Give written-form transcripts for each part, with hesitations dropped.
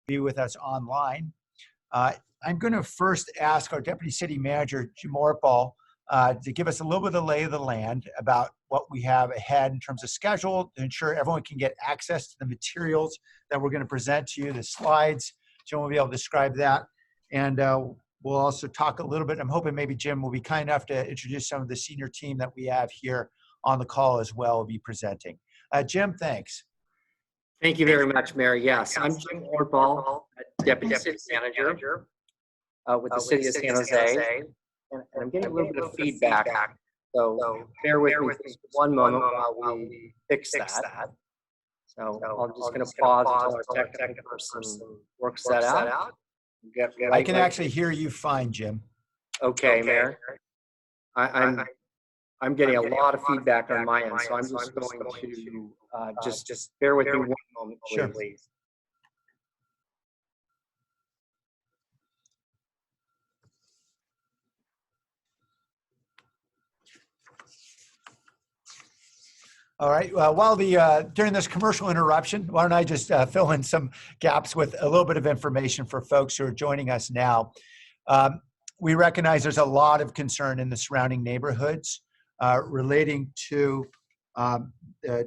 be with us online. I'm going to first ask our Deputy City Manager, Jim Orpal, to give us a little bit of the lay of the land about what we have ahead in terms of schedule to ensure everyone can get access to the materials that we're going to present to you, the slides. Jim will be able to describe that. And we'll also talk a little bit. I'm hoping maybe Jim will be kind enough to introduce some of the senior team that we have here on the call as well, will be presenting. Jim, thanks. Thank you very much, Mary. Yes, I'm Jim Orpal, Deputy City Manager with the City of San Jose. And I'm getting a little bit of feedback, so bear with me just one moment while we fix that. So I'm just going to pause until our technical person works that out. I can actually hear you fine, Jim. Okay, Mary. I'm getting a lot of feedback on my end, so I'm just going to just bear with me one moment, please. All right. While during this commercial interruption, why don't I just fill in some gaps with a little bit of information for folks who are joining us now. We recognize there's a lot of concern in the surrounding neighborhoods relating to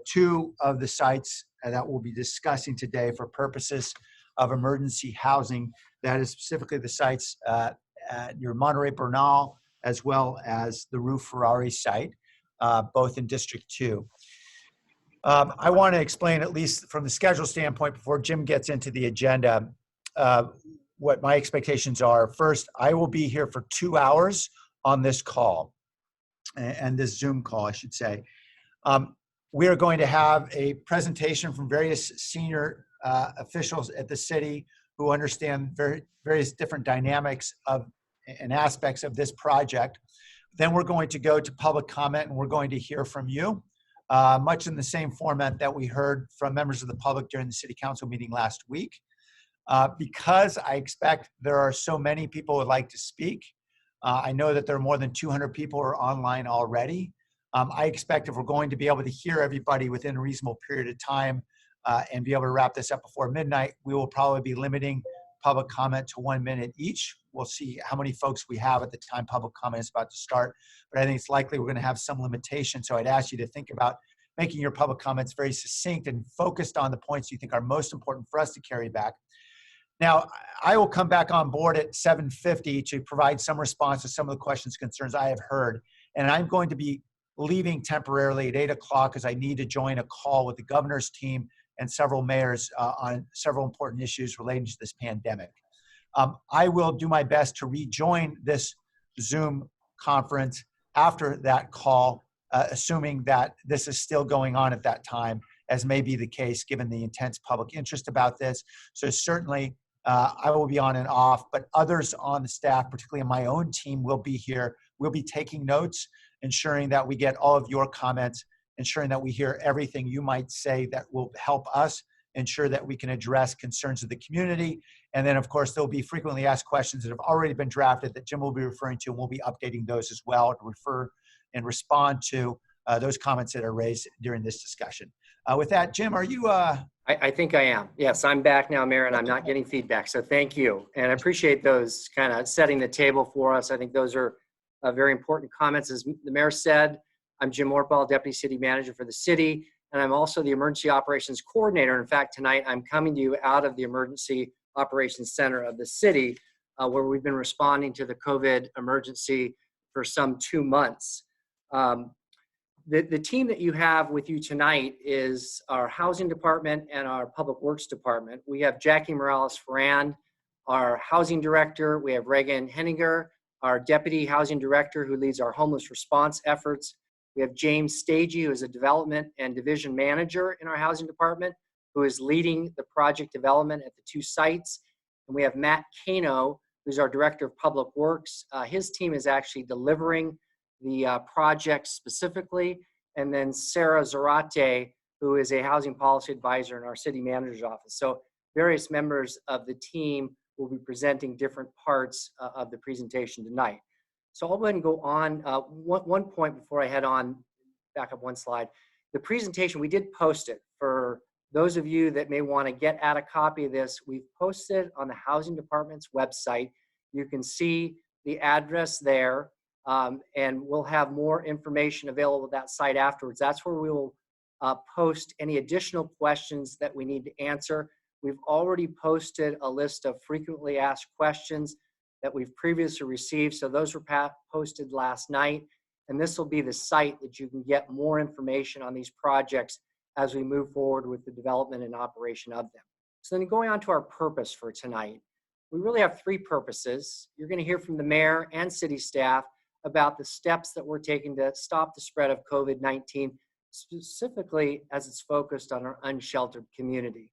two of the sites that we'll be discussing today for purposes of emergency housing. That is specifically the sites near Monterey Bernal, as well as the Rue Ferrari site, both in District 2. I want to explain, at least from the schedule standpoint, before Jim gets into the agenda, what my expectations are. First, I will be here for 2 hours on this call, and this Zoom call, I should say. We are going to have a presentation from various senior officials at the city who understand various different dynamics of and aspects of this project. Then we're going to go to public comment, and we're going to hear from you, much in the same format that we heard from members of the public during the city council meeting last week. Because I expect there are so many people who would like to speak, I know that there are more than 200 people who are online already. I expect if we're going to be able to hear everybody within a reasonable period of time and be able to wrap this up before midnight, we will probably be limiting public comment to 1 minute each. We'll see how many folks we have at the time public comment is about to start, but I think it's likely we're going to have some limitation. So I'd ask you to think about making your public comments very succinct and focused on the points you think are most important for us to carry back. Now, I will come back on board at 7:50 to provide some response to some of the questions and concerns I have heard. And I'm going to be leaving temporarily at 8 o'clock because I need to join a call with the governor's team and several mayors on several important issues relating to this pandemic. I will do my best to rejoin this Zoom conference after that call, assuming that this is still going on at that time, as may be the case given the intense public interest about this. So certainly I will be on and off, but others on the staff, particularly my own team, will be here. We'll be taking notes, ensuring that we get all of your comments, ensuring that we hear everything you might say that will help us ensure that we can address concerns of the community. And then, of course, there'll be frequently asked questions that have already been drafted that Jim will be referring to, and we'll be updating those as well to refer and respond to those comments that are raised during this discussion. With that, Jim, are you? I think I am. Yes, I'm back now, Mayor, and I'm not getting feedback. So thank you. And I appreciate those kind of setting the table for us. I think those are very important comments. As the Mayor said, I'm Jim Orpal, Deputy City Manager for the city, and I'm also the Emergency Operations Coordinator. In fact, tonight I'm coming to you out of the Emergency Operations Center of the city, where we've been responding to the COVID emergency for some 2 months. The team that you have with you tonight is our Housing Department and our Public Works Department. We have Jackie Morales-Ferrand, our Housing Director. We have Reagan Henninger, our Deputy Housing Director, who leads our homeless response efforts. We have James Stagey, who is a Development and Division Manager in our Housing Department, who is leading the project development at the 2 sites. And we have Matt Kano, who's our Director of Public Works. His team is actually delivering the project specifically. And then Sarah Zarate, who is a Housing Policy Advisor in our City Manager's Office. So various members of the team will be presenting different parts of the presentation tonight. So I'll go ahead and go on. One point before I head on, back up one slide. The presentation, we did post it for Those of you that may want to get at a copy of this, we've posted on the Housing Department's website. You can see the address there, and we'll have more information available at that site afterwards. That's where we will post any additional questions that we need to answer. We've already posted a list of frequently asked questions that we've previously received. So those were posted last night. And this will be the site that you can get more information on these projects as we move forward with the development and operation of them. So then going on to our purpose for tonight, we really have three purposes. You're going to hear from the mayor and city staff about the steps that we're taking to stop the spread of COVID-19, specifically as it's focused on our unsheltered community.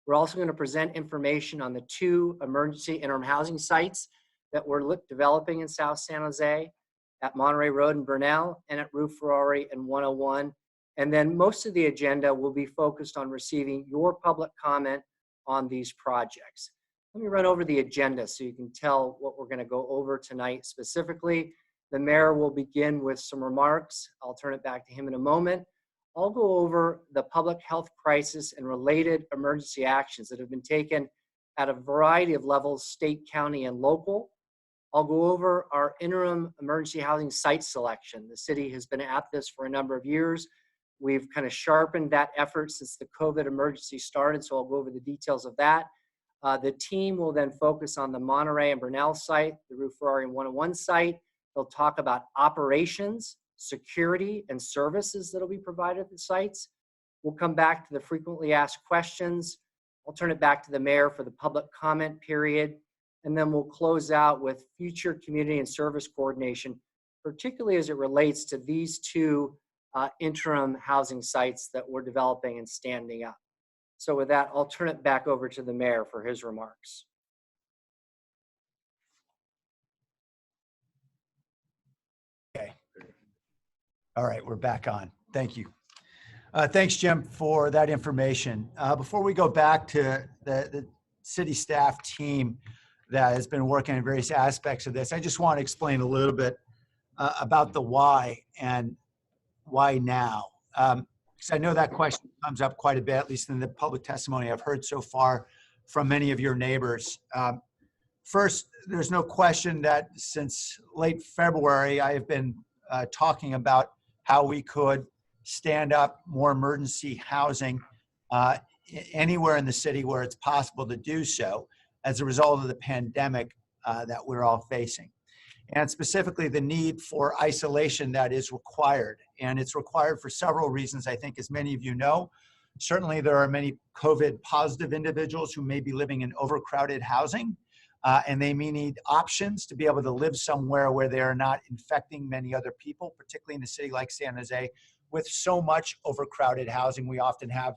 We're also going to present information on the 2 emergency interim housing sites that we're developing in South San Jose, at Monterey Road in Burnell, and at Rue Ferrari and 101. And then most of the agenda will be focused on receiving your public comment on these projects. Let me run over the agenda so you can tell what we're going to go over tonight specifically. The mayor will begin with some remarks. I'll turn it back to him in a moment. I'll go over the public health crisis and related emergency actions that have been taken at a variety of levels, state, county, and local. I'll go over our interim emergency housing site selection. The city has been at this for a number of years. We've kind of sharpened that effort since the COVID emergency started, so I'll go over the details of that. The team will then focus on the Monterey and Burnell site, the Rue Ferrari and 101 site. They'll talk about operations, security, and services that will be provided at the sites. We'll come back to the frequently asked questions. I'll turn it back to the mayor for the public comment period. And then we'll close out with future community and service coordination, particularly as it relates to these 2 interim housing sites that we're developing and standing up. So with that, I'll turn it back over to the mayor for his remarks. Okay. All right, we're back on. Thank you. Thanks, Jim, for that information. Before we go back to the city staff team that has been working on various aspects of this, I just want to explain a little bit about the why and why now. Because I know that question comes up quite a bit, at least in the public testimony I've heard so far from many of your neighbors. First, there's no question that since late February, I have been talking about how we could stand up more emergency housing anywhere in the city where it's possible to do so as a result of the pandemic that we're all facing. And specifically the need for isolation that is required. And it's required for several reasons, I think, as many of you know. Certainly there are many COVID positive individuals who may be living in overcrowded housing, and they may need options to be able to live somewhere where they are not infecting many other people, particularly in a city like San Jose. With so much overcrowded housing, we often have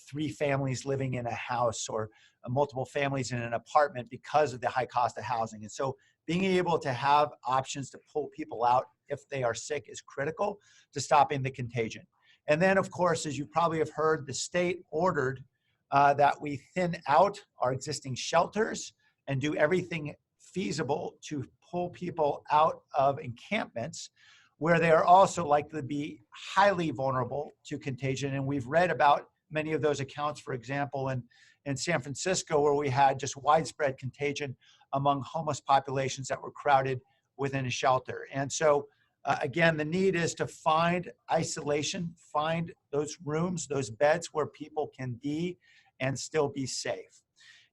3 families living in a house or multiple families in an apartment because of the high cost of housing. And so being able to have options to pull people out if they are sick is critical to stopping the contagion. And then, of course, as you probably have heard, the state ordered that we thin out our existing shelters and do everything feasible to pull people out of encampments where they are also likely to be highly vulnerable to contagion. And we've read about many of those accounts, for example, in San Francisco, where we had just widespread contagion among homeless populations that were crowded within a shelter. And so, again, the need is to find isolation, find those rooms, those beds where people can be and still be safe.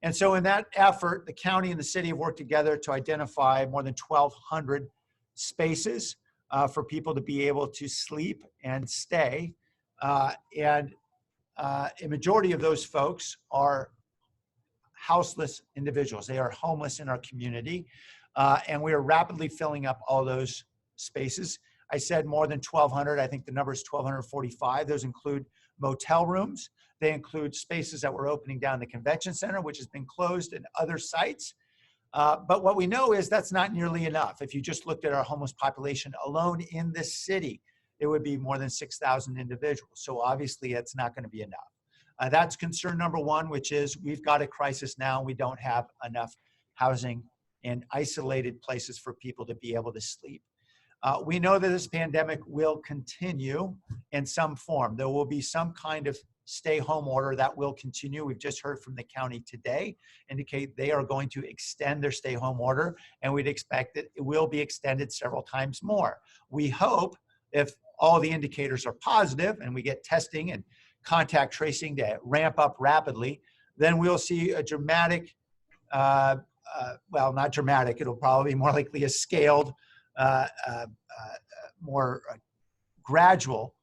And so in that effort, the county and the city have worked together to identify more than 1,200 spaces for people to be able to sleep and stay. And a majority of those folks are houseless individuals. They are homeless in our community. And we are rapidly filling up all those spaces. I said more than 1,200. I think the number is 1,245. Those include motel rooms. They include spaces that we're opening down the convention center, which has been closed, and other sites. But what we know is that's not nearly enough. If you just looked at our homeless population alone in this city, it would be more than 6,000 individuals. So obviously it's not going to be enough. That's concern number one, which is we've got a crisis now. We don't have enough housing in isolated places for people to be able to sleep. We know that this pandemic will continue in some form. There will be some kind of stay-home order that will continue. We've just heard from the county today, indicate they are going to extend their stay-home order, and we'd expect that it will be extended several times more. We hope, if all the indicators are positive and we get testing and contact tracing to ramp up rapidly, then we'll see a dramatic, well, not dramatic, it'll probably be more likely a scaled, more gradual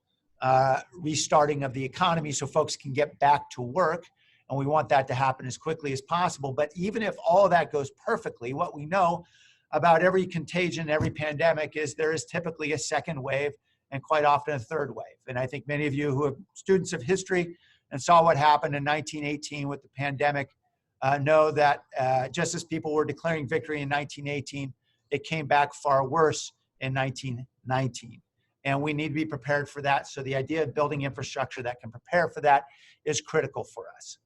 restarting of the economy so folks can get back to work. And we want that to happen as quickly as possible. But even if all of that goes perfectly, what we know about every contagion, every pandemic is there is typically a second wave and quite often a third wave. And I think many of you who are students of history and saw what happened in 1918 with the pandemic know that just as people were declaring victory in 1918, it came back far worse in 1919. And we need to be prepared for that. So the idea of building infrastructure that can prepare for that is critical for us.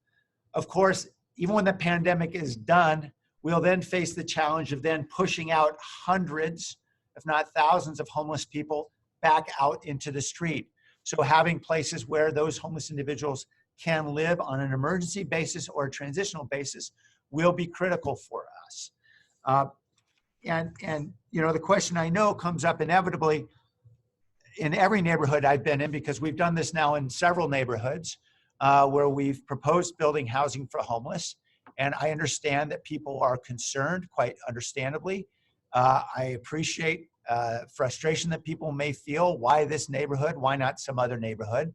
Of course, even when the pandemic is done, we'll then face the challenge of then pushing out hundreds, if not thousands of homeless people back out into the street. So having places where those homeless individuals can live on an emergency basis or a transitional basis will be critical for us. And you know, the question I know comes up inevitably in every neighborhood I've been in, because we've done this now in several neighborhoods where we've proposed building housing for homeless. And I understand that people are concerned, quite understandably. I appreciate frustration that people may feel. Why this neighborhood? Why not some other neighborhood?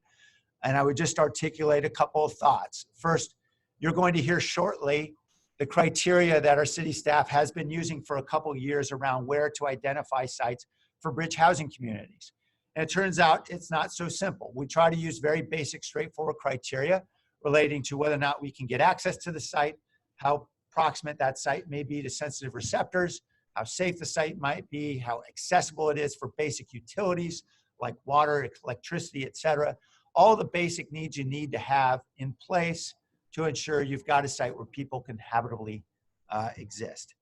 And I would just articulate a couple of thoughts. First, you're going to hear shortly the criteria that our city staff has been using for a couple of years around where to identify sites for bridge housing communities. And it turns out it's not so simple. We try to use very basic, straightforward criteria relating to whether or not we can get access to the site, how proximate that site may be to sensitive receptors, how safe the site might be, how accessible it is for basic utilities like water, electricity, et cetera. All the basic needs you need to have in place to ensure you've got a site where people can habitably exist.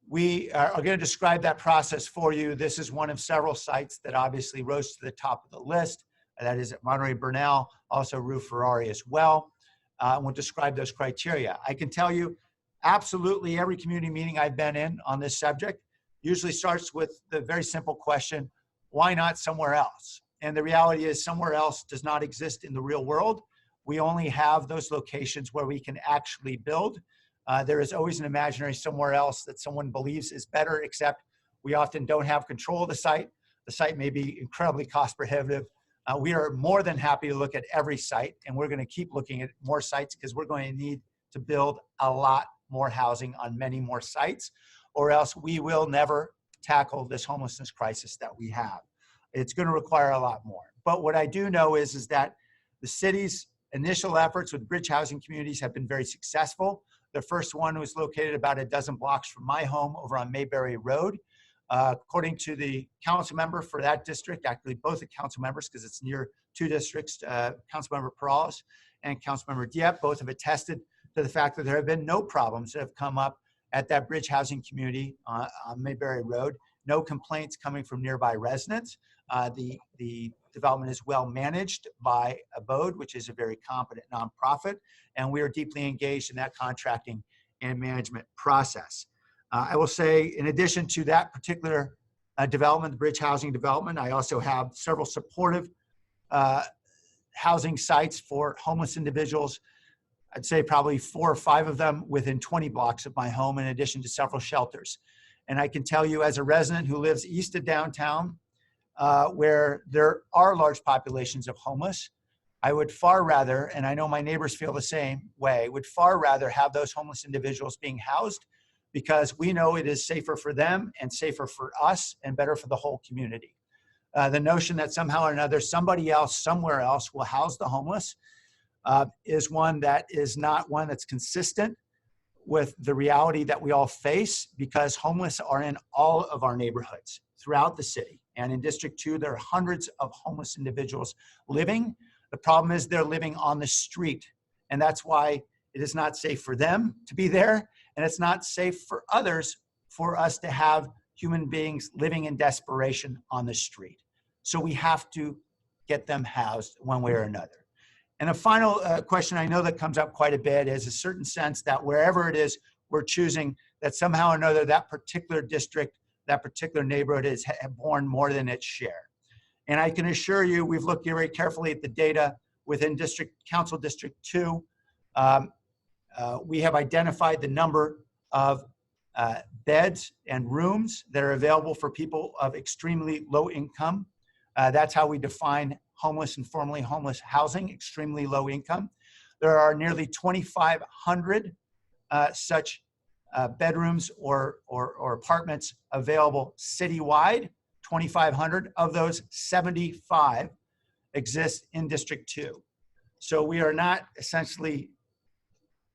We are going to describe that process for you. This is one of several sites that obviously rose to the top of the list. That is at Monterey Burnell, also Rue Ferrari as well. We'll describe those criteria. I can tell you absolutely every community meeting I've been in on this subject usually starts with the very simple question, why not somewhere else? And the reality is somewhere else does not exist in the real world. We only have those locations where we can actually build. There is always an imaginary somewhere else that someone believes is better, except we often don't have control of the site. The site may be incredibly cost prohibitive. We are more than happy to look at every site, and we're going to keep looking at more sites because we're going to need to build a lot more housing on many more sites, or else we will never tackle this homelessness crisis that we have. It's going to require a lot more. But what I do know is that the city's initial efforts with bridge housing communities have been very successful. The first one was located about a dozen blocks from my home over on Mayberry Road. According to the council member for that district, actually both the council members, because it's near two districts, Councilmember Perales and Councilmember Dieppe, both have attested to the fact that there have been no problems that have come up at that bridge housing community on Mayberry Road. No complaints coming from nearby residents. The development is well managed by Abode, which is a very competent nonprofit, and we are deeply engaged in that contracting and management process. I will say, in addition to that particular development, the bridge housing development, I also have several supportive housing sites for homeless individuals. I'd say probably 4 or 5 of them within 20 blocks of my home, in addition to several shelters. And I can tell you, as a resident who lives east of downtown, where there are large populations of homeless, I would far rather, and I know my neighbors feel the same way, would far rather have those homeless individuals being housed, because we know it is safer for them and safer for us and better for the whole community. The notion that somehow or another somebody else somewhere else will house the homeless is one that is not one that's consistent with the reality that we all face, because homeless are in all of our neighborhoods throughout the city. And in District 2, there are hundreds of homeless individuals living. The problem is they're living on the street. And that's why it is not safe for them to be there. And it's not safe for others for us to have human beings living in desperation on the street. So we have to get them housed one way or another. And a final question I know that comes up quite a bit is a certain sense that wherever it is we're choosing, that somehow or another that particular district, that particular neighborhood has borne more than its share. And I can assure you, we've looked very carefully at the data within Council District 2. We have identified the number of beds and rooms that are available for people of extremely low income. That's how we define homeless and formerly homeless housing, extremely low income. There are nearly 2,500 such bedrooms or apartments available citywide. 2,500 of those, 75 exist in District 2. So we are not essentially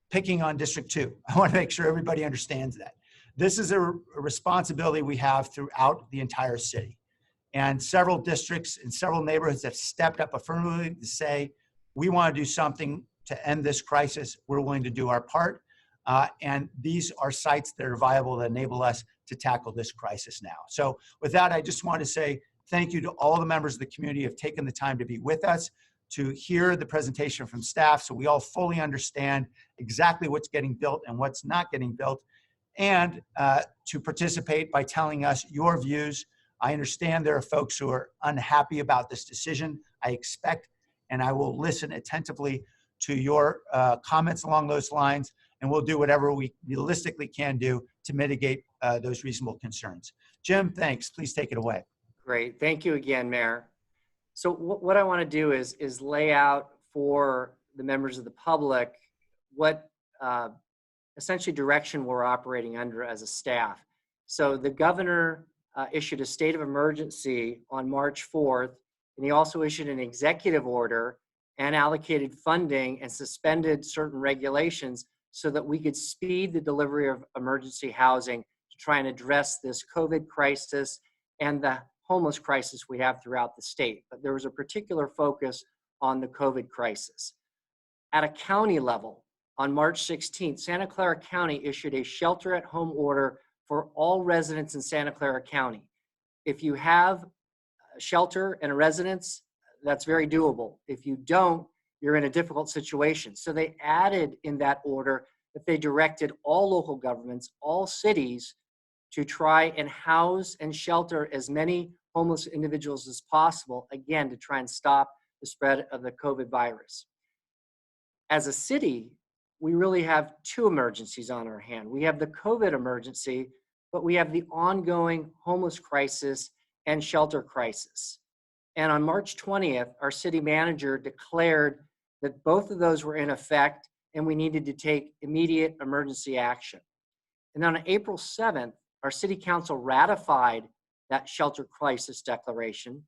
picking on District 2. I want to make sure everybody understands that. This is a responsibility we have throughout the entire city. And several districts and several neighborhoods have stepped up affirmatively to say, we want to do something to end this crisis. We're willing to do our part. And these are sites that are viable that enable us to tackle this crisis now. So with that, I just want to say thank you to all the members of the community who have taken the time to be with us, to hear the presentation from staff so we all fully understand exactly what's getting built and what's not getting built, and to participate by telling us your views. I understand there are folks who are unhappy about this decision. I expect and I will listen attentively to your comments along those lines, and we'll do whatever we realistically can do to mitigate those reasonable concerns. Jim, thanks. Please take it away. Great. Thank you again, Mayor. So what I want to do is lay out for the members of the public what essentially direction we're operating under as a staff. So the governor issued a state of emergency on March 4th, and he also issued an executive order and allocated funding and suspended certain regulations so that we could speed the delivery of emergency housing to try and address this COVID crisis and the homeless crisis we have throughout the state. But there was a particular focus on the COVID crisis. At a county level, on March 16th, Santa Clara County issued a shelter-at-home order for all residents in Santa Clara County. If you have a shelter and a residence, that's very doable. If you don't, you're in a difficult situation. So they added in that order that they directed all local governments, all cities, to try and house and shelter as many homeless individuals as possible, again, to try and stop the spread of the COVID virus. As a city, we really have two emergencies on our hand. We have the COVID emergency, but we have the ongoing homeless crisis and shelter crisis. And on March 20th, our city manager declared that both of those were in effect and we needed to take immediate emergency action. And on April 7th, our city council ratified that shelter crisis declaration.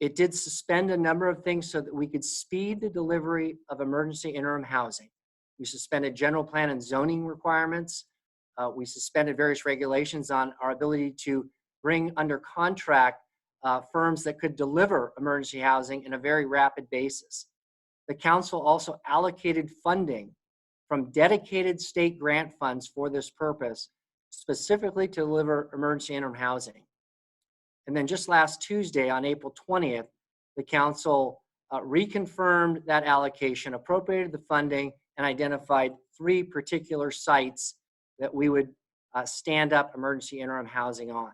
It did suspend a number of things so that we could speed the delivery of emergency interim housing. We suspended general plan and zoning requirements. We suspended various regulations on our ability to bring under contract firms that could deliver emergency housing in a very rapid basis. The council also allocated funding from dedicated state grant funds for this purpose, specifically to deliver emergency interim housing. And then just last Tuesday, on April 20th, the council reconfirmed that allocation, appropriated the funding, and identified 3 particular sites that we would stand up emergency interim housing on.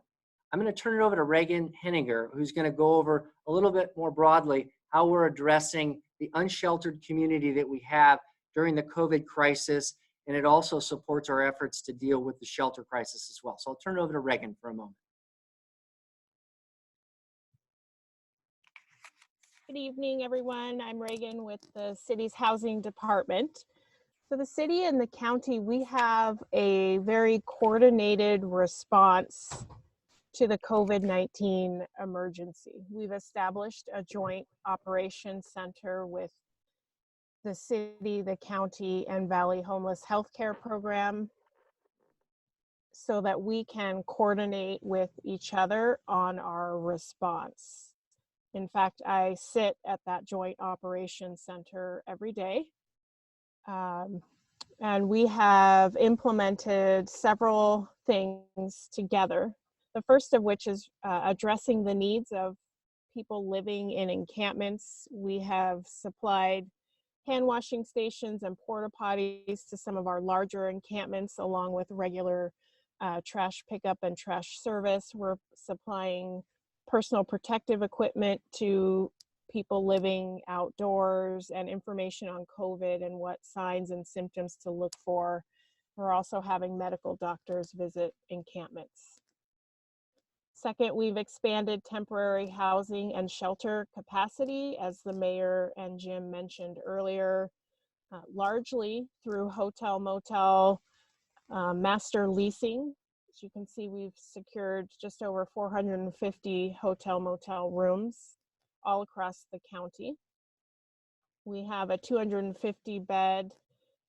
I'm going to turn it over to Reagan Henninger, who's going to go over a little bit more broadly how we're addressing the unsheltered community that we have during the COVID crisis, and it also supports our efforts to deal with the shelter crisis as well. So I'll turn it over to Reagan for a moment. Good evening, everyone. I'm Reagan with the city's housing department. So the city and the county, we have a very coordinated response to the COVID-19 emergency. We've established a joint operations center with the city, the county, and Valley Homeless Healthcare Program so that we can coordinate with each other on our response. In fact, I sit at that joint operations center every day. And we have implemented several things together. The first of which is addressing the needs of people living in encampments. We have supplied hand washing stations and porta potties to some of our larger encampments, along with regular trash pickup and trash service. We're supplying personal protective equipment to people living outdoors and information on COVID and what signs and symptoms to look for. We're also having medical doctors visit encampments. Second, we've expanded temporary housing and shelter capacity, as the mayor and Jim mentioned earlier, largely through hotel motel master leasing. As you can see, we've secured just over 450 hotel motel rooms all across the county. We have a 250 bed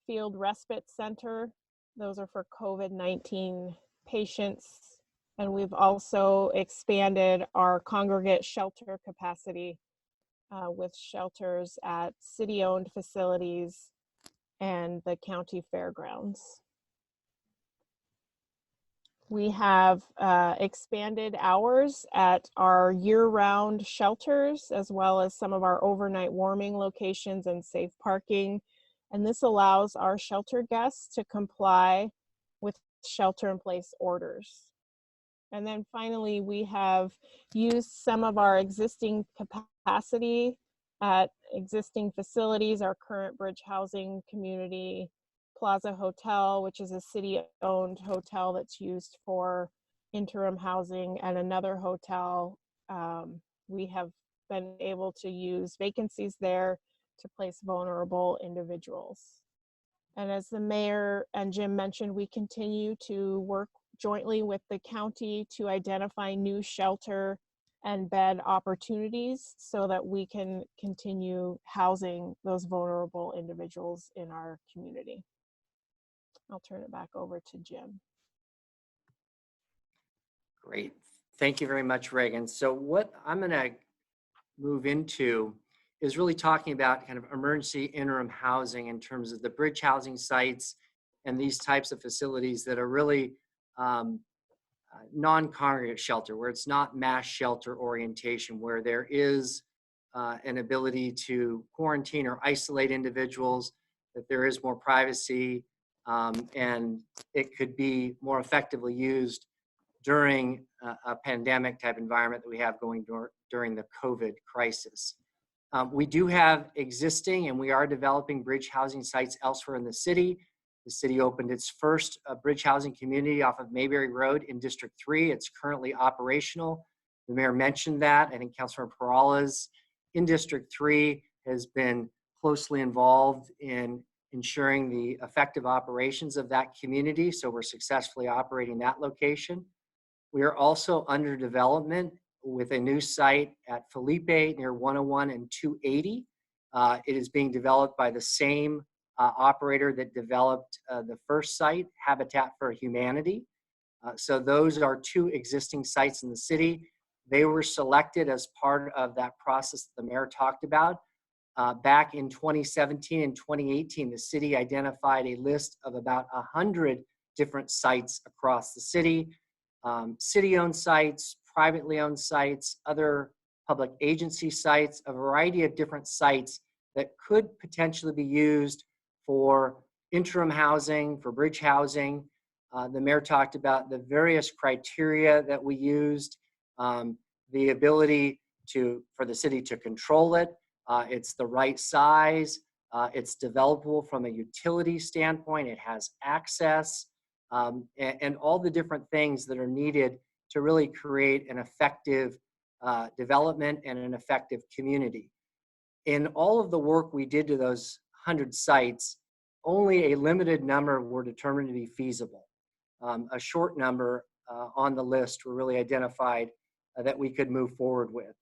field respite center. Those are for COVID-19 patients. And we've also expanded our congregate shelter capacity with shelters at city-owned facilities and the county fairgrounds. We have expanded hours at our year-round shelters, as well as some of our overnight warming locations and safe parking. And this allows our shelter guests to comply with shelter-in-place orders. And then finally, we have used some of our existing capacity at existing facilities, our current Bridge Housing Community Plaza Hotel, which is a city-owned hotel that's used for interim housing, and another hotel. We have been able to use vacancies there to place vulnerable individuals. And as the mayor and Jim mentioned, we continue to work jointly with the county to identify new shelter and bed opportunities so that we can continue housing those vulnerable individuals in our community. I'll turn it back over to Jim. Great. Thank you very much, Reagan. So what I'm going to move into is really talking about kind of emergency interim housing in terms of the bridge housing sites and these types of facilities that are really non-congregate shelter, where it's not mass shelter orientation, where there is an ability to quarantine or isolate individuals, that there is more privacy, and it could be more effectively used during a pandemic type environment that we have going during the COVID crisis. We do have existing, and we are developing bridge housing sites elsewhere in the city. The city opened its first bridge housing community off of Mayberry Road in District 3. It's currently operational. The mayor mentioned that. I think Councilor Perales in District 3 has been closely involved in ensuring the effective operations of that community. So we're successfully operating that location. We are also under development with a new site at Felipe near 101 and 280. It is being developed by the same operator that developed the first site, Habitat for Humanity. So those are two existing sites in the city. They were selected as part of that process that the mayor talked about. Back in 2017 and 2018, the city identified a list of about 100 different sites across the city, city-owned sites, privately owned sites, other public agency sites, a variety of different sites that could potentially be used for interim housing, for bridge housing. The mayor talked about the various criteria that we used, the ability for the city to control it. It's the right size. It's developable from a utility standpoint. It has access, and all the different things that are needed to really create an effective development and an effective community. In all of the work we did to those 100 sites, only a limited number were determined to be feasible. A short number on the list were really identified that we could move forward with.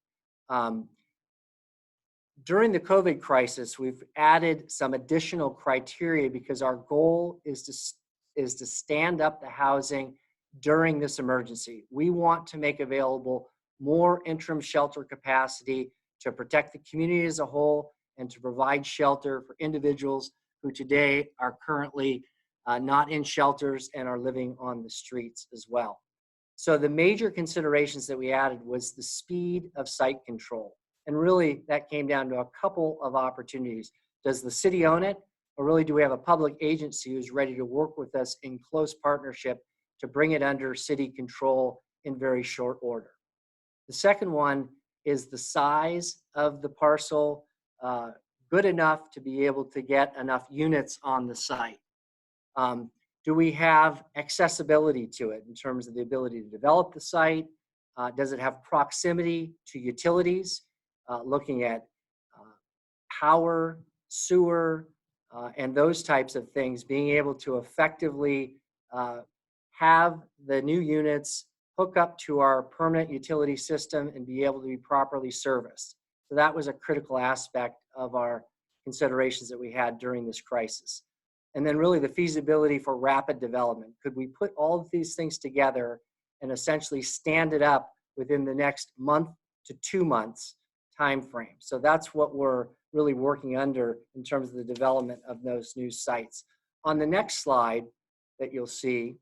During the COVID crisis, we've added some additional criteria because our goal is to stand up the housing during this emergency. We want to make available more interim shelter capacity to protect the community as a whole and to provide shelter for individuals who today are currently not in shelters and are living on the streets as well. So the major considerations that we added was the speed of site control. And really that came down to a couple of opportunities. Does the city own it? Or really, do we have a public agency who's ready to work with us in close partnership to bring it under city control in very short order? The second one is the size of the parcel good enough to be able to get enough units on the site? Do we have accessibility to it in terms of the ability to develop the site? Does it have proximity to utilities? Looking at power, sewer, and those types of things, being able to effectively have the new units hook up to our permanent utility system and be able to be properly serviced. So that was a critical aspect of our considerations that we had during this crisis. And then really the feasibility for rapid development. Could we put all of these things together and essentially stand it up within the next month to 2 months time frame? So that's what we're really working under in terms of the development of those new sites. On the next slide that you'll see,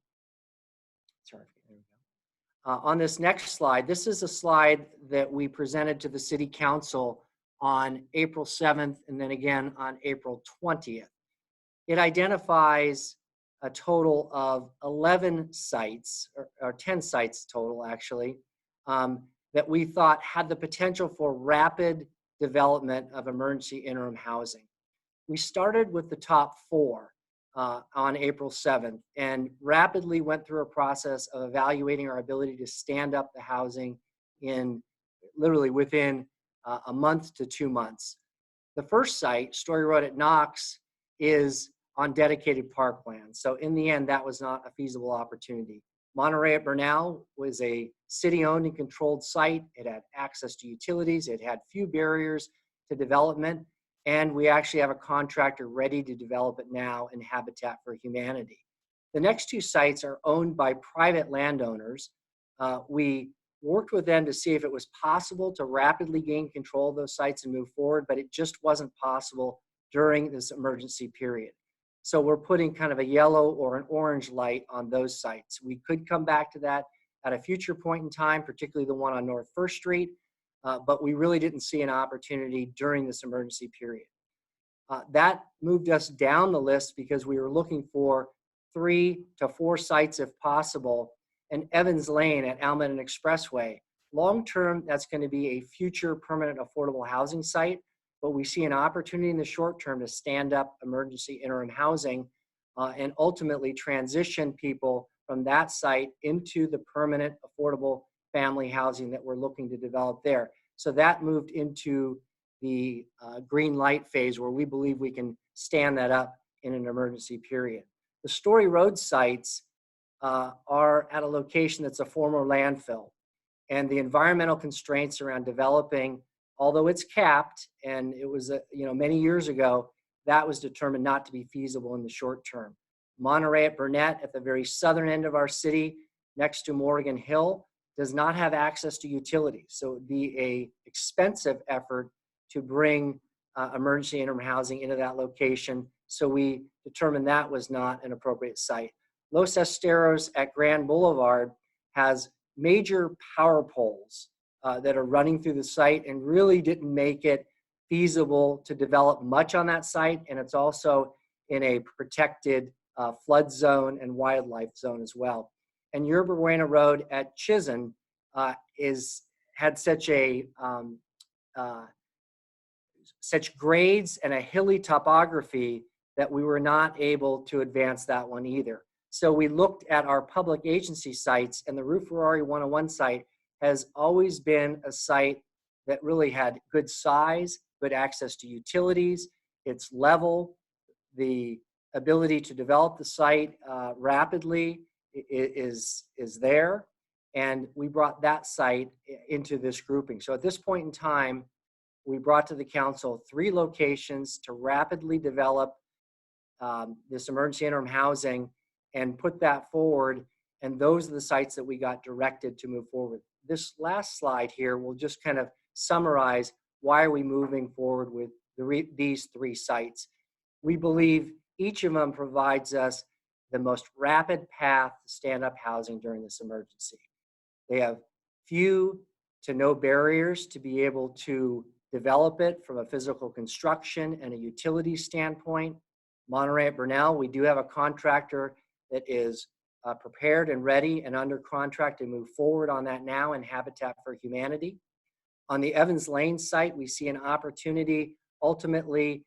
sorry, there we go. On this next slide, this is a slide that we presented to the City Council on April 7th and then again on April 20th. It identifies a total of 11 sites, or 10 sites total actually, that we thought had the potential for rapid development of emergency interim housing. We started with the top 4 on April 7th and rapidly went through a process of evaluating our ability to stand up the housing in literally within a month to 2 months. The first site, Story Road at Knox, is on dedicated parkland. So in the end, that was not a feasible opportunity. Monterey at Bernal was a city-owned and controlled site. It had access to utilities. It had few barriers to development. And we actually have a contractor ready to develop it now in Habitat for Humanity. The next 2 sites are owned by private landowners. We worked with them to see if it was possible to rapidly gain control of those sites and move forward, but it just wasn't possible during this emergency period. So we're putting kind of a yellow or an orange light on those sites. We could come back to that at a future point in time, particularly the one on North First Street, but we really didn't see an opportunity during this emergency period. That moved us down the list because we were looking for 3 to 4 sites if possible, and Evans Lane at Almaden Expressway. Long-term, that's going to be a future permanent affordable housing site, but we see an opportunity in the short term to stand up emergency interim housing and ultimately transition people from that site into the permanent affordable family housing that we're looking to develop there. So that moved into the green light phase where we believe we can stand that up in an emergency period. The Story Road sites are at a location that's a former landfill, and the environmental constraints around developing, although it's capped, and it was many years ago, that was determined not to be feasible in the short term. Monterey at Burnett, at the very southern end of our city, next to Morgan Hill, does not have access to utilities. So it would be an expensive effort to bring emergency interim housing into that location. So we determined that was not an appropriate site. Los Esteros at Grand Boulevard has major power poles that are running through the site and really didn't make it feasible to develop much on that site. And it's also in a protected flood zone and wildlife zone as well. And Yerba Buena Road at Chisholm had such grades and a hilly topography that we were not able to advance that one either. So we looked at our public agency sites, and the Rue Ferrari 101 site has always been a site that really had good size, good access to utilities. It's level. The ability to develop the site rapidly is there. And we brought that site into this grouping. So at this point in time, we brought to the council 3 locations to rapidly develop this emergency interim housing and put that forward. And those are the sites that we got directed to move forward. This last slide here will just kind of summarize why are we moving forward with these 3 sites. We believe each of them provides us the most rapid path to stand up housing during this emergency. They have few to no barriers to be able to develop it from a physical construction and a utility standpoint. Monterey at Burnell, we do have a contractor that is prepared and ready and under contract to move forward on that now in Habitat for Humanity. On the Evans Lane site, we see an opportunity ultimately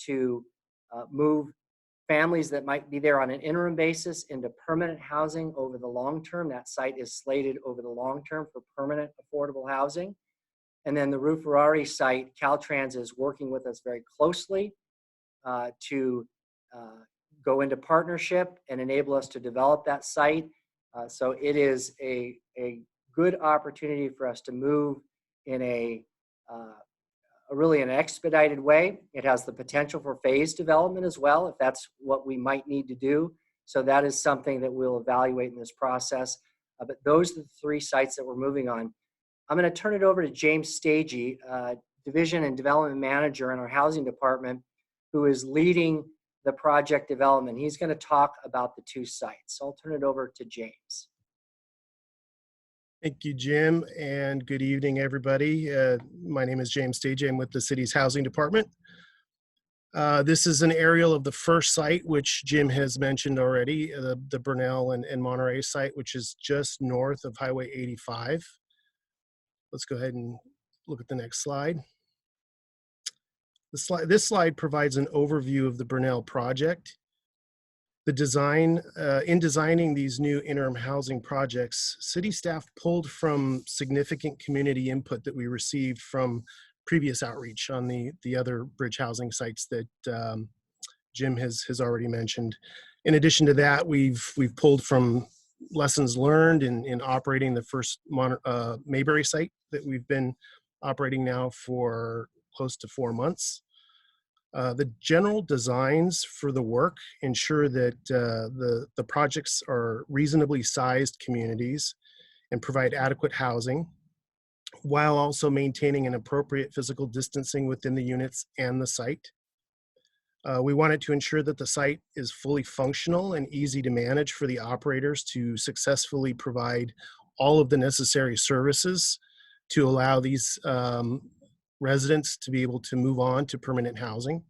to move families that might be there on an interim basis into permanent housing over the long term. That site is slated over the long term for permanent affordable housing. And then the Rue Ferrari site, Caltrans is working with us very closely to go into partnership and enable us to develop that site. So it is a good opportunity for us to move in a really an expedited way. It has the potential for phase development as well, if that's what we might need to do. So that is something that we'll evaluate in this process. But those are the 3 sites that we're moving on. I'm going to turn it over to James Stagey, Division and Development Manager in our Housing Department, who is leading the project development. He's going to talk about the 2 sites. So I'll turn it over to James. Thank you, Jim, and good evening, everybody. My name is James Stagey. I'm with the city's housing department. This is an aerial of the first site, which Jim has mentioned already, the Burnell and Monterey site, which is just north of Highway 85. Let's go ahead and look at the next slide. This slide provides an overview of the Burnell project. The design, in designing these new interim housing projects, city staff pulled from significant community input that we received from previous outreach on the other bridge housing sites that Jim has already mentioned. In addition to that, we've pulled from lessons learned in operating the first Mayberry site that we've been operating now for close to 4 months. The general designs for the work ensure that the projects are reasonably sized communities and provide adequate housing, while also maintaining an appropriate physical distancing within the units and the site. We wanted to ensure that the site is fully functional and easy to manage for the operators to successfully provide all of the necessary services to allow these residents to be able to move on to permanent housing.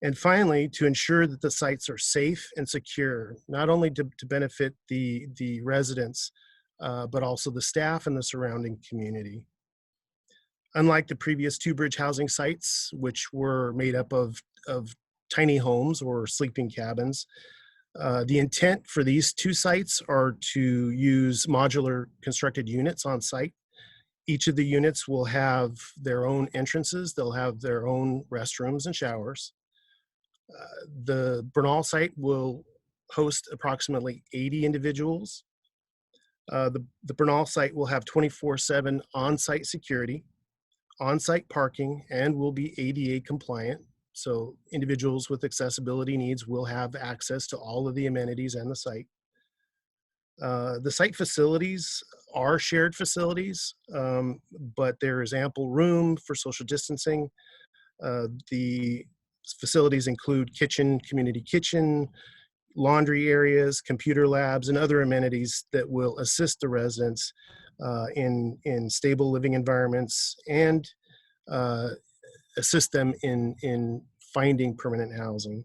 And finally, to ensure that the sites are safe and secure, not only to benefit the residents, but also the staff and the surrounding community. Unlike the previous 2 bridge housing sites, which were made up of tiny homes or sleeping cabins, the intent for these 2 sites are to use modular constructed units on site. Each of the units will have their own entrances. They'll have their own restrooms and showers. The Burnell site will host approximately 80 individuals. The Burnell site will have 24/7 on-site security, on-site parking, and will be ADA compliant. So individuals with accessibility needs will have access to all of the amenities and the site. The site facilities are shared facilities, but there is ample room for social distancing. The facilities include kitchen, community kitchen, laundry areas, computer labs, and other amenities that will assist the residents in stable living environments and assist them in finding permanent housing.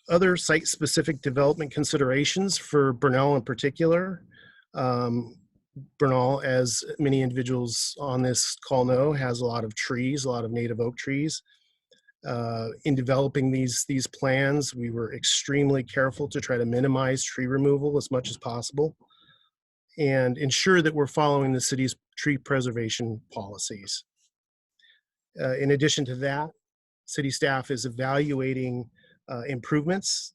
Other site-specific development considerations for Burnell in particular. Burnell, as many individuals on this call know, has a lot of trees, a lot of native oak trees. In developing these plans, we were extremely careful to try to minimize tree removal as much as possible and ensure that we're following the city's tree preservation policies. In addition to that, city staff is evaluating improvements,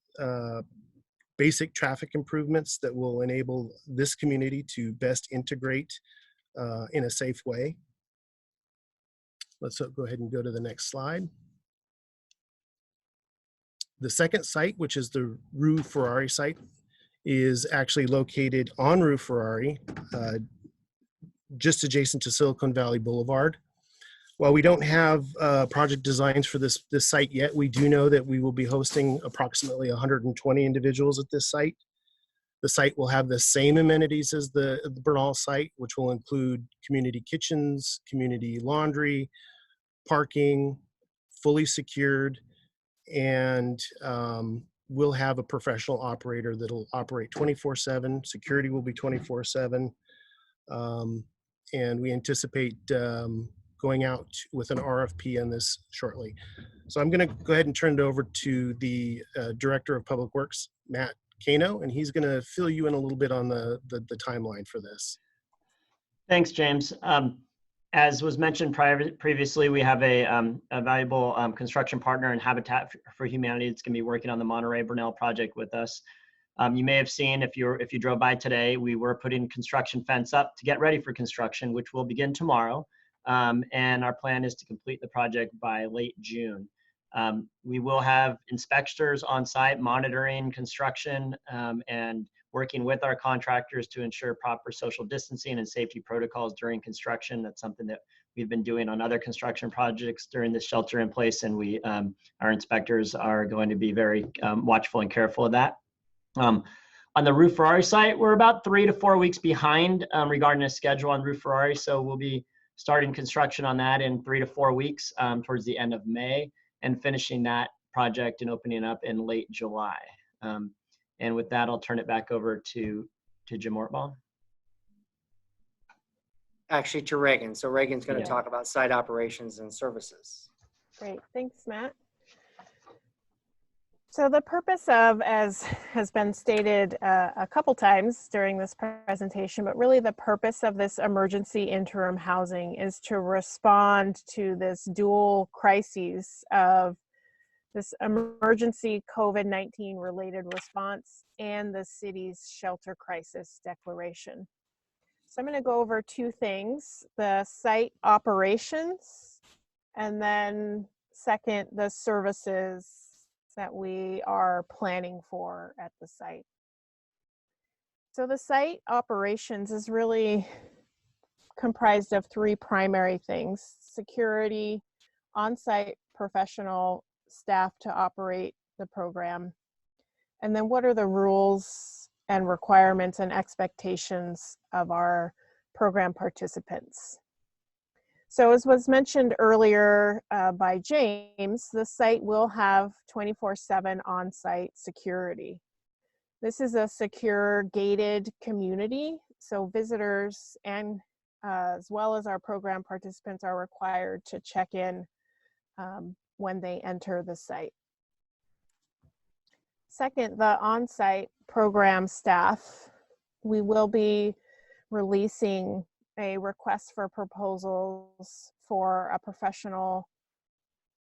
basic traffic improvements that will enable this community to best integrate in a safe way. Let's go ahead and go to the next slide. The second site, which is the Rue Ferrari site, is actually located on Rue Ferrari, just adjacent to Silicon Valley Boulevard. While we don't have project designs for this site yet, we do know that we will be hosting approximately 120 individuals at this site. The site will have the same amenities as the Bernal site, which will include community kitchens, community laundry, parking, fully secured, and we'll have a professional operator that'll operate 24/7. Security will be 24/7. And we anticipate going out with an RFP on this shortly. So I'm going to go ahead and turn it over to the Director of Public Works, Matt Kano, and he's going to fill you in a little bit on the timeline for this. Thanks, James. As was mentioned previously, we have a valuable construction partner in Habitat for Humanity that's going to be working on the Monterey Bernal project with us. You may have seen, if you drove by today, we were putting construction fence up to get ready for construction, which will begin tomorrow. And our plan is to complete the project by late June. We will have inspectors on site monitoring construction and working with our contractors to ensure proper social distancing and safety protocols during construction. That's something that we've been doing on other construction projects during this shelter in place, and our inspectors are going to be very watchful and careful of that. On the Rue Ferrari site, we're about 3 to 4 weeks behind regarding a schedule on Rue Ferrari, so we'll be starting construction on that in 3 to 4 weeks towards the end of May, and finishing that project and opening up in late July. And with that, I'll turn it back over to Jim Ortbaugh. Actually, to Reagan. So Reagan's going to talk about site operations and services. Great, thanks, Matt. So the purpose of, as has been stated a couple times during this presentation, but really the purpose of this emergency interim housing is to respond to this dual crises of this emergency COVID-19 related response and the city's shelter crisis declaration. So I'm going to go over two things: the site operations, and then second, the services that we are planning for at the site. So the site operations is really comprised of three primary things: security, on-site professional staff to operate the program, and then what are the rules and requirements and expectations of our program participants. So as was mentioned earlier by James, the site will have 24/7 on-site security. This is a secure gated community, so visitors and as well as our program participants are required to check in when they enter the site. Second, the on-site program staff, we will be releasing a request for proposals for a professional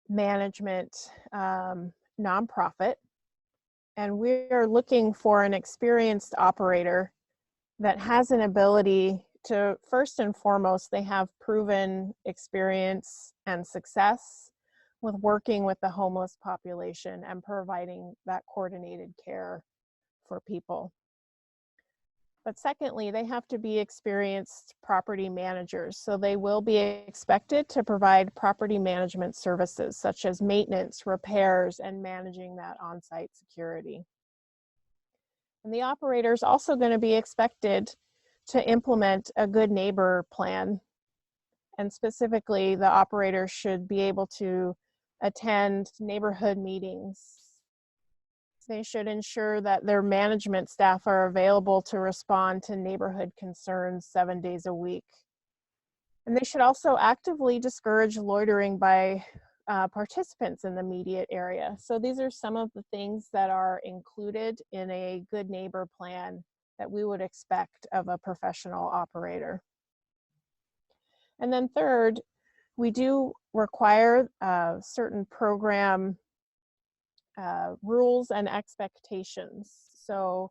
management nonprofit. And we are looking for an experienced operator that has an ability to, first and foremost, they have proven experience and success with working with the homeless population and providing that coordinated care for people. But secondly, they have to be experienced property managers. So they will be expected to provide property management services such as maintenance, repairs, and managing that on-site security. And the operator is also going to be expected to implement a good neighbor plan. And specifically, the operator should be able to attend neighborhood meetings. They should ensure that their management staff are available to respond to neighborhood concerns 7 days a week. And they should also actively discourage loitering by participants in the immediate area. So these are some of the things that are included in a good neighbor plan that we would expect of a professional operator. And then third, we do require certain program rules and expectations. So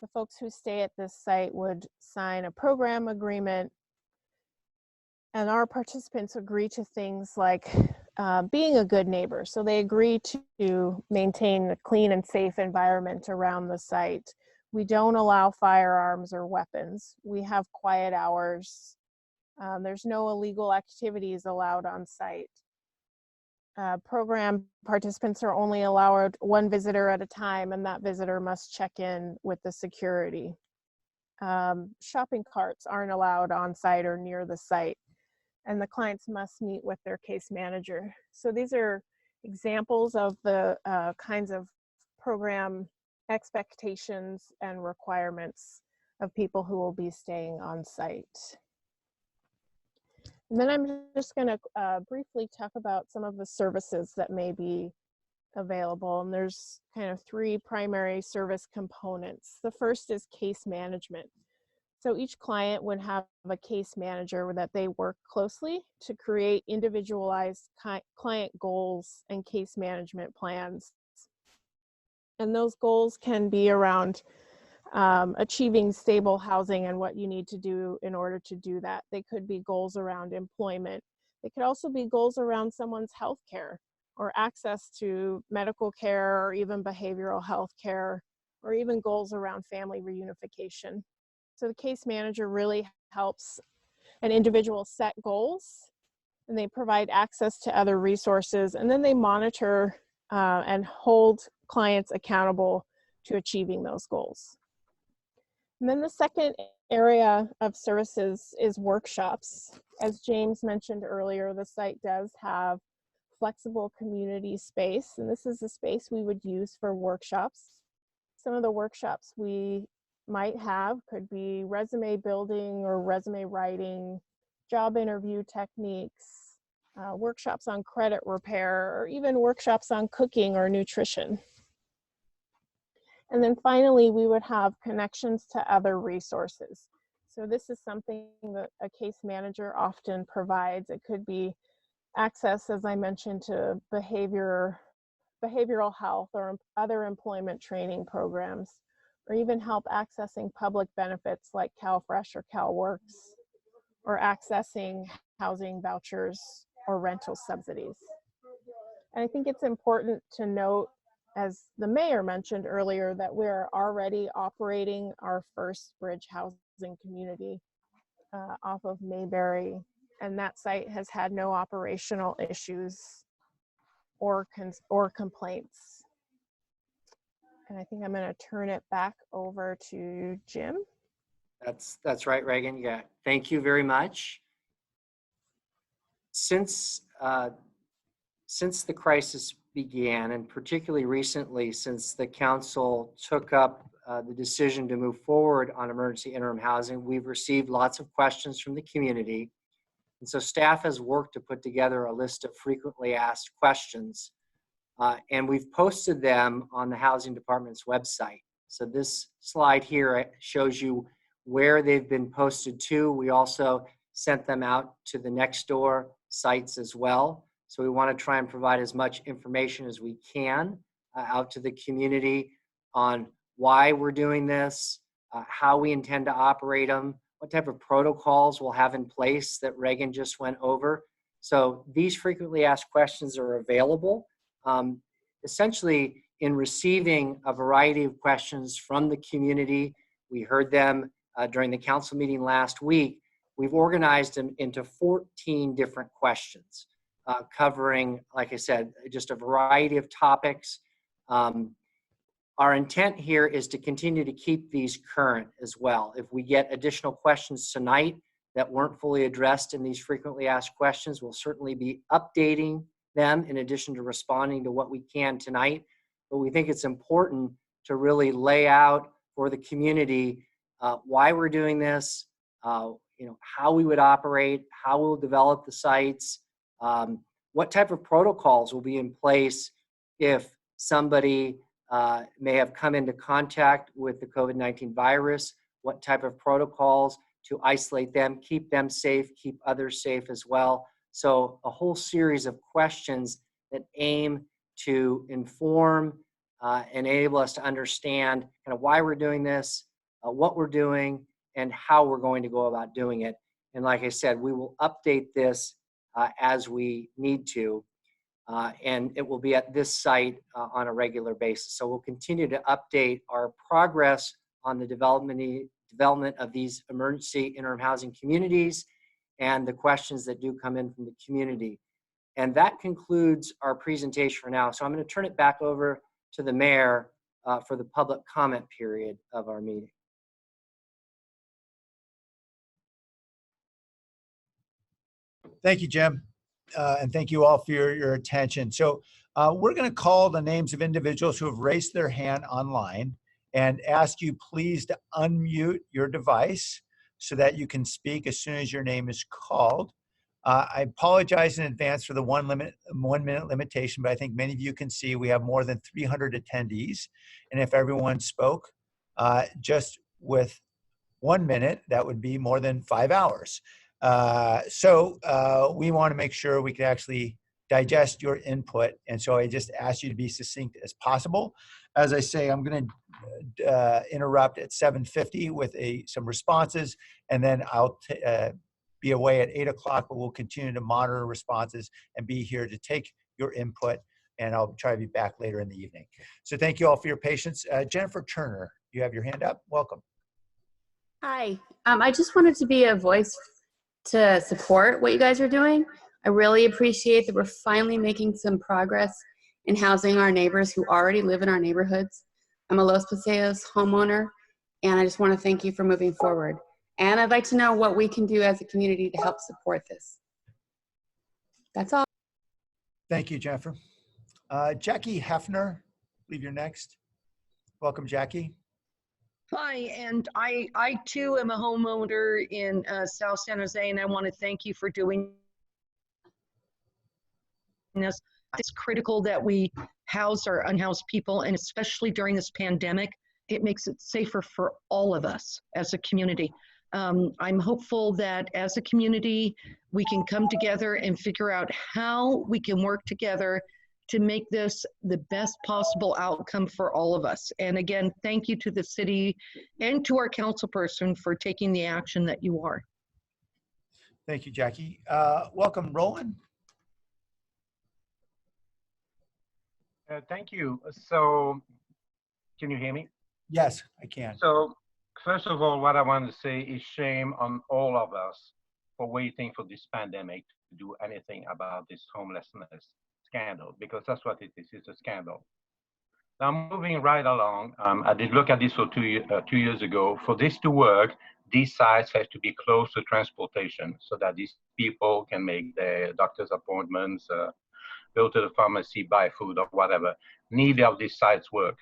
the folks who stay at this site would sign a program agreement, and our participants agree to things like being a good neighbor. So they agree to maintain a clean and safe environment around the site. We don't allow firearms or weapons. We have quiet hours. There's no illegal activities allowed on site. program participants are only allowed one visitor at a time, and that visitor must check in with the security. Shopping carts aren't allowed on site or near the site, and the clients must meet with their case manager. So these are examples of the kinds of program expectations and requirements of people who will be staying on site. And then I'm just going to briefly talk about some of the services that may be available. And there's kind of three primary service components. The first is case management. So each client would have a case manager that they work closely to create individualized client goals and case management plans. And those goals can be around achieving stable housing and what you need to do in order to do that. They could be goals around employment. They could also be goals around someone's health care or access to medical care or even behavioral health care, or even goals around family reunification. So the case manager really helps an individual set goals, and they provide access to other resources, and then they monitor and hold clients accountable to achieving those goals. And then the second area of services is workshops. As James mentioned earlier, the site does have flexible community space, and this is the space we would use for workshops. Some of the workshops we might have could be resume building or resume writing, job interview techniques, workshops on credit repair, or even workshops on cooking or nutrition. And then finally, we would have connections to other resources. So this is something that a case manager often provides. It could be access, as I mentioned, to behavioral health or other employment training programs, or even help accessing public benefits like CalFresh or CalWorks, or accessing housing vouchers or rental subsidies. And I think it's important to note, as the mayor mentioned earlier, that we're already operating our first bridge housing community off of Mayberry, and that site has had no operational issues or complaints. And I think I'm going to turn it back over to Jim. That's right, Reagan. Yeah, thank you very much. Since the crisis began, and particularly recently since the council took up the decision to move forward on emergency interim housing, we've received lots of questions from the community. And so staff has worked to put together a list of frequently asked questions, and we've posted them on the Housing Department's website. So this slide here shows you where they've been posted to. We also sent them out to the next door sites as well. So we want to try and provide as much information as we can out to the community on why we're doing this, how we intend to operate them, what type of protocols we'll have in place that Reagan just went over. So these frequently asked questions are available. Essentially, in receiving a variety of questions from the community, we heard them during the council meeting last week, we've organized them into 14 different questions. Covering, like I said, just a variety of topics. Our intent here is to continue to keep these current as well. If we get additional questions tonight that weren't fully addressed in these frequently asked questions, we'll certainly be updating them in addition to responding to what we can tonight. But we think it's important to really lay out for the community why we're doing this, how we would operate, how we'll develop the sites, what type of protocols will be in place if somebody may have come into contact with the COVID-19 virus, what type of protocols to isolate them, keep them safe, keep others safe as well. So a whole series of questions that aim to inform, enable us to understand kind of why we're doing this, what we're doing, and how we're going to go about doing it. And like I said, we will update this as we need to, and it will be at this site on a regular basis. So we'll continue to update our progress on the development of these emergency interim housing communities and the questions that do come in from the community. And that concludes our presentation for now. So I'm going to turn it back over to the mayor for the public comment period of our meeting. Thank you, Jim. And thank you all for your attention. So we're going to call the names of individuals who have raised their hand online and ask you please to unmute your device so that you can speak as soon as your name is called. I apologize in advance for the 1 minute limitation, but I think many of you can see we have more than 300 attendees. And if everyone spoke just with 1 minute, that would be more than 5 hours. So we want to make sure we can actually digest your input. And so I just ask you to be succinct as possible. As I say, I'm going to interrupt at 7:50 with some responses, and then I'll be away at 8 o'clock, but we'll continue to monitor responses and be here to take your input, and I'll try to be back later in the evening. So thank you all for your patience. Jennifer Turner, you have your hand up. Welcome. Hi, I just wanted to be a voice to support what you guys are doing. I really appreciate that we're finally making some progress in housing our neighbors who already live in our neighborhoods. I'm a Los Paseos homeowner, and I just want to thank you for moving forward. And I'd like to know what we can do as a community to help support this. That's all. Thank you, Jennifer. Jackie Hefner, I believe you're next. Welcome, Jackie. Hi, and I too am a homeowner in South San Jose, and I want to thank you for doing this. It's critical that we house our unhoused people, and especially during this pandemic, it makes it safer for all of us as a community. I'm hopeful that as a community, we can come together and figure out how we can work together to make this the best possible outcome for all of us. And again, thank you to the city and to our council person for taking the action that you are. Thank you, Jackie. Welcome, Roland. Thank you. So, can you hear me? Yes, I can. So, first of all, what I want to say is shame on all of us for waiting for this pandemic to do anything about this homelessness scandal, because that's what it is. It's a scandal. Now, moving right along, I did look at this for 2 years ago. For this to work, these sites have to be close to transportation so that these people can make their doctor's appointments, go to the pharmacy, buy food or whatever. Neither of these sites work.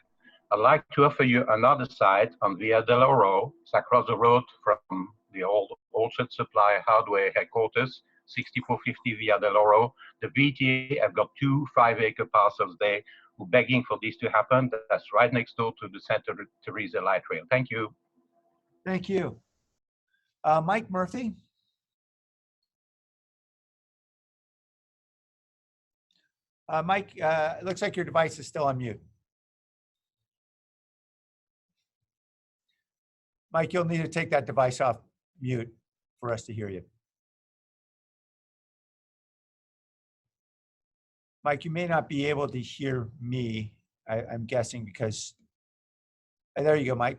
I'd like to offer you another site on Via del Oro. It's across the road from the old Allstate Supply Hardware headquarters, 6450 Via del Oro. The VTA have got 2 5-acre parcels there who are begging for this to happen. That's right next door to the Santa Teresa Light Rail. Thank you. Thank you. Mike Murphy. Mike, it looks like your device is still on mute. Mike, you'll need to take that device off mute for us to hear you. Mike, you may not be able to hear me, I'm guessing, because, there you go, Mike.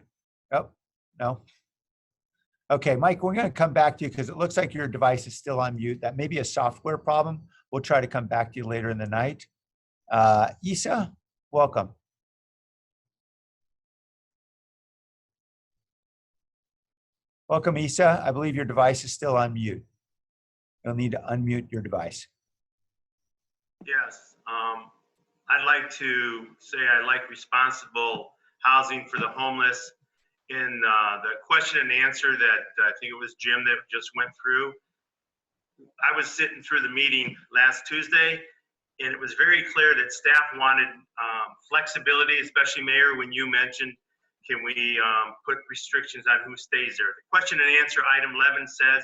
Oh, no. Okay, Mike, we're going to come back to you because it looks like your device is still on mute. That may be a software problem. We'll try to come back to you later in the night. Isa, welcome. Welcome, Isa. I believe your device is still on mute. You'll need to unmute your device. Yes, I'd like to say I like responsible housing for the homeless. In the question and answer that I think it was Jim that just went through, I was sitting through the meeting last Tuesday, and it was very clear that staff wanted flexibility, especially Mayor, when you mentioned, can we put restrictions on who stays there? The question and answer item 11 says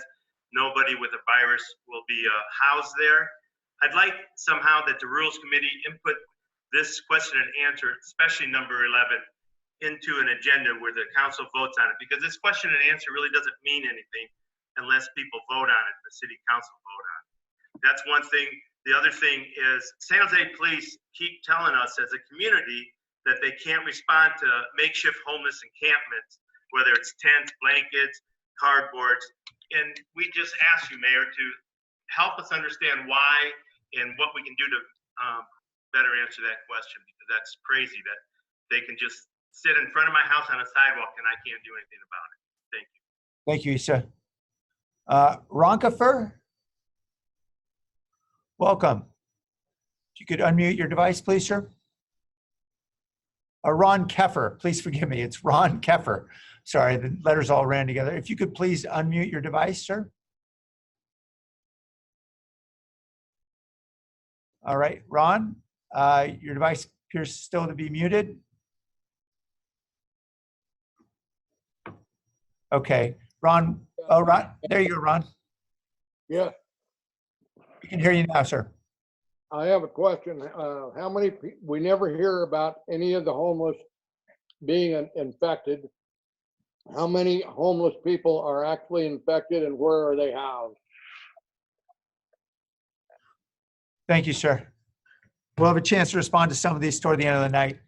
nobody with a virus will be housed there. I'd like somehow that the Rules Committee input this question and answer, especially number 11, into an agenda where the council votes on it, because this question and answer really doesn't mean anything unless people vote on it, the city council vote on it. That's one thing. The other thing is San Jose Police keep telling us as a community that they can't respond to makeshift homeless encampments, whether it's tents, blankets, cardboards. And we just ask you, Mayor, to help us understand why and what we can do to better answer that question, because that's crazy that they can just sit in front of my house on a sidewalk and I can't do anything about it. Thank you. Thank you, Issa. Ronkefer, welcome. If you could unmute your device, please, sir. Ron Keffer, please forgive me. It's Ron Keffer. Sorry, the letters all ran together. If you could please unmute your device, sir. All right, Ron, your device appears still to be muted. Okay, Ron, oh, Ron, there you go, Ron. Yeah, We can hear you now, sir. I have a question. How many, we never hear about any of the homeless being infected. How many homeless people are actually infected and where are they housed? Thank you, sir. We'll have a chance to respond to some of these toward the end of the night.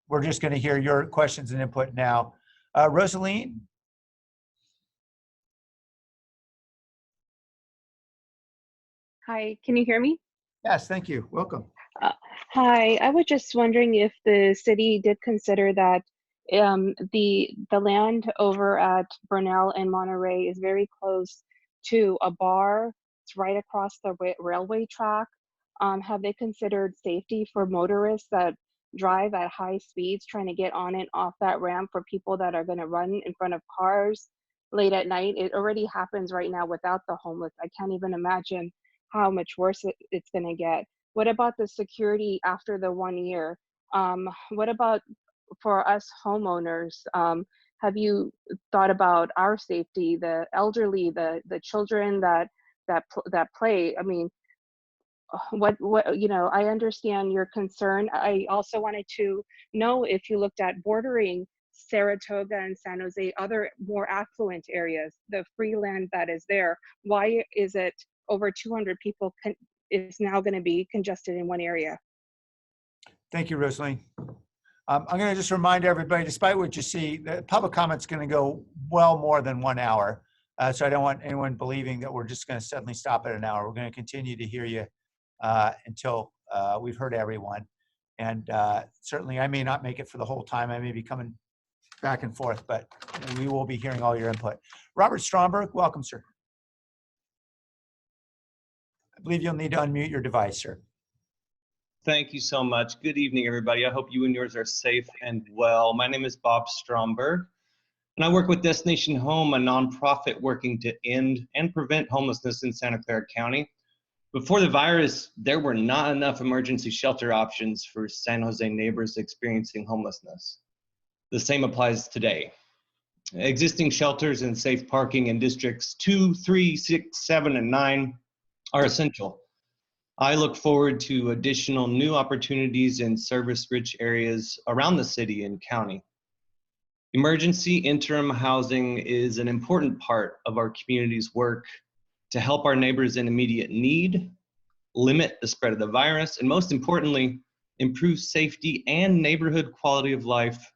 We're just going to hear your questions and input now. Rosaline? Hi, can you hear me? Yes, thank you. Welcome. Hi, I was just wondering if the city did consider that the land over at Burnell and Monterey is very close to a bar. It's right across the railway track. Have they considered safety for motorists that drive at high speeds trying to get on and off that ramp, for people that are going to run in front of cars late at night? It already happens right now without the homeless. I can't even imagine how much worse it's going to get. What about the security after the 1 year? What about for us homeowners? Have you thought about our safety, the elderly, the children that play? I mean, what you know, I understand your concern. I also wanted to know if you looked at bordering Saratoga and San Jose, other more affluent areas, the free land that is there. Why is it over 200 people is now going to be congested in one area? Thank you, Rosaline. I'm going to just remind everybody, despite what you see, the public comment's going to go well more than 1 hour. So I don't want anyone believing that we're just going to suddenly stop at an hour. We're going to continue to hear you until we've heard everyone. And certainly I may not make it for the whole time. I may be coming back and forth, but we will be hearing all your input. Robert Stromberg, welcome, sir. I believe you'll need to unmute your device, sir. Thank you so much. Good evening, everybody. I hope you and yours are safe and well. My name is Bob Stromberg, and I work with Destination Home, a nonprofit working to end and prevent homelessness in Santa Clara County. Before the virus, there were not enough emergency shelter options for San Jose neighbors experiencing homelessness. The same applies today. Existing shelters and safe parking in districts 2, 3, 6, 7, and 9 are essential. I look forward to additional new opportunities in service-rich areas around the city and county. Emergency interim housing is an important part of our community's work to help our neighbors in immediate need, limit the spread of the virus, and most importantly, improve safety and neighborhood quality of life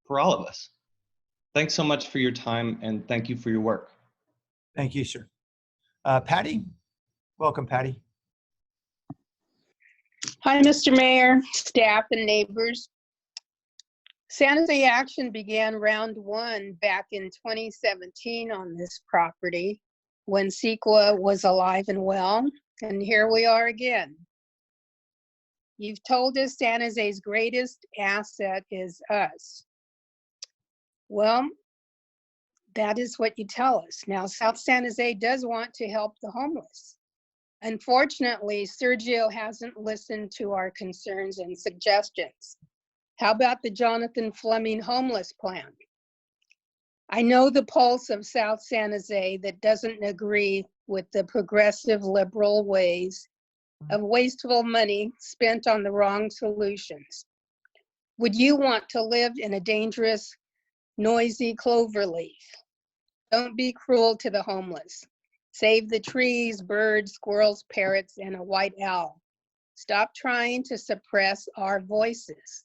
for all of us. Thanks so much for your time, and thank you for your work. Thank you, sir. Patty? Welcome, Patty. Hi, Mr. Mayor, staff, and neighbors. San Jose Action began round 1 back in 2017 on this property when CEQA was alive and well, and here we are again. You've told us San Jose's greatest asset is us. Well, that is what you tell us. Now, South San Jose does want to help the homeless. Unfortunately, Sergio hasn't listened to our concerns and suggestions. How about the Jonathan Fleming homeless plan? I know the pulse of South San Jose that doesn't agree with the progressive liberal ways of wasteful money spent on the wrong solutions. Would you want to live in a dangerous, noisy cloverleaf? Don't be cruel to the homeless. Save the trees, birds, squirrels, parrots, and a white owl. Stop trying to suppress our voices.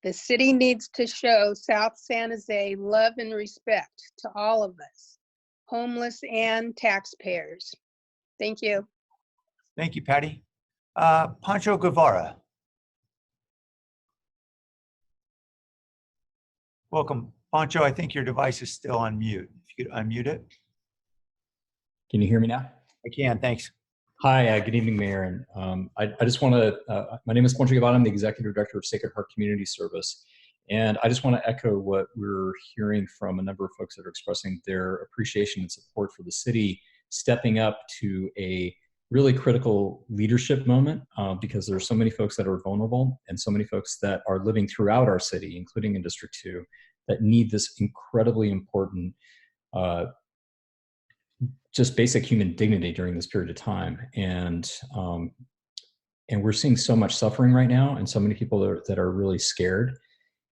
The city needs to show South San Jose love and respect to all of us, homeless and taxpayers. Thank you. Thank you, Patty. Pancho Guevara. Welcome. Pancho, I think your device is still on mute. If you could unmute it. Can you hear me now? I can, thanks. Hi, good evening, Mayor. And I just want to, my name is Pancho Guevara. I'm the Executive Director of Sacred Heart Community Service. And I just want to echo what we're hearing from a number of folks that are expressing their appreciation and support for the city, stepping up to a really critical leadership moment because there are so many folks that are vulnerable and so many folks that are living throughout our city, including in District 2, that need this incredibly important just basic human dignity during this period of time. And we're seeing so much suffering right now and so many people that are really scared.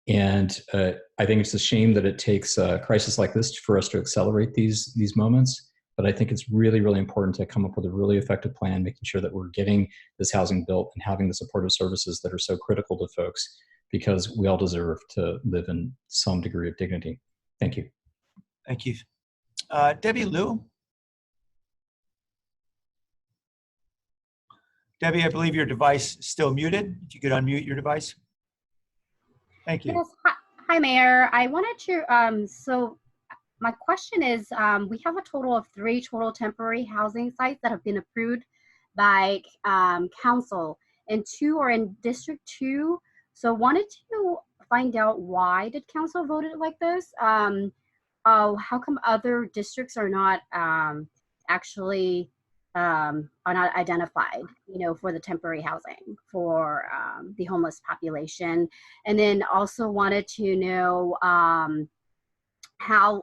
And I think it's a shame that it takes a crisis like this for us to accelerate these moments. But I think it's really, really important to come up with a really effective plan, making sure that we're getting this housing built and having the supportive services that are so critical to folks, because we all deserve to live in some degree of dignity. Thank you. Thank you. Debbie Liu. Debbie, I believe your device is still muted. If you could unmute your device. Thank you. Yes. Hi, Mayor. I wanted to, so my question is, we have a total of 3 total temporary housing sites that have been approved by council, and 2 are in District 2. So wanted to find out, why did council vote it like this? How come other districts are not actually are not identified, for the temporary housing for the homeless population? And then also wanted to know how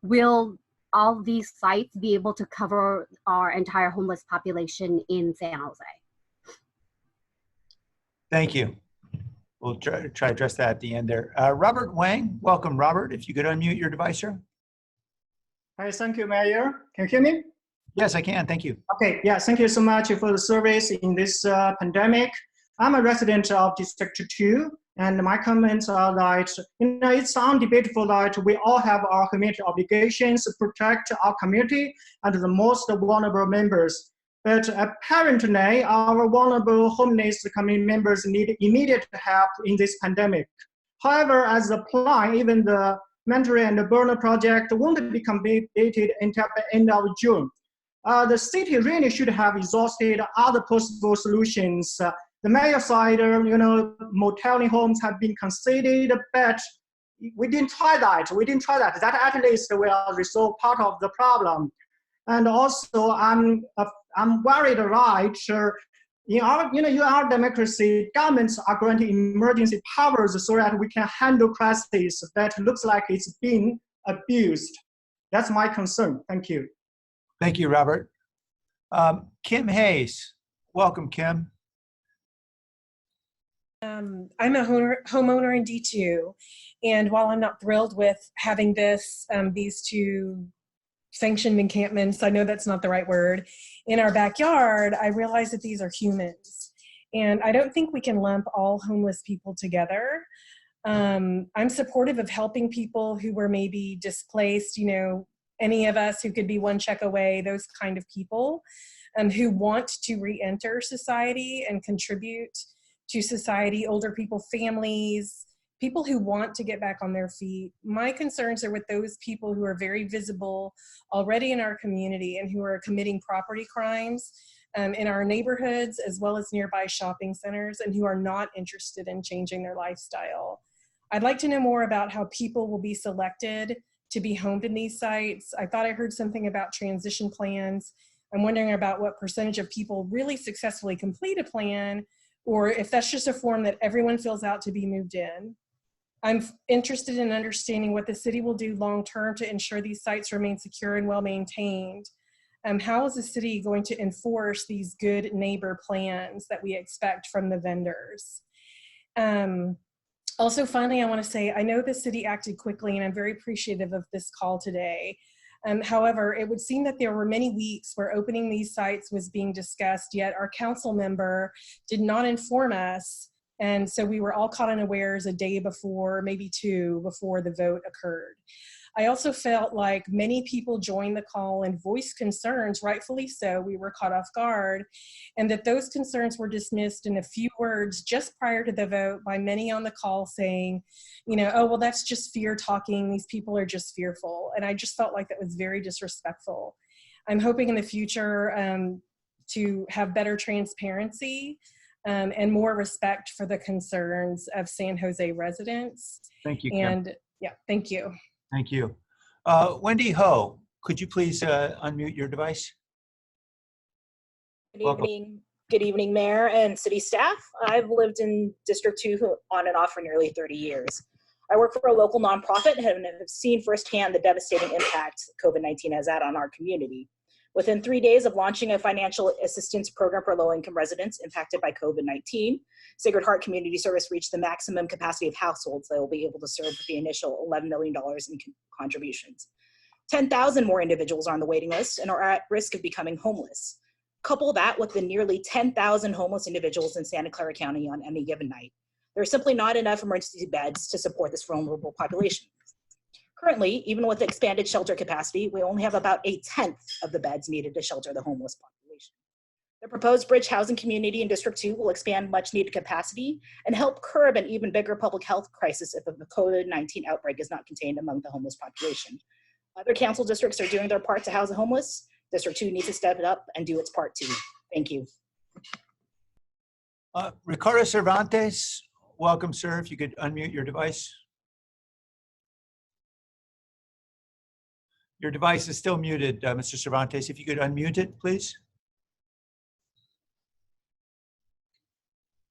will all these sites be able to cover our entire homeless population in San Jose? Thank you. We'll try to address that at the end there. Robert Wang, welcome, Robert. If you could unmute your device, sir. Hi, thank you, Mayor. Can you hear me? Yes, I can. Thank you. Okay, yeah, thank you so much for the service in this pandemic. I'm a resident of District 2, and my comments are that, it's undebatable that we all have our community obligations to protect our community and the most vulnerable members. But apparently, our vulnerable homeless community members need immediate help in this pandemic. However, as a plan, even the Mentoring and Burner project won't be completed until the end of June. The city really should have exhausted other possible solutions. The mayor side, moteling homes have been considered, but we didn't try that. That at least will resolve part of the problem. And also, I'm worried, right? In our democracy, governments are granting emergency powers so that we can handle crises that looks like it's being abused. That's my concern. Thank you. Thank you, Robert. Kim Hayes, welcome, Kim. I'm a homeowner in D2, and while I'm not thrilled with having these 2 sanctioned encampments, I know that's not the right word, in our backyard, I realize that these are humans. And I don't think we can lump all homeless people together. I'm supportive of helping people who were maybe displaced, any of us who could be one check away, those kind of people who want to re-enter society and contribute to society, older people, families, people who want to get back on their feet. My concerns are with those people who are very visible already in our community and who are committing property crimes in our neighborhoods as well as nearby shopping centers, and who are not interested in changing their lifestyle. I'd like to know more about how people will be selected to be homed in these sites. I thought I heard something about transition plans. I'm wondering about what percentage of people really successfully complete a plan, or if that's just a form that everyone fills out to be moved in. I'm interested in understanding what the city will do long-term to ensure these sites remain secure and well-maintained. How is the city going to enforce these good neighbor plans that we expect from the vendors? Also, finally, I want to say, I know the city acted quickly, and I'm very appreciative of this call today. However, it would seem that there were many weeks where opening these sites was being discussed, yet our council member did not inform us And so we were all caught unawares a day before, maybe two, before the vote occurred. I also felt like many people joined the call and voiced concerns, rightfully so. We were caught off guard, and that those concerns were dismissed in a few words just prior to the vote by many on the call saying, you know, oh, well, that's just fear talking. These people are just fearful. And I just felt like that was very disrespectful. I'm hoping in the future to have better transparency and more respect for the concerns of San Jose residents. Thank you, Kim. And yeah, thank you. Thank you. Wendy Ho, could you please unmute your device? Good evening, Mayor and city staff. I've lived in District 2 on and off for nearly 30 years. I work for a local nonprofit and have seen firsthand the devastating impact COVID-19 has had on our community. Within 3 days of launching a financial assistance program for low-income residents impacted by COVID-19, Sacred Heart Community Service reached the maximum capacity of households they will be able to serve with the initial $11 million in contributions. 10,000 more individuals are on the waiting list and are at risk of becoming homeless. Couple that with the nearly 10,000 homeless individuals in Santa Clara County on any given night. There are simply not enough emergency beds to support this vulnerable population. Currently, even with expanded shelter capacity, we only have about 1/10 of the beds needed to shelter the homeless population. The proposed bridge housing community in District 2 will expand much needed capacity and help curb an even bigger public health crisis if the COVID-19 outbreak is not contained among the homeless population. Other council districts are doing their part to house the homeless. District 2 needs to step it up and do its part too. Thank you. Ricardo Cervantes, welcome, sir. If you could unmute your device. Your device is still muted, Mr. Cervantes. If you could unmute it, please.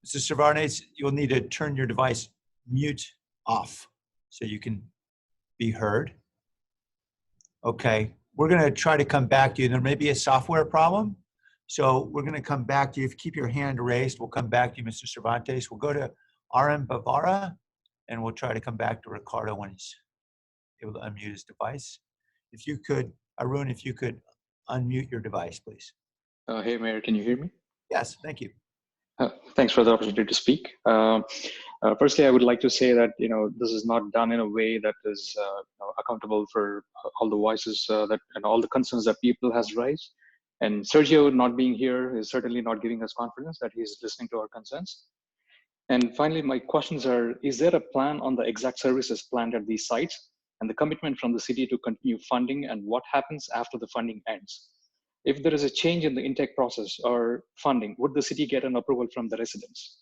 Mr. Cervantes, you'll need to turn your device mute off so you can be heard. Okay, we're going to try to come back to you. There may be a software problem, so we're going to come back to you. If you keep your hand raised, we'll come back to you, Mr. Cervantes. We'll go to RM Bavara, and we'll try to come back to Ricardo when he's able to unmute his device. If you could, Arun, if you could unmute your device, please. Hey, Mayor, can you hear me? Yes, thank you. Thanks for the opportunity to speak. Firstly, I would like to say that this is not done in a way that is accountable for all the voices that and all the concerns that people has raised. And Sergio not being here is certainly not giving us confidence that he's listening to our concerns. And finally, my questions are: is there a plan on the exact services planned at these sites, and the commitment from the city to continue funding, and what happens after the funding ends? If there is a change in the intake process or funding, would the city get an approval from the residents?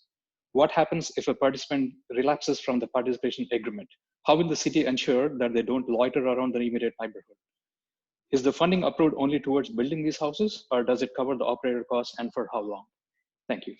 What happens if a participant relapses from the participation agreement? How will the city ensure that they don't loiter around the immediate neighborhood? Is the funding approved only towards building these houses, or does it cover the operator costs, and for how long? Thank you.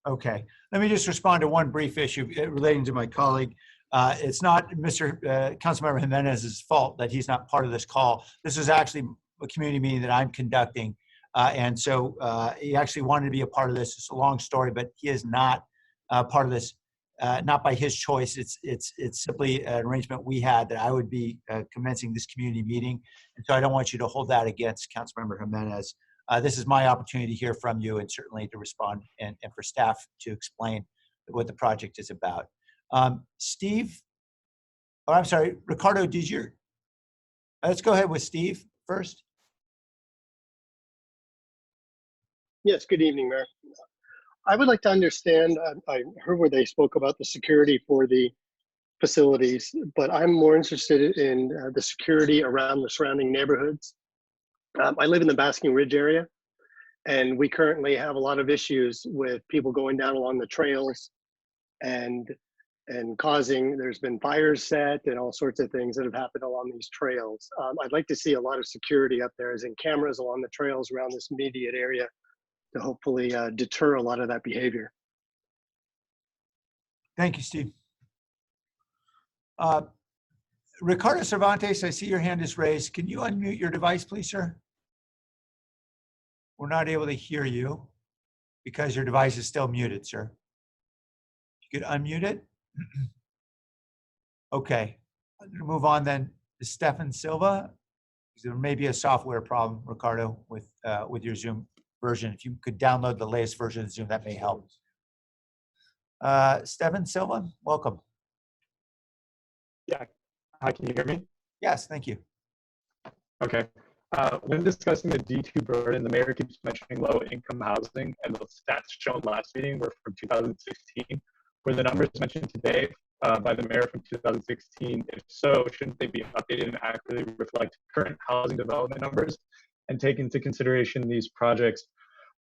Okay, let me just respond to one brief issue relating to my colleague. It's not Mr. Councilmember Jimenez's fault that he's not part of this call. This is actually a community meeting that I'm conducting. And so he actually wanted to be a part of this. It's a long story, but he is not part of this, not by his choice. It's simply an arrangement we had that I would be commencing this community meeting. And so I don't want you to hold that against Councilmember Jimenez. This is my opportunity to hear from you and certainly to respond and for staff to explain what the project is about. Steve, oh, I'm sorry, Ricardo, let's go ahead with Steve first. Yes, good evening, Mayor. I would like to understand, I heard where they spoke about the security for the facilities, but I'm more interested in the security around the surrounding neighborhoods. I live in the Basking Ridge area, and we currently have a lot of issues with people going down along the trails and there's been fires set and all sorts of things that have happened along these trails. I'd like to see a lot of security up there, as in cameras along the trails around this immediate area, to hopefully deter a lot of that behavior. Thank you, Steve. Ricardo Cervantes, I see your hand is raised. Can you unmute your device, please, sir? We're not able to hear you because your device is still muted, sir. You could unmute it. Okay, I'm going to move on then to Stefan Silva. There may be a software problem, Ricardo, with your Zoom version. If you could download the latest version of Zoom, that may help. Steven Silva, welcome. Yeah. Hi, can you hear me? Yes, thank you. Okay. When discussing the D2 burden, the mayor keeps mentioning low-income housing, and the stats shown last meeting were from 2016. Were the numbers mentioned today by the mayor from 2016? If so, shouldn't they be updated and accurately reflect current housing development numbers and take into consideration these projects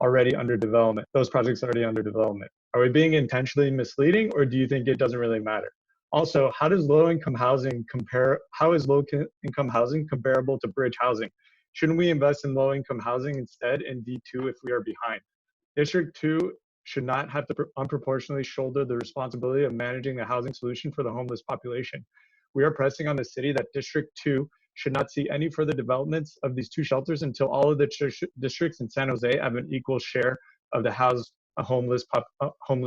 already under development, those projects already under development? Are we being intentionally misleading, or do you think it doesn't really matter? Also, how does low-income housing compare? How is low-income housing comparable to bridge housing? Shouldn't we invest in low-income housing instead in D2 if we are behind? District 2 should not have to unproportionately shoulder the responsibility of managing the housing solution for the homeless population. We are pressing on the city that District 2 should not see any further developments of these 2 shelters until all of the districts in San Jose have an equal share of the homeless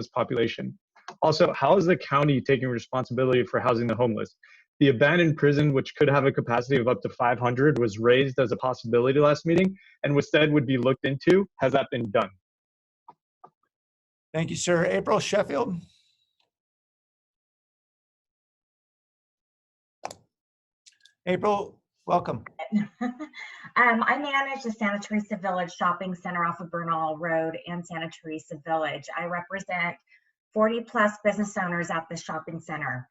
population. Also, how is the county taking responsibility for housing the homeless? The abandoned prison, which could have a capacity of up to 500, was raised as a possibility last meeting and instead would be looked into. Has that been done? Thank you, sir. April Sheffield. April, welcome. I manage the Santa Teresa Village Shopping Center off of Bernal Road in Santa Teresa Village. I represent 40+ business owners at the shopping center.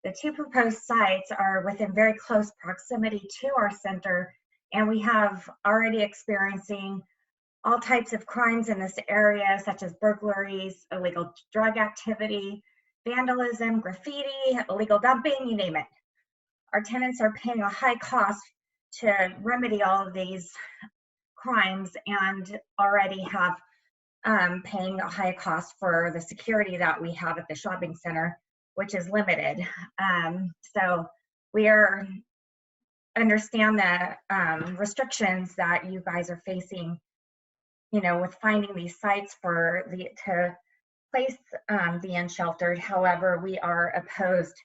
The 2 proposed sites are within very close proximity to our center, and we have already experiencing all types of crimes in this area, such as burglaries, illegal drug activity, vandalism, graffiti, illegal dumping, you name it. Our tenants are paying a high cost to remedy all of these crimes and already have paying a high cost for the security that we have at the shopping center, which is limited. So we understand the restrictions that you guys are facing, with finding these sites to place the unsheltered. However, we are opposed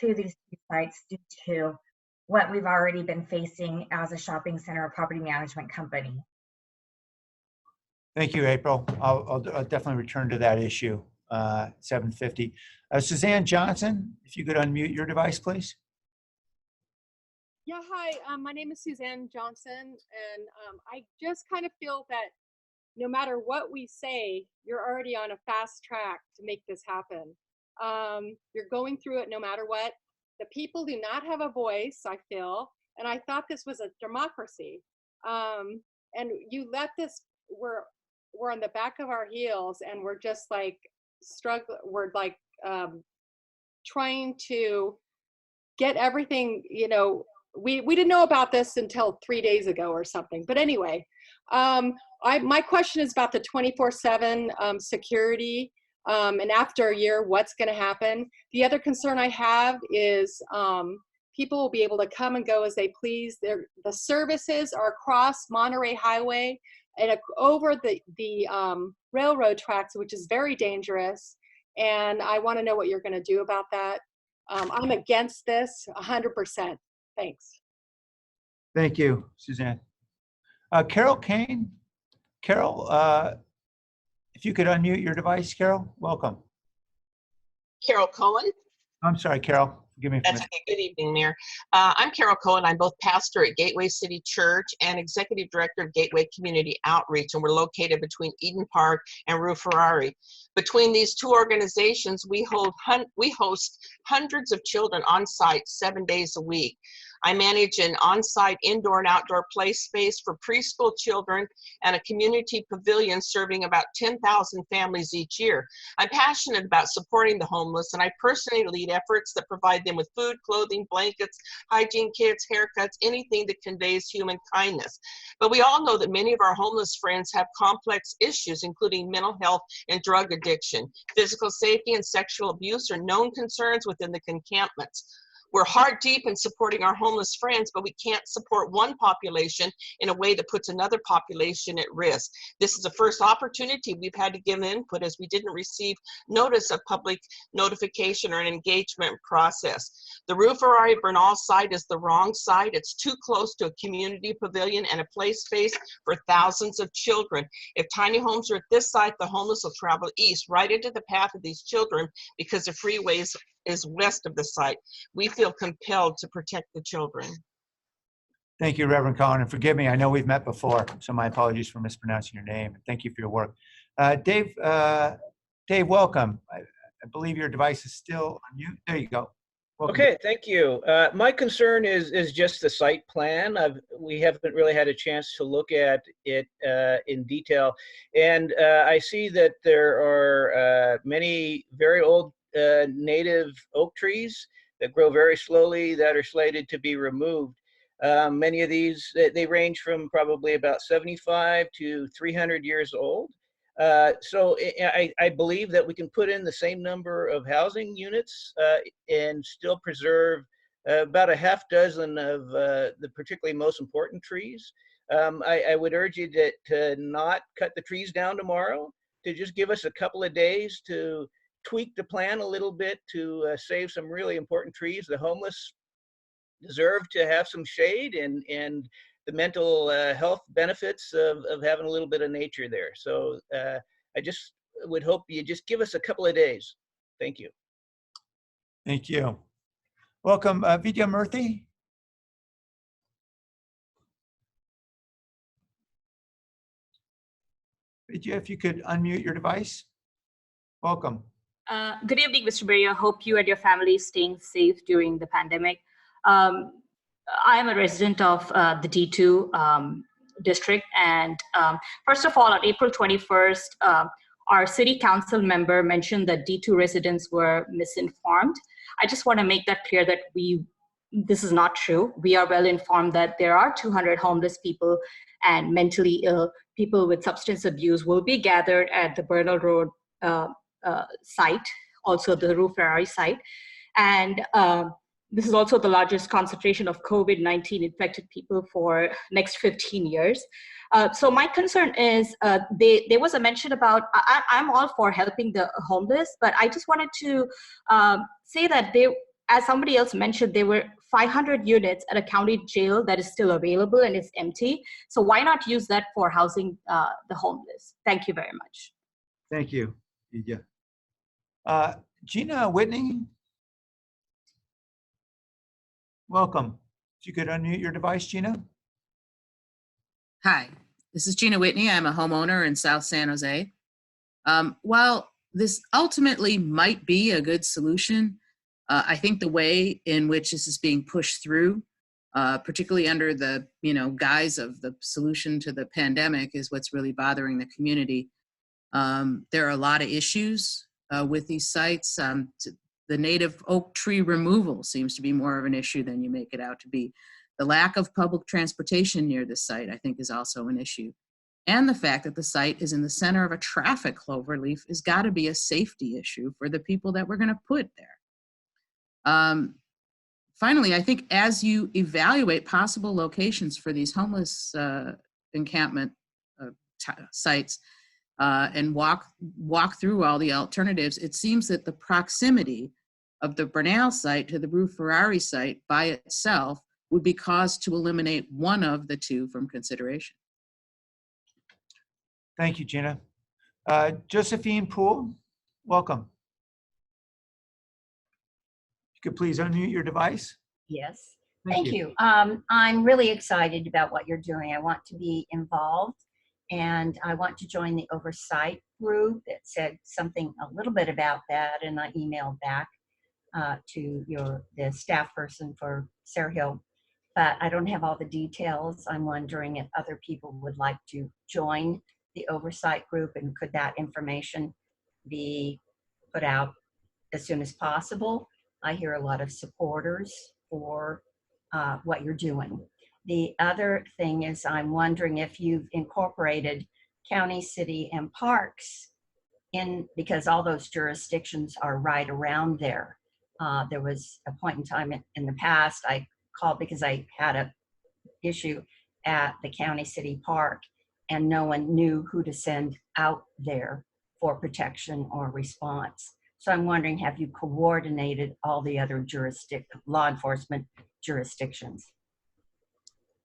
to these sites due to what we've already been facing as a shopping center property management company. Thank you, April. I'll definitely return to that issue. 750. Suzanne Johnson, if you could unmute your device, please. Yeah, hi, my name is Suzanne Johnson, and I just kind of feel that no matter what we say, you're already on a fast track to make this happen. You're going through it no matter what. The people do not have a voice, I feel, and I thought this was a democracy. And you let this, we're on the back of our heels, and we're just like we're like trying to get everything, we didn't know about this until 3 days ago or something. But anyway, my question is about the 24/7 security, and after a year, what's going to happen? The other concern I have is people will be able to come and go as they please. The services are across Monterey Highway and over the railroad tracks, which is very dangerous. And I want to know what you're going to do about that. I'm against this 100%. Thanks. Thank you, Suzanne. Carol Kane. Carol, if you could unmute your device, Carol, welcome. Carol Cohen. I'm sorry, Carol. Forgive me. That's okay. Good evening, Mayor. I'm Carol Cohen. I'm both pastor at Gateway City Church and executive director of Gateway Community Outreach, and we're located between Eden Park and Rue Ferrari. Between these 2 organizations, we host hundreds of children on site 7 days a week. I manage an on-site indoor and outdoor play space for preschool children and a community pavilion serving about 10,000 families each year. I'm passionate about supporting the homeless, and I personally lead efforts that provide them with food, clothing, blankets, hygiene kits, haircuts, anything that conveys human kindness. But we all know that many of our homeless friends have complex issues, including mental health and drug addiction. Physical safety and sexual abuse are known concerns within the encampments. We're heart deep in supporting our homeless friends, but we can't support one population in a way that puts another population at risk. This is the first opportunity we've had to give input, as we didn't receive notice of public notification or an engagement process. The Rue Ferrari Bernal site is the wrong site. It's too close to a community pavilion and a play space for thousands of children. If tiny homes are at this site, the homeless will travel east right into the path of these children because the freeway is west of the site. We feel compelled to protect the children. Thank you, Reverend Collin, and forgive me, I know we've met before, so my apologies for mispronouncing your name. Thank you for your work. Dave, welcome. I believe your device is still on mute. There you go. Welcome. Okay, thank you. My concern is just the site plan. We haven't really had a chance to look at it in detail. And I see that there are many very old native oak trees that grow very slowly that are slated to be removed. Many of these, they range from probably about 75 to 300 years old. So I believe that we can put in the same number of housing units and still preserve about a half dozen of the particularly most important trees. I would urge you to not cut the trees down tomorrow, to just give us a couple of days to tweak the plan a little bit to save some really important trees. The homeless deserve to have some shade and the mental health benefits of having a little bit of nature there. So I just would hope you just give us a couple of days. Thank you. Thank you. Welcome, Vidya Murthy. Vidya, if you could unmute your device. Welcome. Good evening, Mr. Berry. I hope you and your family is staying safe during the pandemic. I am a resident of the D2 district, and first of all, on April 21st, our city council member mentioned that D2 residents were misinformed. I just want to make that clear that this is not true. We are well informed that there are 200 homeless people and mentally ill people with substance abuse will be gathered at the Bernal Road site, also the Rue Ferrari site. And this is also the largest concentration of COVID-19 infected people for next 15 years. So my concern is there was a mention about, I'm all for helping the homeless, but I just wanted to say that as somebody else mentioned, there were 500 units at a county jail that is still available and it's empty. So why not use that for housing the homeless? Thank you very much. Thank you, Vidya. Gina Whitney. Welcome. If you could unmute your device, Gina. Hi, this is Gina Whitney. I'm a homeowner in South San Jose. While this ultimately might be a good solution, I think the way in which this is being pushed through, particularly under the guise of the solution to the pandemic, is what's really bothering the community. There are a lot of issues with these sites. The native oak tree removal seems to be more of an issue than you make it out to be. The lack of public transportation near the site, I think, is also an issue. And the fact that the site is in the center of a traffic cloverleaf has got to be a safety issue for the people that we're going to put there. Finally, I think as you evaluate possible locations for these homeless encampment sites, and walk through all the alternatives, it seems that the proximity of the Bernal site to the Rue Ferrari site by itself would be cause to eliminate one of the two from consideration. Thank you, Gina. Josephine Poole, welcome. You could please unmute your device. Yes, Thank thank you. you. I'm really excited about what you're doing. I want to be involved. And I want to join the oversight group that said something a little bit about that, and I emailed back to the staff person for Sarah Hill, but I don't have all the details. I'm wondering if other people would like to join the oversight group, and could that information be put out as soon as possible? I hear a lot of supporters for what you're doing. The other thing is, I'm wondering if you've incorporated county, city, and parks in, because all those jurisdictions are right around there. There was a point in time in the past, I called because I had a issue at the county city park and no one knew who to send out there for protection or response. So I'm wondering, have you coordinated all the other law enforcement jurisdictions?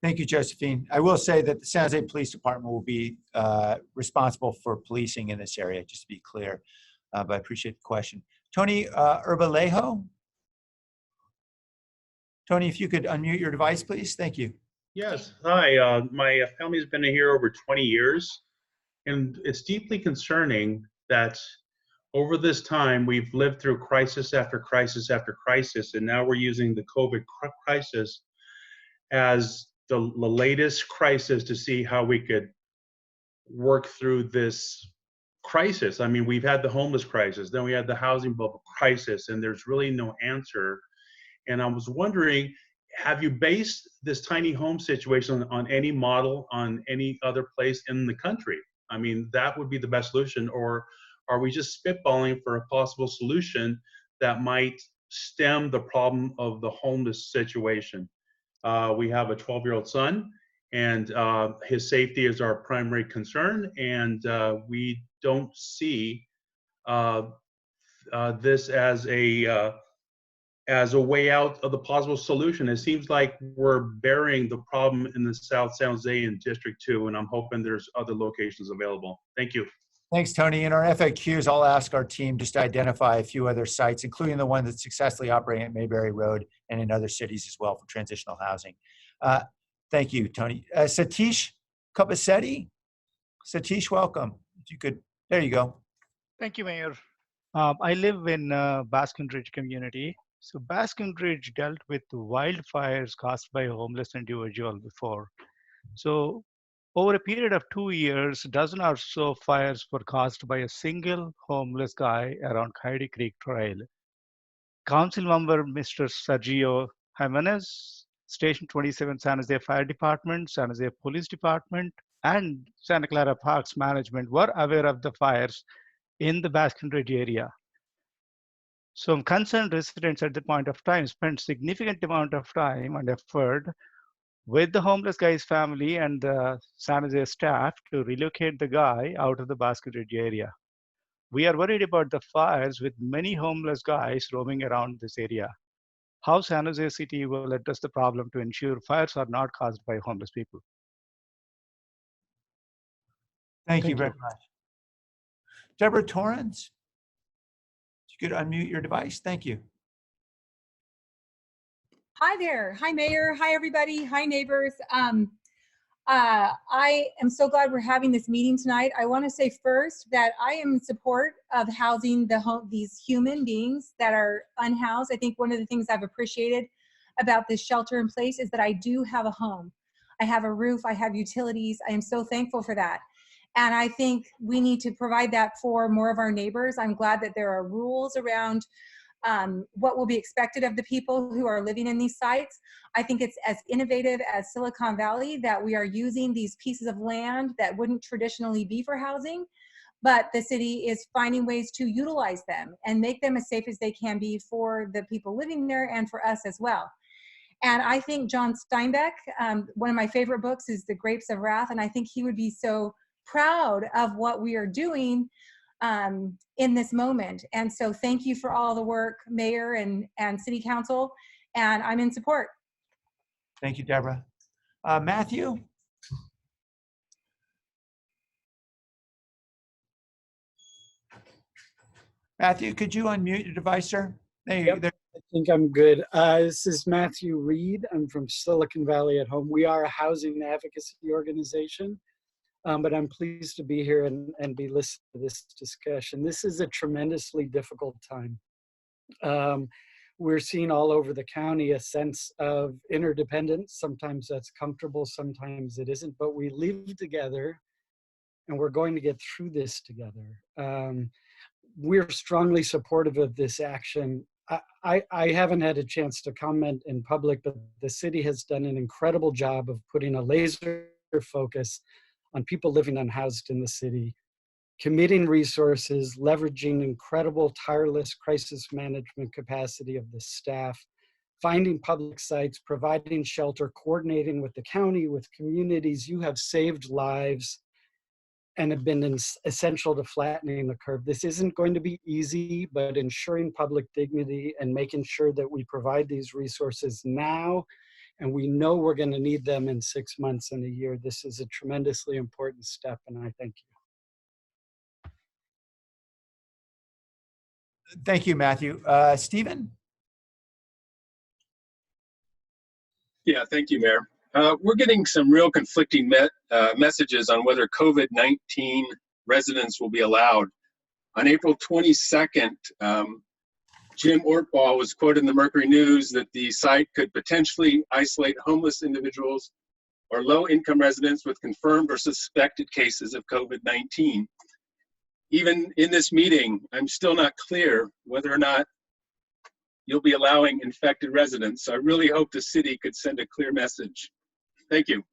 Thank you, Josephine. I will say that the San Jose Police Department will be responsible for policing in this area, just to be clear, but I appreciate the question. Tony Herbalejo? Tony, if you could unmute your device, please. Thank you. Yes, hi. My family's been here over 20 years, and it's deeply concerning that over this time we've lived through crisis after crisis after crisis, and now we're using the COVID crisis as the latest crisis to see how we could work through this crisis. I mean, we've had the homeless crisis, then we had the housing bubble crisis, and there's really no answer. And I was wondering, have you based this tiny home situation on any model on any other place in the country? I mean, that would be the best solution. Or are we just spitballing for a possible solution that might stem the problem of the homeless situation? We have a 12-year-old son, and his safety is our primary concern. And we don't see this as a way out of the possible solution. It seems like we're burying the problem in the South San Jose and District 2, and I'm hoping there's other locations available. Thank you. Thanks, Tony. In our FAQs, I'll ask our team just to identify a few other sites, including the one that's successfully operating at Mayberry Road and in other cities as well for transitional housing. Thank you, Tony. Satish Kapasetti? Satish, welcome. If you could, there you go. Thank you, Mayor. I live in Baskin Ridge community. So Baskin Ridge dealt with wildfires caused by a homeless individual before. So over a period of 2 years, a dozen or so fires were caused by a single homeless guy around Coyote Creek Trail. Council member Mr. Sergio Jimenez, Station 27 San Jose Fire Department, San Jose Police Department, and Santa Clara Parks Management were aware of the fires in the Baskin Ridge area. So concerned residents at that point of time spent significant amount of time and effort with the homeless guy's family and the San Jose staff to relocate the guy out of the Baskin Ridge area. We are worried about the fires with many homeless guys roaming around this area. How San Jose City will address the problem to ensure fires are not caused by homeless people? Thank you very much. Deborah Torrance? You could unmute your device. Thank you. Hi there. Hi, Mayor. Hi, everybody. Hi, neighbors. I am so glad we're having this meeting tonight. I want to say first that I am in support of housing these human beings that are unhoused. I think one of the things I've appreciated about this shelter in place is that I do have a home. I have a roof. I have utilities. I am so thankful for that. And I think we need to provide that for more of our neighbors. I'm glad that there are rules around what will be expected of the people who are living in these sites. I think it's as innovative as Silicon Valley that we are using these pieces of land that wouldn't traditionally be for housing, but the city is finding ways to utilize them and make them as safe as they can be for the people living there and for us as well. And I think John Steinbeck, one of my favorite books is The Grapes of Wrath, and I think he would be so proud of what we are doing in this moment. And so thank you for all the work, Mayor and City Council, and I'm in support. Thank you, Deborah. Matthew? Matthew, could you unmute your device, sir? There you go. I think I'm good. This is Matthew Reed. I'm from Silicon Valley at Home. We are a housing advocacy organization. But I'm pleased to be here and be listening to this discussion. This is a tremendously difficult time. We're seeing all over the county a sense of interdependence. Sometimes that's comfortable, sometimes it isn't, but we live together and we're going to get through this together. We're strongly supportive of this action. I haven't had a chance to comment in public, but the city has done an incredible job of putting a laser focus on people living unhoused in the city. committing resources, leveraging incredible tireless crisis management capacity of the staff, finding public sites, providing shelter, coordinating with the county, with communities. You have saved lives and have been essential to flattening the curve. This isn't going to be easy, but ensuring public dignity and making sure that we provide these resources now, and we know we're going to need them in 6 months and a year. This is a tremendously important step, and I thank you. Thank you, Matthew. Stephen? Yeah, thank you, Mayor. We're getting some real conflicting messages on whether COVID-19 residents will be allowed. On April 22nd, Jim Ortball was quoted in the Mercury News that the site could potentially isolate homeless individuals or low-income residents with confirmed or suspected cases of COVID-19. Even in this meeting, I'm still not clear whether or not you'll be allowing infected residents. So I really hope the city could send a clear message. Thank you.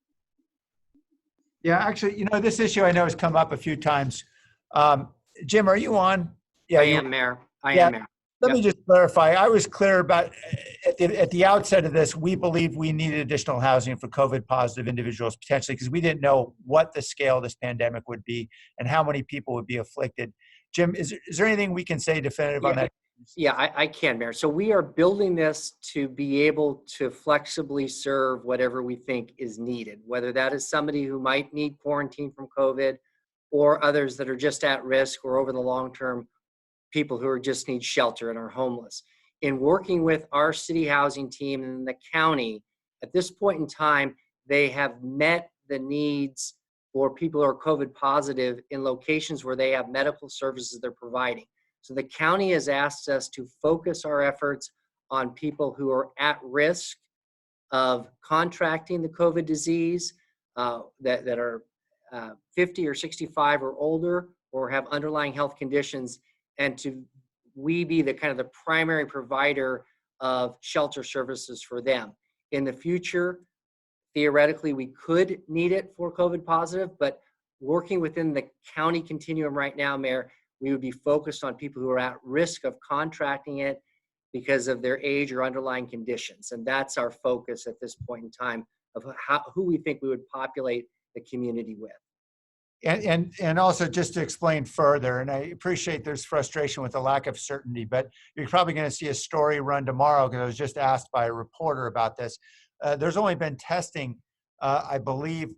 Yeah, actually, this issue I know has come up a few times. Jim, are you on? Yeah, I am, Mayor. I yeah. am, Mayor. Let me just clarify. I was clear about, at the outset of this, we believe we needed additional housing for COVID positive individuals potentially because we didn't know what the scale of this pandemic would be and how many people would be afflicted. Jim, is there anything we can say definitive on that? Yeah, I can, Mayor. So we are building this to be able to flexibly serve whatever we think is needed, whether that is somebody who might need quarantine from COVID or others that are just at risk or over the long term, people who are just need shelter and are homeless. In working with our city housing team and the county, at this point in time, they have met the needs for people who are COVID positive in locations where they have medical services they're providing. So the county has asked us to focus our efforts on people who are at risk of contracting the COVID disease, that are 50 or 65 or older or have underlying health conditions, and we be the kind of the primary provider of shelter services for them. In the future, theoretically, we could need it for COVID positive, but working within the county continuum right now, Mayor, we would be focused on people who are at risk of contracting it because of their age or underlying conditions. And that's our focus at this point in time of who we think we would populate the community with. And also just to explain further, and I appreciate there's frustration with the lack of certainty, but you're probably going to see a story run tomorrow because I was just asked by a reporter about this. There's only been testing, I believe,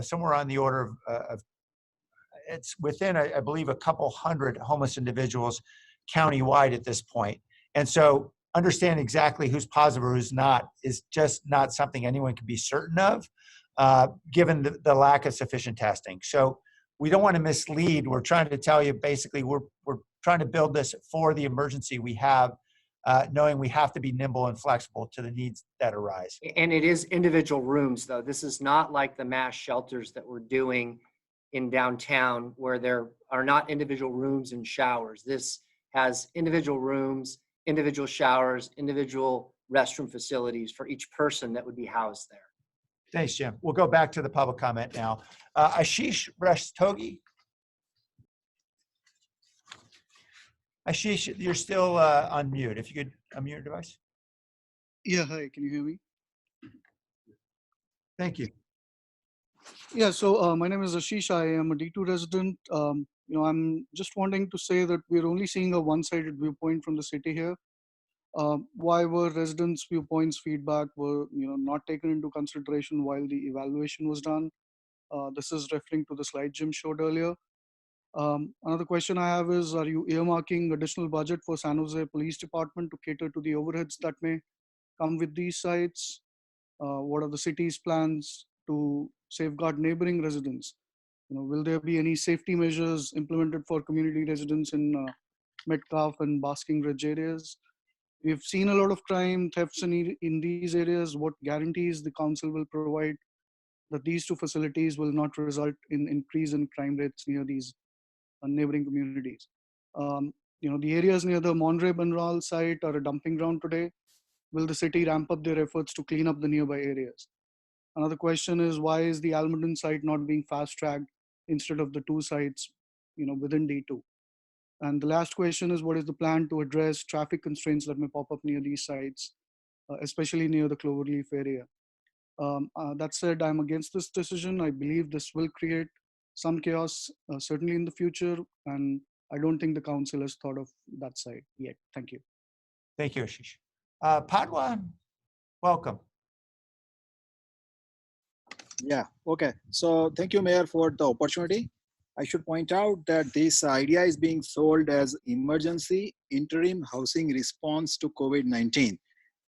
somewhere on the order of it's within, I believe, a couple hundred homeless individuals countywide at this point. And so understand exactly who's positive or who's not is just not something anyone can be certain of, given the lack of sufficient testing. So we don't want to mislead. We're trying to tell you, basically, we're trying to build this for the emergency we have, knowing we have to be nimble and flexible to the needs that arise. And it is individual rooms, though. This is not like the mass shelters that we're doing in downtown where there are not individual rooms and showers. This has individual rooms, individual showers, individual restroom facilities for each person that would be housed there. Thanks, Jim. We'll go back to the public comment now. Ashish Rastogi. Ashish, you're still on mute. If you could unmute your device. Yeah, hi, can you hear me? Thank you. Yeah, so my name is Ashish. I am a D2 resident. I'm just wanting to say that we're only seeing a one-sided viewpoint from the city here. Why were residents' viewpoints, feedback were not taken into consideration while the evaluation was done? This is referring to the slide Jim showed earlier. Another question I have is, are you earmarking additional budget for San Jose Police Department to cater to the overheads that may come with these sites? What are the city's plans to safeguard neighboring residents? Will there be any safety measures implemented for community residents in Metcalf and Basking Ridge areas? We've seen a lot of crime, thefts in these areas. What guarantees the council will provide that these two facilities will not result in increase in crime rates near these neighboring communities? The areas near the Monterey Banral site are a dumping ground today. Will the city ramp up their efforts to clean up the nearby areas? Another question is, why is the Almaden site not being fast-tracked instead of the two sites within D2. And the last question is, what is the plan to address traffic constraints that may pop up near these sites, especially near the Cloverleaf area? That said, I'm against this decision. I believe this will create some chaos, certainly in the future, and I don't think the council has thought of that side yet. Thank you. Thank you, Ashish. Padwa, welcome. Yeah, okay. So thank you, Mayor, for the opportunity. I should point out that this idea is being sold as emergency interim housing response to COVID-19.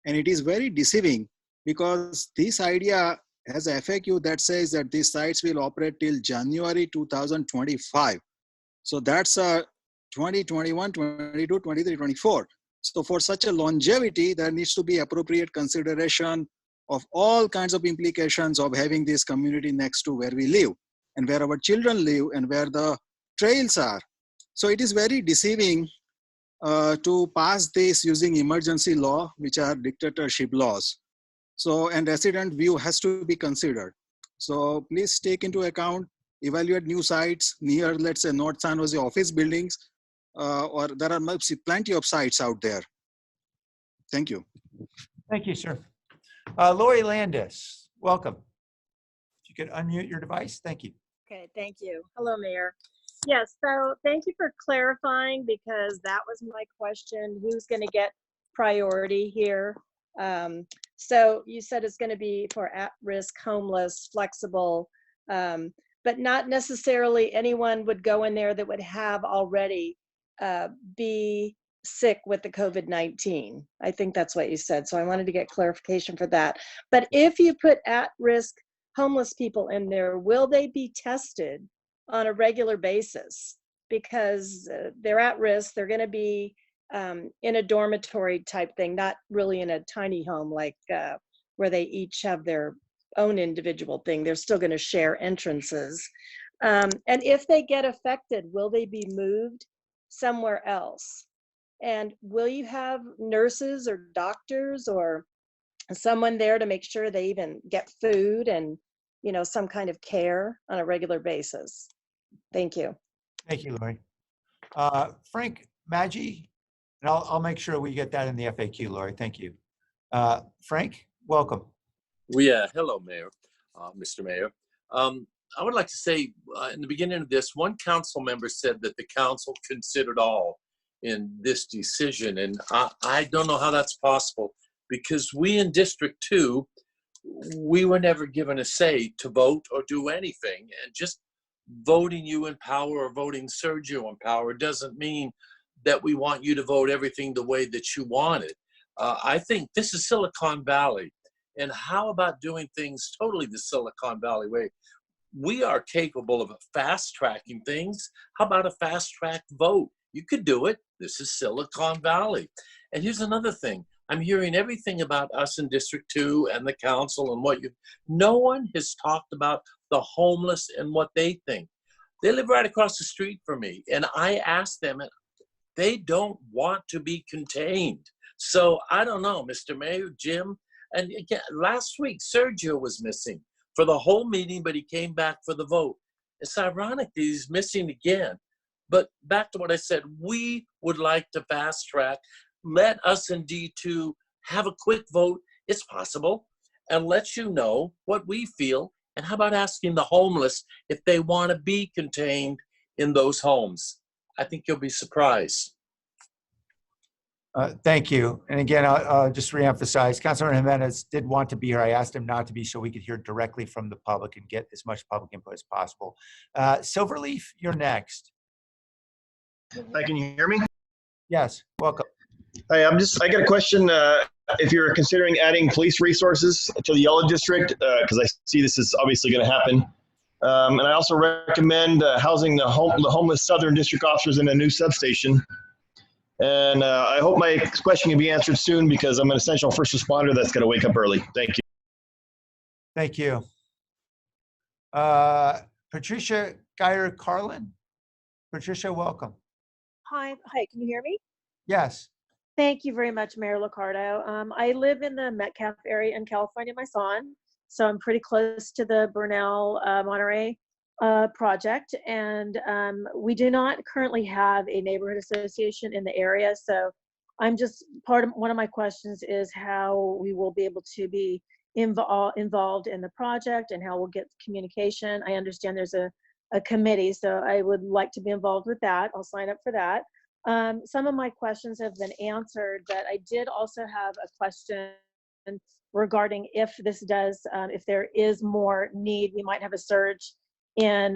And it is very deceiving because this idea has a FAQ that says that these sites will operate till January 2025. So that's 2021, 22, 23, 24. So for such a longevity, there needs to be appropriate consideration of all kinds of implications of having this community next to where we live and where our children live and where the trails are. So it is very deceiving to pass this using emergency law, which are dictatorship laws. So, and resident view has to be considered. So please take into account, evaluate new sites near, let's say, North San Jose office buildings, or there are plenty of sites out there. Thank you. Thank you, sir. Lori Landis, welcome. If you could unmute your device, thank you. Okay, thank you. Hello, Mayor. Yes, so thank you for clarifying because that was my question. Who's going to get priority here? So you said it's going to be for at-risk, homeless, flexible, but not necessarily anyone would go in there that would have already be sick with the COVID-19. I think that's what you said. So I wanted to get clarification for that. But if you put at-risk homeless people in there, will they be tested on a regular basis? Because they're at risk, they're going to be in a dormitory type thing, not really in a tiny home like where they each have their own individual thing. They're still going to share entrances. And if they get affected, will they be moved somewhere else? And will you have nurses or doctors or someone there to make sure they even get food and, you know, some kind of care on a regular basis? Thank you. Thank you, Lori. Frank Maggi, and I'll make sure we get that in the FAQ, Lori. Thank you. Frank, welcome. Well, yeah, hello, Mayor, Mr. Mayor. I would like to say in the beginning of this, one council member said that the council considered all in this decision, and I don't know how that's possible because we in District 2, we were never given a say to vote or do anything, and just voting you in power or voting Sergio in power doesn't mean that we want you to vote everything the way that you want it. I think this is Silicon Valley, and how about doing things totally the Silicon Valley way? We are capable of fast tracking things. How about a fast track vote? You could do it. This is Silicon Valley. And here's another thing. I'm hearing everything about us in District 2 and the council and what you, no one has talked about the homeless and what they think. They live right across the street from me. And I asked them, and they don't want to be contained. So I don't know, Mr. Mayor, Jim, and again, last week, Sergio was missing for the whole meeting, but he came back for the vote. It's ironic that he's missing again. But back to what I said, we would like to fast track. Let us in D2 have a quick vote. It's possible. And let you know what we feel. And how about asking the homeless if they want to be contained in those homes? I think you'll be surprised. Thank you. And again, I'll just reemphasize, Councilor Jimenez did want to be here. I asked him not to be so we could hear directly from the public and get as much public input as possible. Silverleaf, you're next. Hi, can you hear me? Yes, welcome. Hi, I got a question. If you're considering adding police resources to the Yellow District, because I see this is obviously going to happen. And I also recommend housing the homeless Southern District officers in a new substation. And I hope my question can be answered soon because I'm an essential first responder that's going to wake up early. Thank you. Thank you. Patricia Geyer-Carlin. Patricia, welcome. Hi, can you hear me? Yes. Thank you very much, Mayor Liccardo. I live in the Metcalf area in California, my son, so I'm pretty close to the Burnell Monterey project, and we do not currently have a neighborhood association in the area. So I'm just one of my questions is how we will be able to be involved in the project and how we'll get communication. I understand there's a committee, so I would like to be involved with that. I'll sign up for that. Some of my questions have been answered, but I did also have a question regarding if this does, if there is more need, we might have a surge in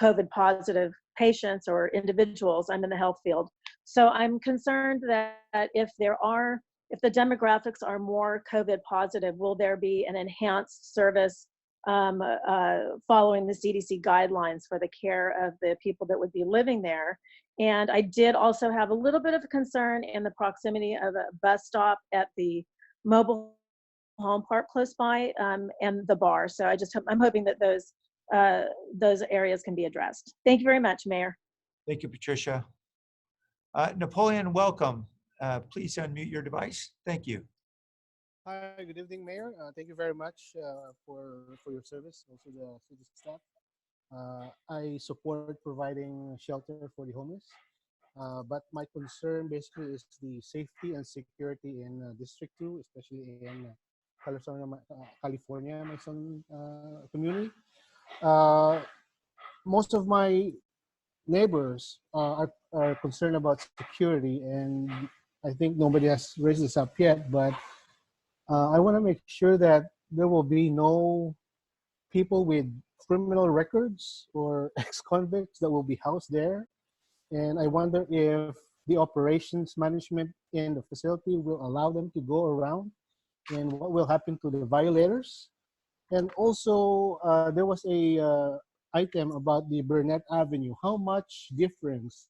COVID positive patients or individuals. I'm in the health field. So I'm concerned that if the demographics are more COVID positive, will there be an enhanced service following the CDC guidelines for the care of the people that would be living there? And I did also have a little bit of a concern in the proximity of a bus stop at the mobile home park close by and the bar. So I'm hoping that those areas can be addressed. Thank you very much, Mayor. Thank you, Patricia. Napoleon, welcome. Please unmute your device. Thank you. Hi, good evening, Mayor. Thank you very much for your service, also the city staff. I support providing shelter for the homeless, but my concern basically is the safety and security in District 2, especially in California, my son community. Most of my neighbors are concerned about security, and I think nobody has raised this up yet, but I want to make sure that there will be no people with criminal records or ex-convicts that will be housed there. And I wonder if the operations management in the facility will allow them to go around, and what will happen to the violators. And also, there was a item about the Burnett Avenue. How much difference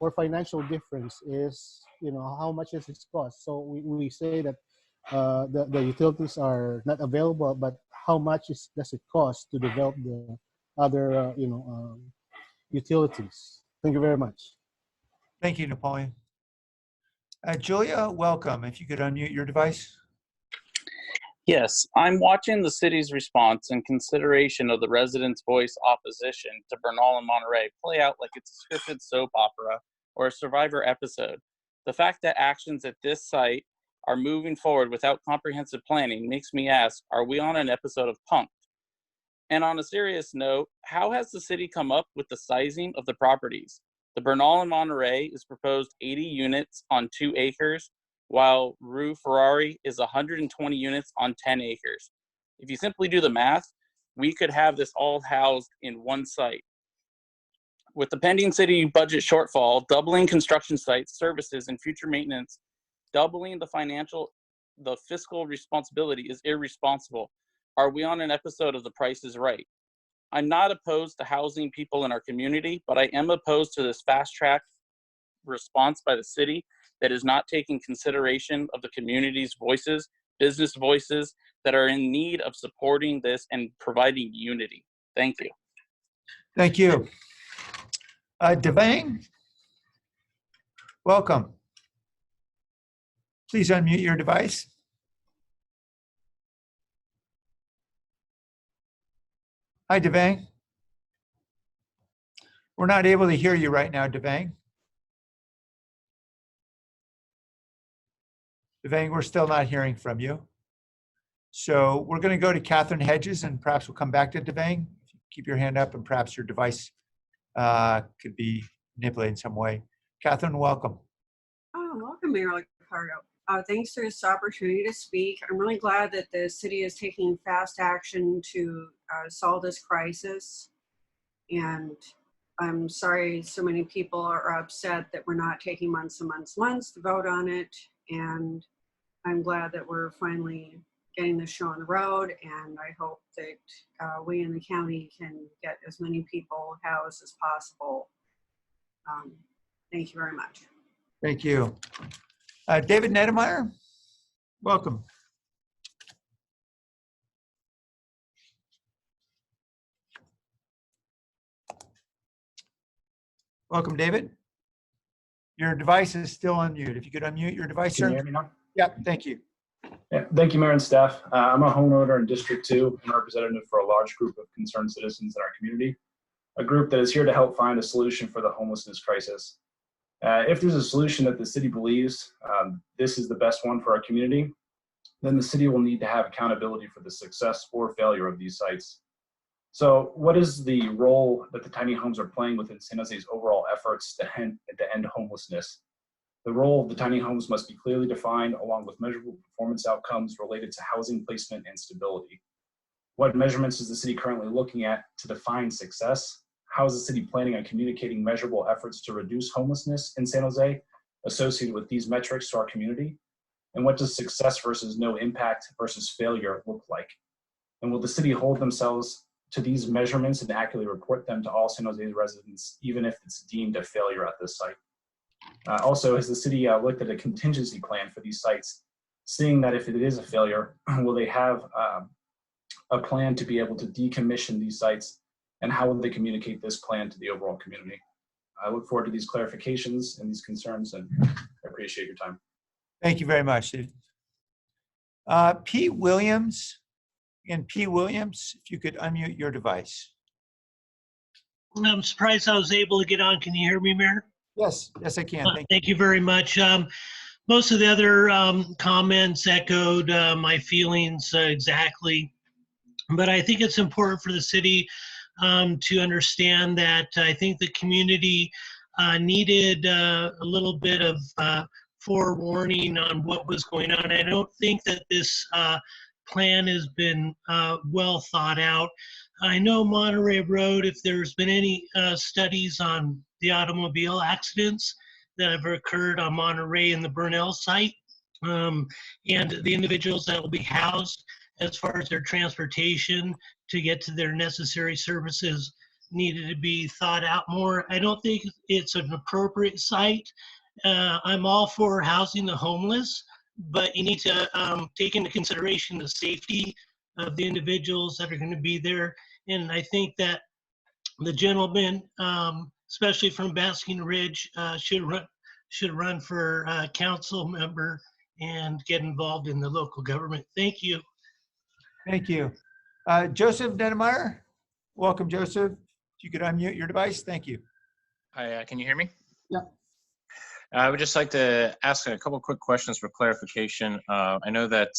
or financial difference is, how much is its cost? So we say that the utilities are not available, but how much does it cost to develop the other, utilities? Thank you very much. Thank you, Napoleon. Julia, welcome. If you could unmute your device. Yes, I'm watching the city's response and consideration of the residents' voice opposition to Bernal and Monterey play out like it's a scripted soap opera or a Survivor episode. The fact that actions at this site are moving forward without comprehensive planning makes me ask, are we on an episode of Punk'd? And on a serious note, how has the city come up with the sizing of the properties? The Bernal and Monterey is proposed 80 units on 2 acres, while Rue Ferrari is 120 units on 10 acres. If you simply do the math, we could have this all housed in one site. With the pending city budget shortfall, doubling construction sites, services, and future maintenance, doubling the fiscal responsibility is irresponsible. Are we on an episode of The Price is Right? I'm not opposed to housing people in our community, but I am opposed to this fast-track response by the city that is not taking consideration of the community's voices, business voices that are in need of supporting this and providing unity. Thank you. Thank you. Devang, welcome. Please unmute your device. Hi, Devang. We're not able to hear you right now, Devang. Devang, we're still not hearing from you. So we're going to go to Catherine Hedges, and perhaps we'll come back to Devang. Keep your hand up, and perhaps your device could be manipulated in some way. Catherine, welcome. Oh, welcome, Mayor Liccardo. Thanks for this opportunity to speak. I'm really glad that the city is taking fast action to solve this crisis. And I'm sorry so many people are upset that we're not taking months and months to vote on it. And I'm glad that we're finally getting this show on the road. And I hope that we in the county can get as many people housed as possible. Thank you very much. Thank you. David Nedemeyer, welcome. Welcome, David. Your device is still unmuted. If you could unmute your device, sir. Can you hear me now? Yep, thank you. Yeah, thank you, Mayor and staff. I'm a homeowner in District 2 and representative for a large group of concerned citizens in our community. a group that is here to help find a solution for the homelessness crisis. If there's a solution that the city believes this is the best one for our community, then the city will need to have accountability for the success or failure of these sites. So what is the role that the tiny homes are playing within San Jose's overall efforts to end homelessness? The role of the tiny homes must be clearly defined along with measurable performance outcomes related to housing placement and stability. What measurements is the city currently looking at to define success? How is the city planning on communicating measurable efforts to reduce homelessness in San Jose associated with these metrics to our community? And what does success versus no impact versus failure look like? And will the city hold themselves to these measurements and accurately report them to all San Jose residents, even if it's deemed a failure at this site? Also, has the city looked at a contingency plan for these sites, seeing that if it is a failure, will they have a plan to be able to decommission these sites, and how will they communicate this plan to the overall community? I look forward to these clarifications and these concerns, and I appreciate your time. Thank you very much, Steve. P. Williams, and P. Williams, if you could unmute your device. I'm surprised I was able to get on. Can you hear me, Mayor? Yes, yes, I can. Thank you very much. Most of the other comments echoed my feelings exactly, but I think it's important for the city to understand that I think the community needed a little bit of forewarning on what was going on. I don't think that this plan has been well thought out. I know Monterey Road, if there's been any studies on the automobile accidents that have occurred on Monterey and the Burnell site, and the individuals that will be housed as far as their transportation to get to their necessary services needed to be thought out more. I don't think it's an appropriate site. I'm all for housing the homeless, but you need to take into consideration the safety of the individuals that are going to be there. And I think that the gentleman, especially from Basking Ridge, should run for council member and get involved in the local government. Thank you. Thank you. Joseph Dennemeyer, welcome, Joseph. If you could unmute your device, thank you. Hi, can you hear me? Yeah. I would just like to ask a couple quick questions for clarification. I know that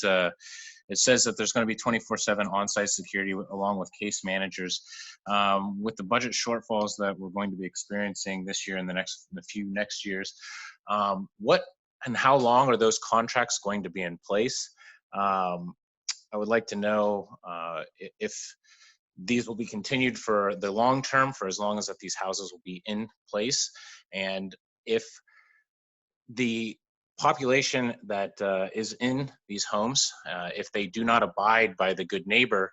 it says that there's going to be 24/7 on-site security along with case managers. With the budget shortfalls that we're going to be experiencing this year and the few next years, what and how long are those contracts going to be in place? I would like to know if these will be continued for the long term, for as long as that these houses will be in place, and if the population that is in these homes, if they do not abide by the good neighbor,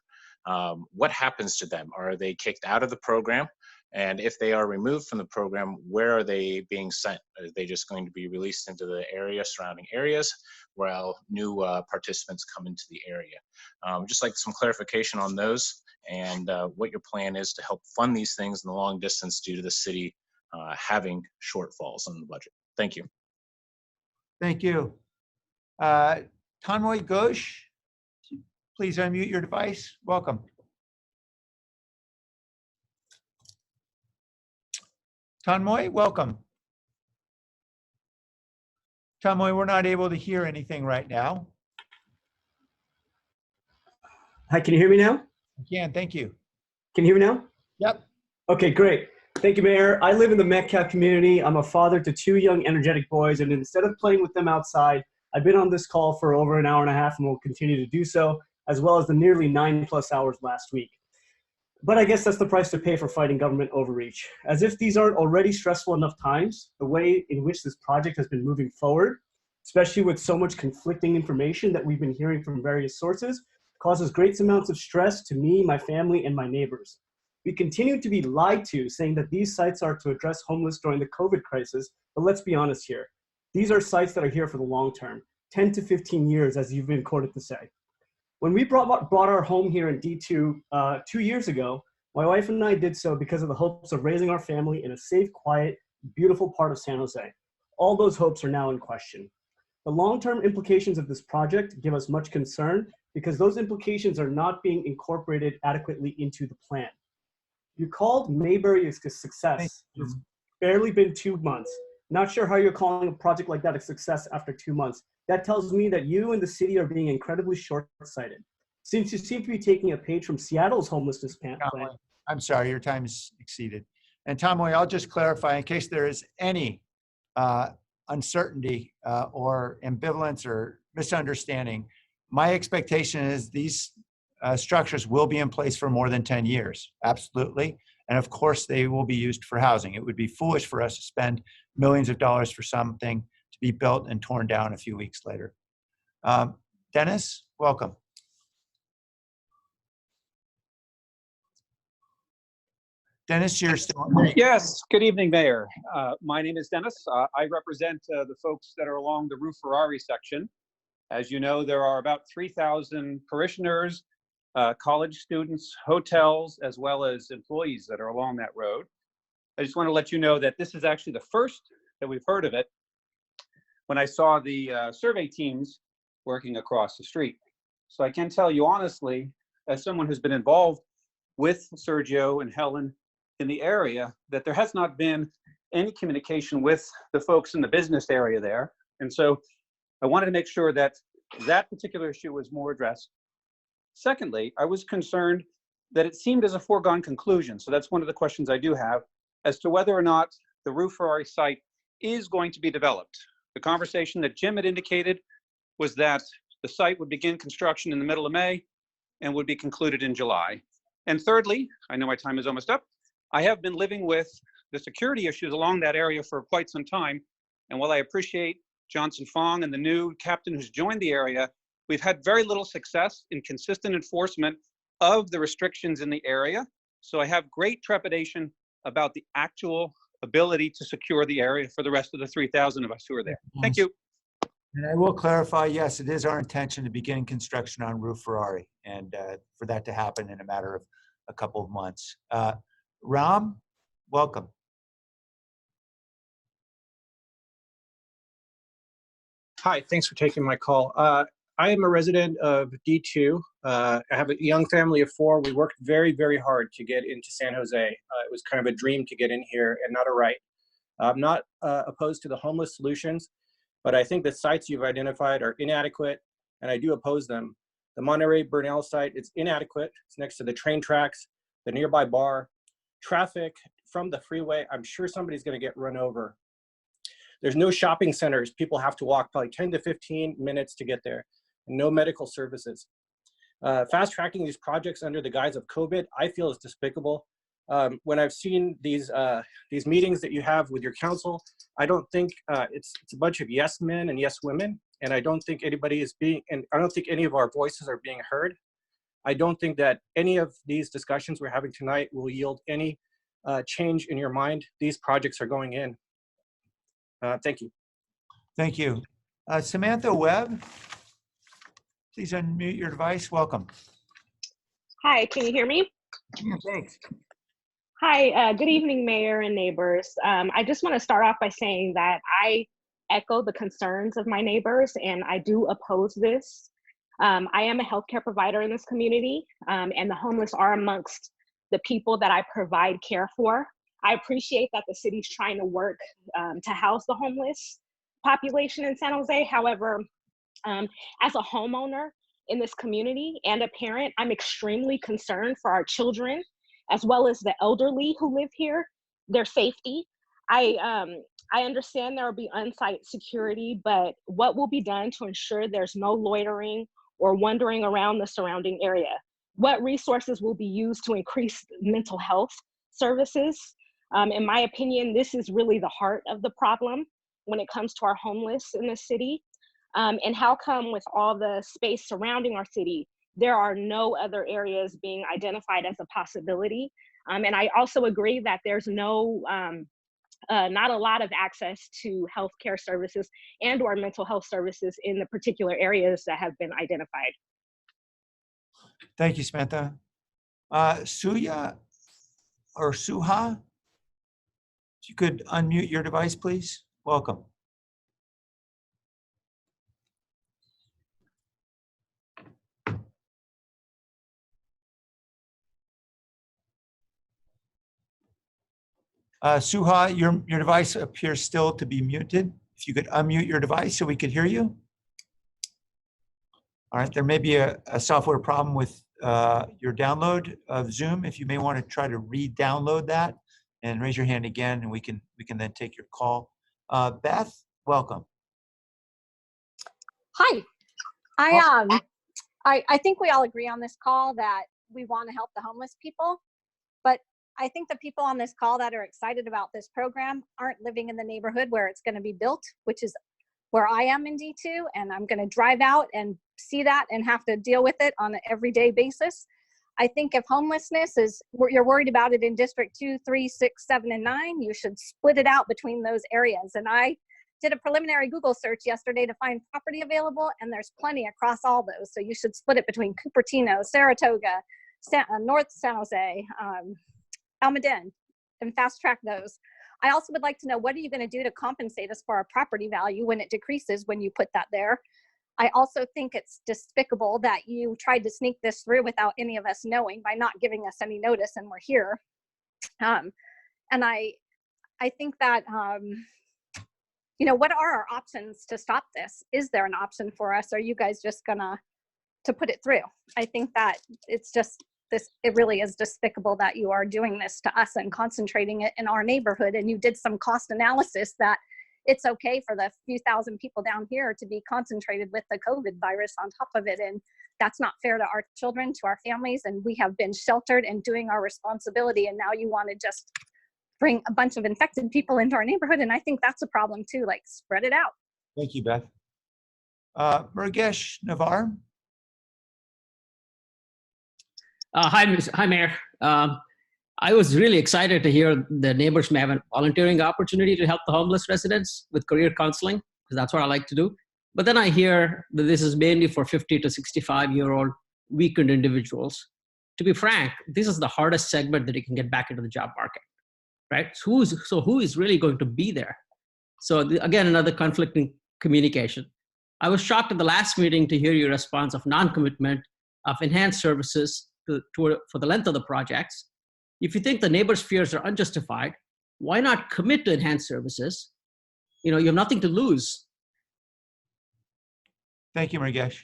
what happens to them? Are they kicked out of the program? And if they are removed from the program, where are they being sent? Are they just going to be released into the area, surrounding areas, while new participants come into the area? Just like some clarification on those, and what your plan is to help fund these things in the long distance due to the city having shortfalls in the budget. Thank you. Thank you. Tanmoy Ghosh, please unmute your device. Welcome. Tanmoy, welcome. Tanmoy, we're not able to hear anything right now. Hi, can you hear me now? I can, thank you. Can you hear me now? Yep. Okay, great. Thank you, Mayor. I live in the Metcalf community. I'm a father to 2 young, energetic boys, and instead of playing with them outside, I've been on this call for over an hour and a half and will continue to do so, as well as the nearly 9+ hours last week. But I guess that's the price to pay for fighting government overreach. As if these aren't already stressful enough times, the way in which this project has been moving forward, especially with so much conflicting information that we've been hearing from various sources, causes great amounts of stress to me, my family, and my neighbors. We continue to be lied to, saying that these sites are to address homeless during the COVID crisis, but let's be honest here. These are sites that are here for the long term, 10 to 15 years, as you've been quoted to say. When we brought our home here in D2 2 years ago, my wife and I did so because of the hopes of raising our family in a safe, quiet, beautiful part of San Jose. All those hopes are now in question. The long-term implications of this project give us much concern because those implications are not being incorporated adequately into the plan. You called Mayberry a success. It's barely been 2 months. Not sure how you're calling a project like that a success after 2 months. That tells me that you and the city are being incredibly short-sighted. Since you seem to be taking a page from Seattle's homelessness plan. I'm sorry, your time is exceeded. And Tom, I'll just clarify in case there is any uncertainty or ambivalence or misunderstanding. My expectation is these structures will be in place for more than 10 years, absolutely. And of course, they will be used for housing. It would be foolish for us to spend millions of dollars for something to be built and torn down a few weeks later. Dennis, welcome. Dennis, you're still on. Yes, good evening, Mayor. My name is Dennis. I represent the folks that are along the Rue Ferrari section. As you know, there are about 3,000 parishioners, college students, hotels, as well as employees that are along that road. I just want to let you know that this is actually the first that we've heard of it when I saw the survey teams working across the street. So I can tell you honestly, as someone who's been involved with Sergio and Helen in the area, that there has not been any communication with the folks in the business area there. And so I wanted to make sure that that particular issue was more addressed. Secondly, I was concerned that it seemed as a foregone conclusion. So that's one of the questions I do have as to whether or not the Rue Ferrari site is going to be developed. The conversation that Jim had indicated was that the site would begin construction in the middle of May and would be concluded in July. And thirdly, I know my time is almost up, I have been living with the security issues along that area for quite some time. And while I appreciate Johnson Fong and the new captain who's joined the area, we've had very little success in consistent enforcement of the restrictions in the area. So I have great trepidation about the actual ability to secure the area for the rest of the 3,000 of us who are there. Thank you. And I will clarify, yes, it is our intention to begin construction on Rue Ferrari and for that to happen in a matter of a couple of months. Ram, welcome. Hi, thanks for taking my call. I am a resident of D2. I have a young family of 4. We worked very, very hard to get into San Jose. It was kind of a dream to get in here and not a right. I'm not opposed to the homeless solutions, but I think the sites you've identified are inadequate, and I do oppose them. The Monterey Burnell site, it's inadequate. It's next to the train tracks, the nearby bar, traffic from the freeway. I'm sure somebody's going to get run over. There's no shopping centers. People have to walk probably 10 to 15 minutes to get there. No medical services. Fast tracking these projects under the guise of COVID, I feel is despicable. When I've seen these meetings that you have with your council, I don't think it's a bunch of yes men and yes women, and I don't think anybody is being, and I don't think any of our voices are being heard. I don't think that any of these discussions we're having tonight will yield any change in your mind. These projects are going in. Thank you. Thank you. Samantha Webb, please unmute your device. Welcome. Hi, can you hear me? Yeah, thanks. Hi, good evening, Mayor and neighbors. I just want to start off by saying that I echo the concerns of my neighbors and I do oppose this. I am a healthcare provider in this community and the homeless are amongst the people that I provide care for. I appreciate that the city's trying to work to house the homeless population in San Jose. However, as a homeowner in this community and a parent, I'm extremely concerned for our children as well as the elderly who live here, their safety. I understand there will be on-site security, but what will be done to ensure there's no loitering or wandering around the surrounding area? What resources will be used to increase mental health services? In my opinion, this is really the heart of the problem when it comes to our homeless in the city. And how come with all the space surrounding our city, there are no other areas being identified as a possibility? And I also agree that there's not a lot of access to healthcare services and or mental health services in the particular areas that have been identified. Thank you, Samantha. Suya or Suha, if you could unmute your device, please. Welcome. Suha, your device appears still to be muted. If you could unmute your device so we could hear you. All right, there may be a software problem with your download of Zoom. If you may want to try to re-download that and raise your hand again, and we can then take your call. Beth, welcome. Hi. I think we all agree on this call that we want to help the homeless people, but I think the people on this call that are excited about this program aren't living in the neighborhood where it's going to be built, which is where I am in D2, and I'm going to drive out and see that and have to deal with it on an everyday basis. I think if homelessness is, you're worried about it in District 2, 3, 6, 7, and 9, you should split it out between those areas. And I did a preliminary Google search yesterday to find property available, and there's plenty across all those. So you should split it between Cupertino, Saratoga, North San Jose, Almaden, and fast track those. I also would like to know, what are you going to do to compensate us for our property value when it decreases when you put that there? I also think it's despicable that you tried to sneak this through without any of us knowing by not giving us any notice, and we're here. And I think that, you know, what are our options to stop this? Is there an option for us? Are you guys just gonna to put it through? I think that it's just this, it really is despicable that you are doing this to us and concentrating it in our neighborhood. And you did some cost analysis that it's okay for the few thousand people down here to be concentrated with the COVID virus on top of it. And that's not fair to our children, to our families. And we have been sheltered and doing our responsibility. And now you want to just bring a bunch of infected people into our neighborhood. And I think that's a problem too, like spread it out. Thank you, Beth. Murgesh Navar. Hi, Mayor. I was really excited to hear the neighbors may have a volunteering opportunity to help the homeless residents with career counseling, because that's what I like to do. But then I hear that this is mainly for 50 to 65-year-old weakened individuals. To be frank, this is the hardest segment that you can get back into the job market, right? So who is really going to be there? So again, another conflicting communication. I was shocked at the last meeting to hear your response of non-commitment of enhanced services for the length of the projects. If you think the neighbors' fears are unjustified, why not commit to enhanced services? You know, you have nothing to lose. Thank you, Murgesh.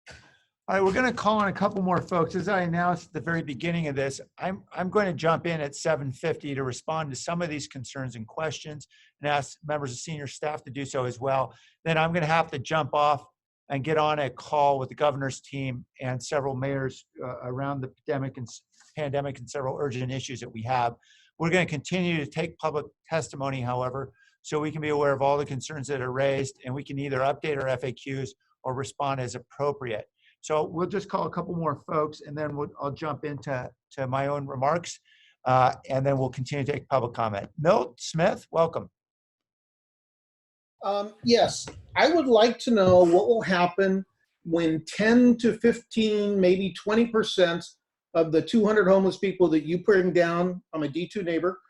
All right, we're going to call on a couple more folks. As I announced at the very beginning of this, I'm going to jump in at 7:50 to respond to some of these concerns and questions and ask members of senior staff to do so as well. Then I'm going to have to jump off and get on a call with the governor's team and several mayors around the pandemic and several urgent issues that we have. We're going to continue to take public testimony, however, so we can be aware of all the concerns that are raised, and we can either update our FAQs or respond as appropriate. So we'll just call a couple more folks, and then I'll jump into my own remarks, and then we'll continue to take public comment. Milt Smith, welcome. Yes, I would like to know what will happen when 10 to 15, maybe 20% of the 200 homeless people that you bring down, I'm a D2 neighbor,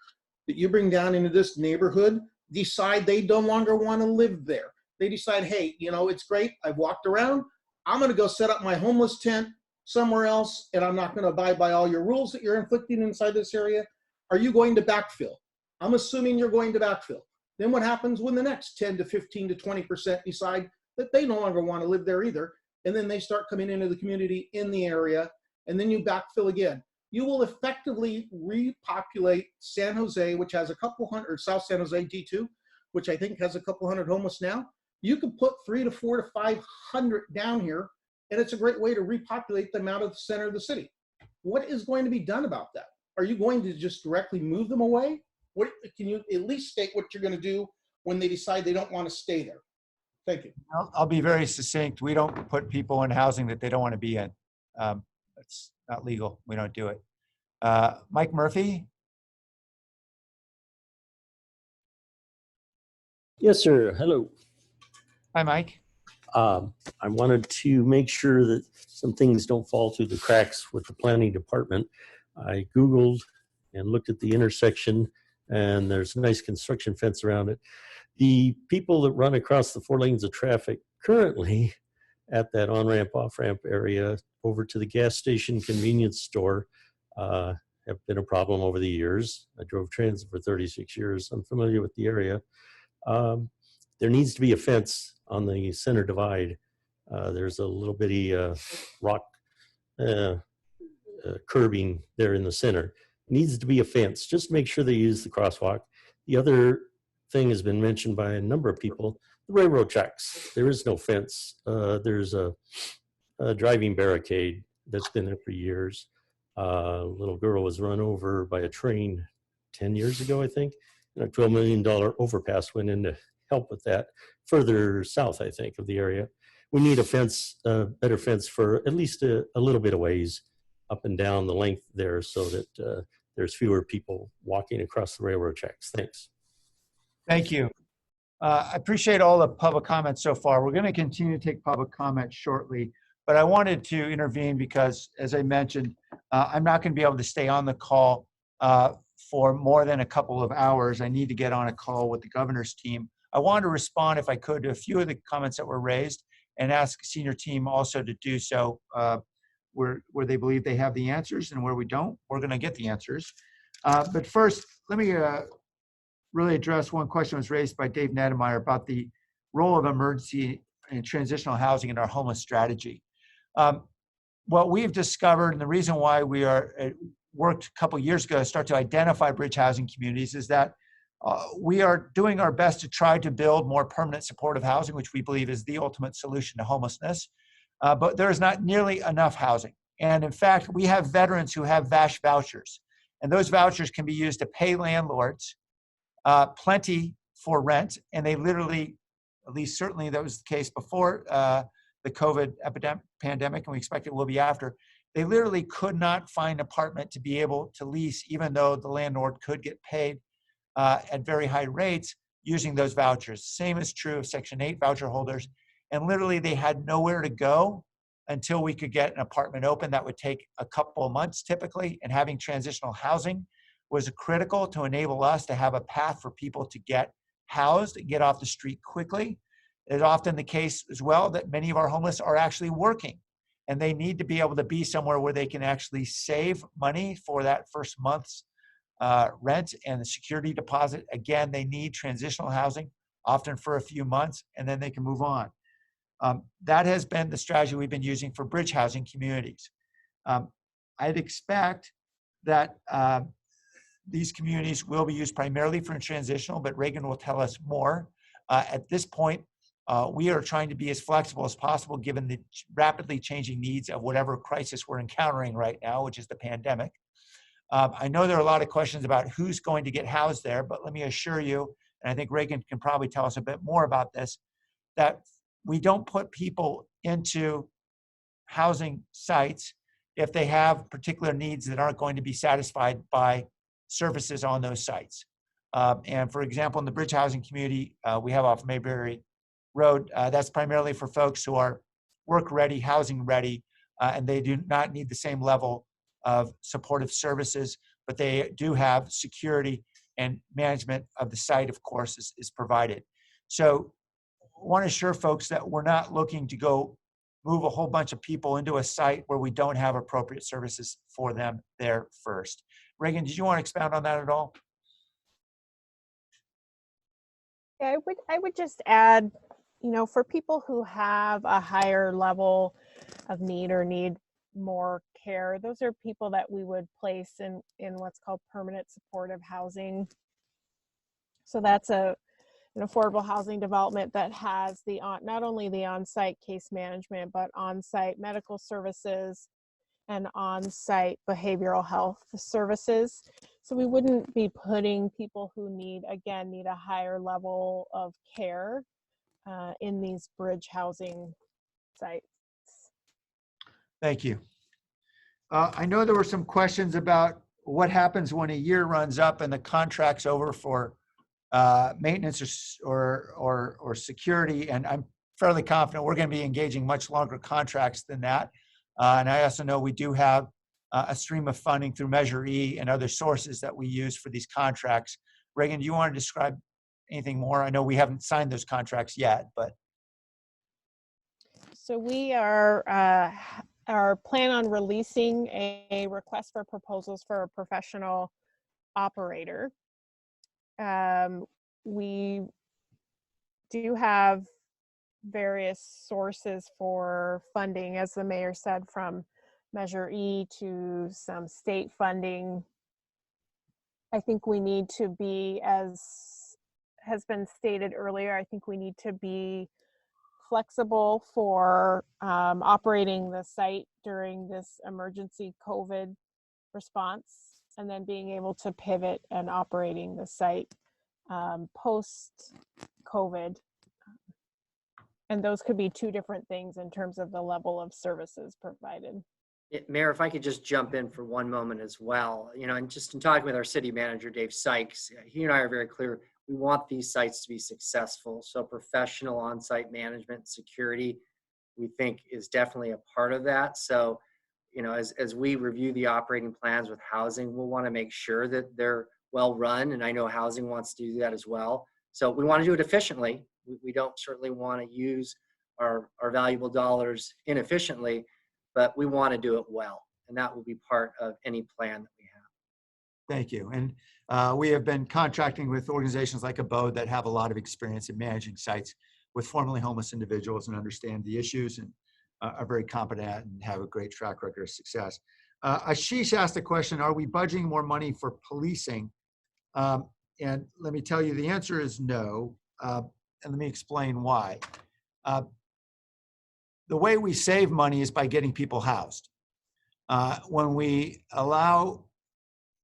that you bring down into this neighborhood, decide they no longer want to live there. They decide, hey, you know, it's great, I've walked around, I'm going to go set up my homeless tent somewhere else, and I'm not going to abide by all your rules that you're inflicting inside this area. Are you going to backfill? I'm assuming you're going to backfill. Then what happens when the next 10 to 15 to 20% decide that they no longer want to live there either? And then they start coming into the community in the area, and then you backfill again. You will effectively repopulate San Jose, which has a couple hundred, or South San Jose D2, which I think has a couple hundred homeless now. You can put 300 to 400 to 500 down here, and it's a great way to repopulate them out of the center of the city. What is going to be done about that? Are you going to just directly move them away? What, can you at least state what you're going to do when they decide they don't want to stay there? Thank you. I'll be very succinct. We don't put people in housing that they don't want to be in. It's not legal. We don't do it. Mike Murphy. Yes, sir. Hello. Hi, Mike. I wanted to make sure that some things don't fall through the cracks with the planning department. I Googled and looked at the intersection, and there's a nice construction fence around it. The people that run across the 4 lanes of traffic currently at that on-ramp, off-ramp area over to the gas station convenience store have been a problem over the years. I drove transit for 36 years. I'm familiar with the area. There needs to be a fence on the center divide. There's a little bitty rock curbing there in the center. Needs to be a fence. Just make sure they use the crosswalk. The other thing has been mentioned by a number of people, the railroad tracks. There is no fence. There's a driving barricade that's been there for years. A little girl was run over by a train 10 years ago, I think, and a $12 million overpass went in to help with that. Further south, I think, of the area. We need a fence, better fence for at least a little bit of ways up and down the length there so that there's fewer people walking across the railroad tracks. Thanks. Thank you. I appreciate all the public comments so far. We're going to continue to take public comments shortly, but I wanted to intervene because, as I mentioned, I'm not going to be able to stay on the call for more than a couple of hours. I need to get on a call with the governor's team. I wanted to respond, if I could, to a few of the comments that were raised and ask the senior team also to do so where they believe they have the answers, and where we don't, we're going to get the answers. But first, let me really address one question that was raised by Dave Nedemeyer about the role of emergency and transitional housing in our homeless strategy. What we've discovered, and the reason why we worked a couple years ago to start to identify bridge housing communities, is that we are doing our best to try to build more permanent supportive housing, which we believe is the ultimate solution to homelessness. But there is not nearly enough housing. And in fact, we have veterans who have VASH vouchers, and those vouchers can be used to pay landlords plenty for rent. And they literally, at least certainly that was the case before the COVID pandemic, and we expect it will be after, they literally could not find an apartment to be able to lease, even though the landlord could get paid at very high rates using those vouchers. Same is true of Section 8 voucher holders. And literally they had nowhere to go until we could get an apartment open. That would take a couple of months typically, and having transitional housing was critical to enable us to have a path for people to get housed and get off the street quickly. It's often the case as well that many of our homeless are actually working, and they need to be able to be somewhere where they can actually save money for that first month's rent and the security deposit. Again, they need transitional housing, often for a few months, and then they can move on. That has been the strategy we've been using for bridge housing communities. I'd expect that these communities will be used primarily for transitional, but Reagan will tell us more. At this point, we are trying to be as flexible as possible given the rapidly changing needs of whatever crisis we're encountering right now, which is the pandemic. I know there are a lot of questions about who's going to get housed there, but let me assure you, and I think Reagan can probably tell us a bit more about this, that we don't put people into housing sites if they have particular needs that aren't going to be satisfied by services on those sites. And for example, in the bridge housing community we have off Mayberry Road, that's primarily for folks who are work ready, housing ready, and they do not need the same level of supportive services, but they do have security, and management of the site, of course, is provided. So I want to assure folks that we're not looking to go move a whole bunch of people into a site where we don't have appropriate services for them there first. Reagan, did you want to expound on that at all? Yeah, I would just add, for people who have a higher level of need or need more care, those are people that we would place in what's called permanent supportive housing. So that's an affordable housing development that has not only the on-site case management, but on-site medical services and on-site behavioral health services. So we wouldn't be putting people who need a higher level of care in these bridge housing sites. Thank you. I know there were some questions about what happens when a year runs up and the contract's over for maintenance or security, and I'm fairly confident we're going to be engaging much longer contracts than that. And I also know we do have a stream of funding through Measure E and other sources that we use for these contracts. Reagan, do you want to describe anything more? I know we haven't signed those contracts yet, but. So we are our plan on releasing a request for proposals for a professional operator. We do have various sources for funding, as the mayor said, from Measure E to some state funding. I think we need to be, as has been stated earlier, I think we need to be flexible for operating the site during this emergency COVID response, and then being able to pivot and operating the site post-COVID. And those could be two different things in terms of the level of services provided. Mayor, if I could just jump in for one moment as well, and just in talking with our city manager, Dave Sykes, he and I are very clear. We want these sites to be successful. So professional on-site management, security, we think is definitely a part of that. So, as we review the operating plans with housing, we'll want to make sure that they're well run. And I know housing wants to do that as well. So we want to do it efficiently. We don't certainly want to use our valuable dollars inefficiently, but we want to do it well. And that will be part of any plan that we have. Thank you. And we have been contracting with organizations like Abode that have a lot of experience in managing sites with formerly homeless individuals and understand the issues and are very competent at and have a great track record of success. Ashish asked a question, are we budgeting more money for policing? And let me tell you, the answer is no. And let me explain why. The way we save money is by getting people housed. When we allow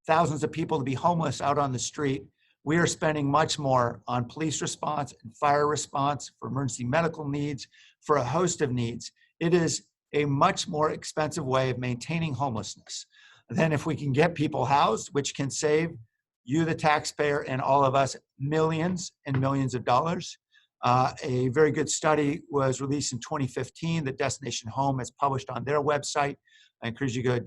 thousands of people to be homeless out on the street, we are spending much more on police response and fire response, for emergency medical needs, for a host of needs. It is a much more expensive way of maintaining homelessness than if we can get people housed, which can save you, the taxpayer, and all of us millions and millions of dollars. A very good study was released in 2015 that Destination Home has published on their website. I encourage you to go to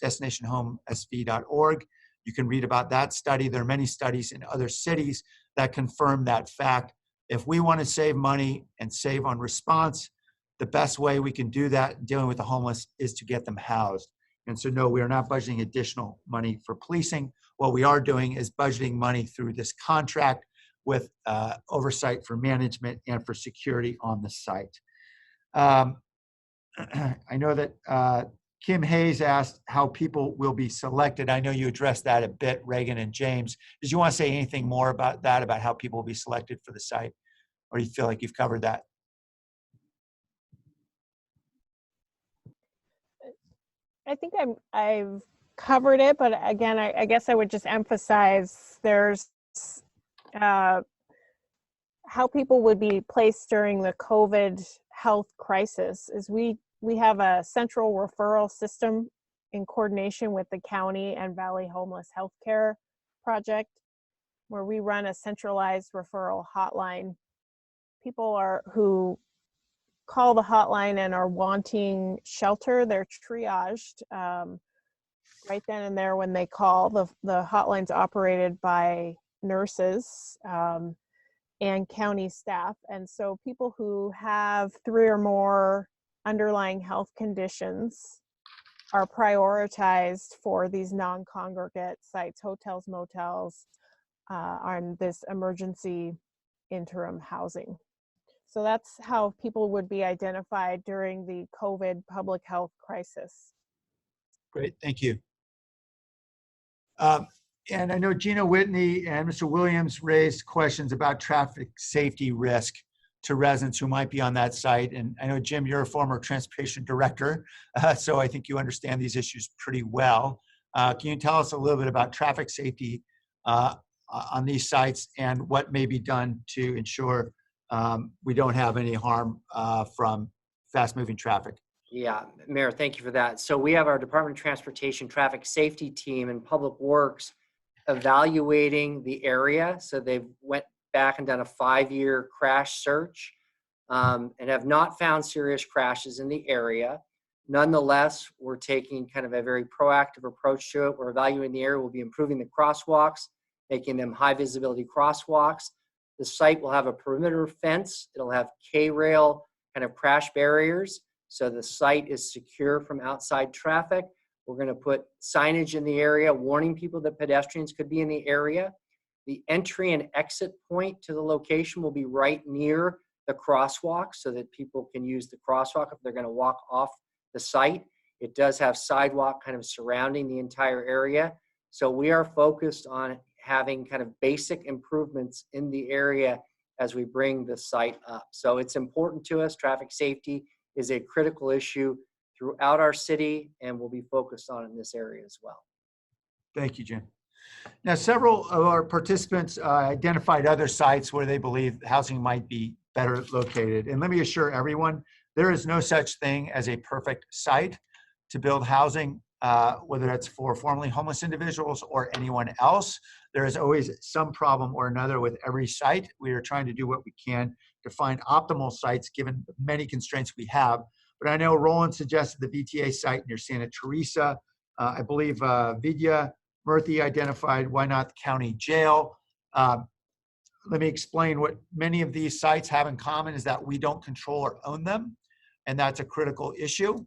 destinationhomesv.org. You can read about that study. There are many studies in other cities that confirm that fact. If we want to save money and save on response, the best way we can do that dealing with the homeless is to get them housed. And so, no, we are not budgeting additional money for policing. What we are doing is budgeting money through this contract with oversight for management and for security on the site. I know that Kim Hayes asked how people will be selected. I know you addressed that a bit, Reagan and James. Did you want to say anything more about that, about how people will be selected for the site? Or do you feel like you've covered that? I think I've covered it, but again, I guess I would just emphasize there's how people would be placed during the COVID health crisis is we have a central referral system in coordination with the county and Valley Homeless Healthcare Project, where we run a centralized referral hotline. People who call the hotline and are wanting shelter, they're triaged right then and there when they call. The hotline's operated by nurses and county staff. And so people who have 3 or more underlying health conditions are prioritized for these non-congregate sites, hotels, motels, on this emergency interim housing. So that's how people would be identified during the COVID public health crisis. Great, thank you. And I know Gina Whitney and Mr. Williams raised questions about traffic safety risk to residents who might be on that site. And I know, Jim, you're a former transportation director, so I think you understand these issues pretty well. Can you tell us a little bit about traffic safety on these sites and what may be done to ensure we don't have any harm from fast-moving traffic? Yeah, Mayor, thank you for that. So we have our Department of Transportation traffic safety team and Public Works evaluating the area. So they've went back and done a 5-year crash search and have not found serious crashes in the area. Nonetheless, we're taking kind of a very proactive approach to it. We're evaluating the area. We'll be improving the crosswalks, making them high visibility crosswalks. The site will have a perimeter fence. It'll have K-rail kind of crash barriers. so the site is secure from outside traffic. We're going to put signage in the area warning people that pedestrians could be in the area. The entry and exit point to the location will be right near the crosswalk so that people can use the crosswalk if they're going to walk off the site. It does have sidewalk kind of surrounding the entire area. So we are focused on having kind of basic improvements in the area as we bring the site up. So it's important to us. Traffic safety is a critical issue throughout our city, and we'll be focused on it in this area as well. Thank you, Jim. Now, several of our participants identified other sites where they believe housing might be better located. And let me assure everyone, there is no such thing as a perfect site to build housing, whether that's for formerly homeless individuals or anyone else. There is always some problem or another with every site. We are trying to do what we can to find optimal sites given the many constraints we have. But I know Roland suggested the VTA site near Santa Teresa. I believe Vidya Murthy identified, why not the county jail? Let me explain what many of these sites have in common is that we don't control or own them, and that's a critical issue.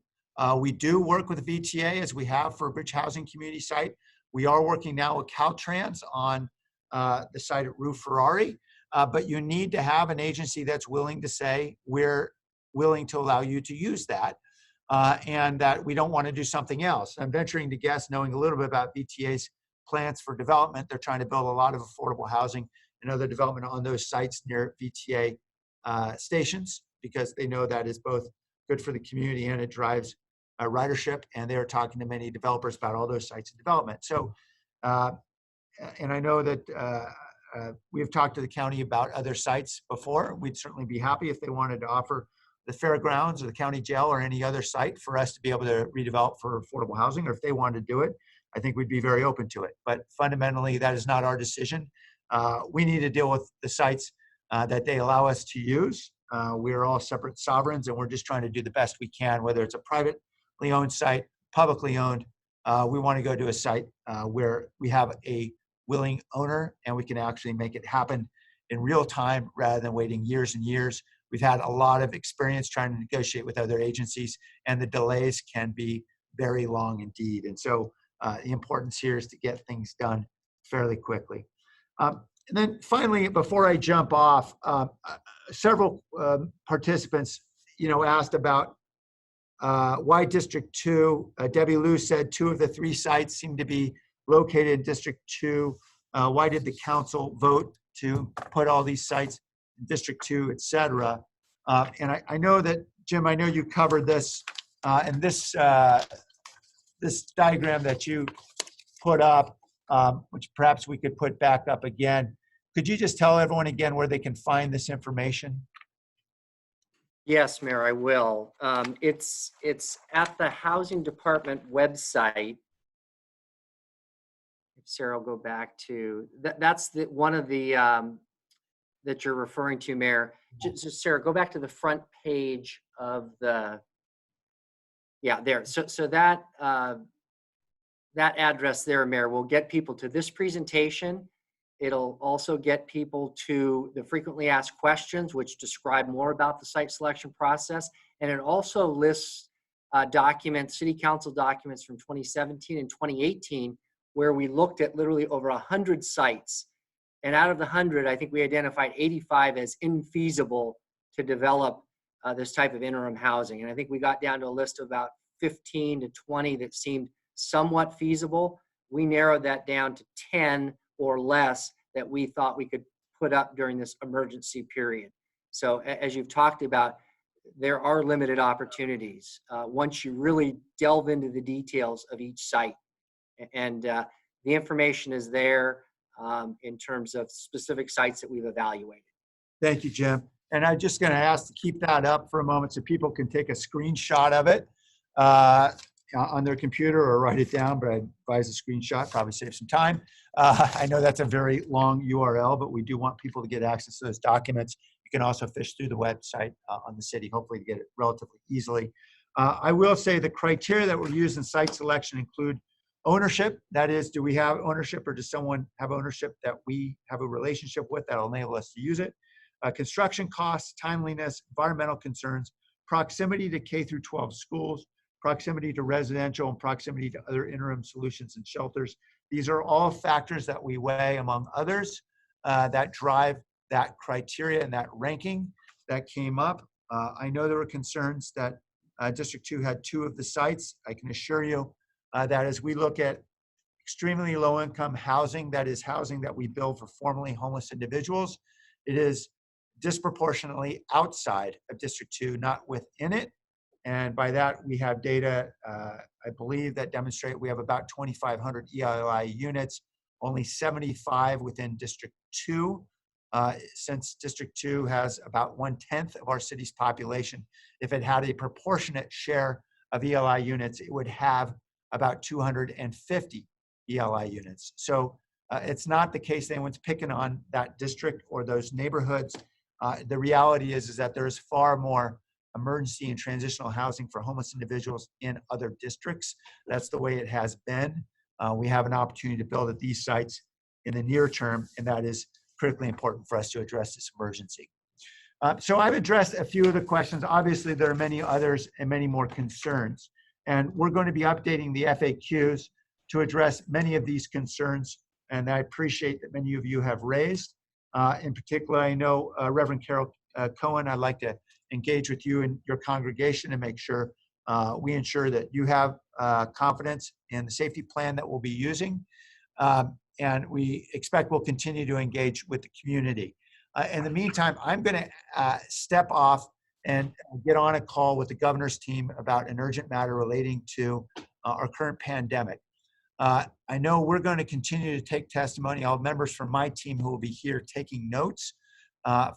We do work with the VTA as we have for a bridge housing community site. We are working now with Caltrans on the site at Rue Ferrari, but you need to have an agency that's willing to say, we're willing to allow you to use that, and that we don't want to do something else. I'm venturing to guess, knowing a little bit about VTA's plans for development, they're trying to build a lot of affordable housing and other development on those sites near VTA stations, because they know that is both good for the community and it drives ridership, and they're talking to many developers about all those sites in development. So, and I know that we've talked to the county about other sites before. We'd certainly be happy if they wanted to offer the fairgrounds or the county jail or any other site for us to be able to redevelop for affordable housing, or if they wanted to do it, I think we'd be very open to it. But fundamentally, that is not our decision. We need to deal with the sites that they allow us to use. We're all separate sovereigns, and we're just trying to do the best we can, whether it's a privately owned site, publicly owned. We want to go to a site where we have a willing owner and we can actually make it happen in real time rather than waiting years and years. We've had a lot of experience trying to negotiate with other agencies, and the delays can be very long indeed. And so the importance here is to get things done fairly quickly. And then finally, before I jump off, several participants, asked about why District 2. Debbie Lou said 2 of the 3 sites seem to be located in District 2. Why did the council vote to put all these sites in District 2, et cetera? And I know that, Jim, I know you covered this, and this diagram that you put up, which perhaps we could put back up again. Could you just tell everyone again where they can find this information? Yes, Mayor, I will. It's at the Housing Department website. If Sarah will go back to that's the one of the that you're referring to, Mayor. Just Sarah, go back to the front page of the. Yeah, there. So that that address there, Mayor, will get people to this presentation. It'll also get people to the frequently asked questions, which describe more about the site selection process. And it also lists documents, city council documents from 2017 and 2018, where we looked at literally over 100 sites. And out of the 100, I think we identified 85 as infeasible to develop this type of interim housing. And I think we got down to a list of about 15 to 20 that seemed somewhat feasible. We narrowed that down to 10 or less that we thought we could put up during this emergency period. So as you've talked about, there are limited opportunities once you really delve into the details of each site. And the information is there in terms of specific sites that we've evaluated. Thank you, Jim. And I'm just going to ask to keep that up for a moment so people can take a screenshot of it on their computer or write it down, but I advise a screenshot, probably save some time. I know that's a very long URL, but we do want people to get access to those documents. You can also fish through the website on the city, hopefully to get it relatively easily. I will say the criteria that were used in site selection include ownership. That is, do we have ownership or does someone have ownership that we have a relationship with that will enable us to use it? Construction costs, timeliness, environmental concerns, proximity to K through 12 schools, proximity to residential, and proximity to other interim solutions and shelters. These are all factors that we weigh, among others, that drive that criteria and that ranking that came up. I know there were concerns that District 2 had 2 of the sites. I can assure you that as we look at extremely low-income housing, that is housing that we build for formerly homeless individuals, it is disproportionately outside of District 2, not within it. And by that, we have data, I believe, that demonstrate we have about 2,500 ELI units, only 75 within District 2. Since District 2 has about 1/10 of our city's population, if it had a proportionate share of ELI units, it would have about 250 ELI units. So it's not the case that anyone's picking on that district or those neighborhoods. The reality is that there is far more emergency and transitional housing for homeless individuals in other districts. That's the way it has been. We have an opportunity to build at these sites in the near term, and that is critically important for us to address this emergency. So I've addressed a few of the questions. Obviously, there are many others and many more concerns. And we're going to be updating the FAQs to address many of these concerns, and I appreciate that many of you have raised. In particular, I know Reverend Carol Cohen, I'd like to engage with you and your congregation and make sure we ensure that you have confidence in the safety plan that we'll be using. And we expect we'll continue to engage with the community. In the meantime, I'm going to step off and get on a call with the governor's team about an urgent matter relating to our current pandemic. I know we're going to continue to take testimony. I'll have members from my team who will be here taking notes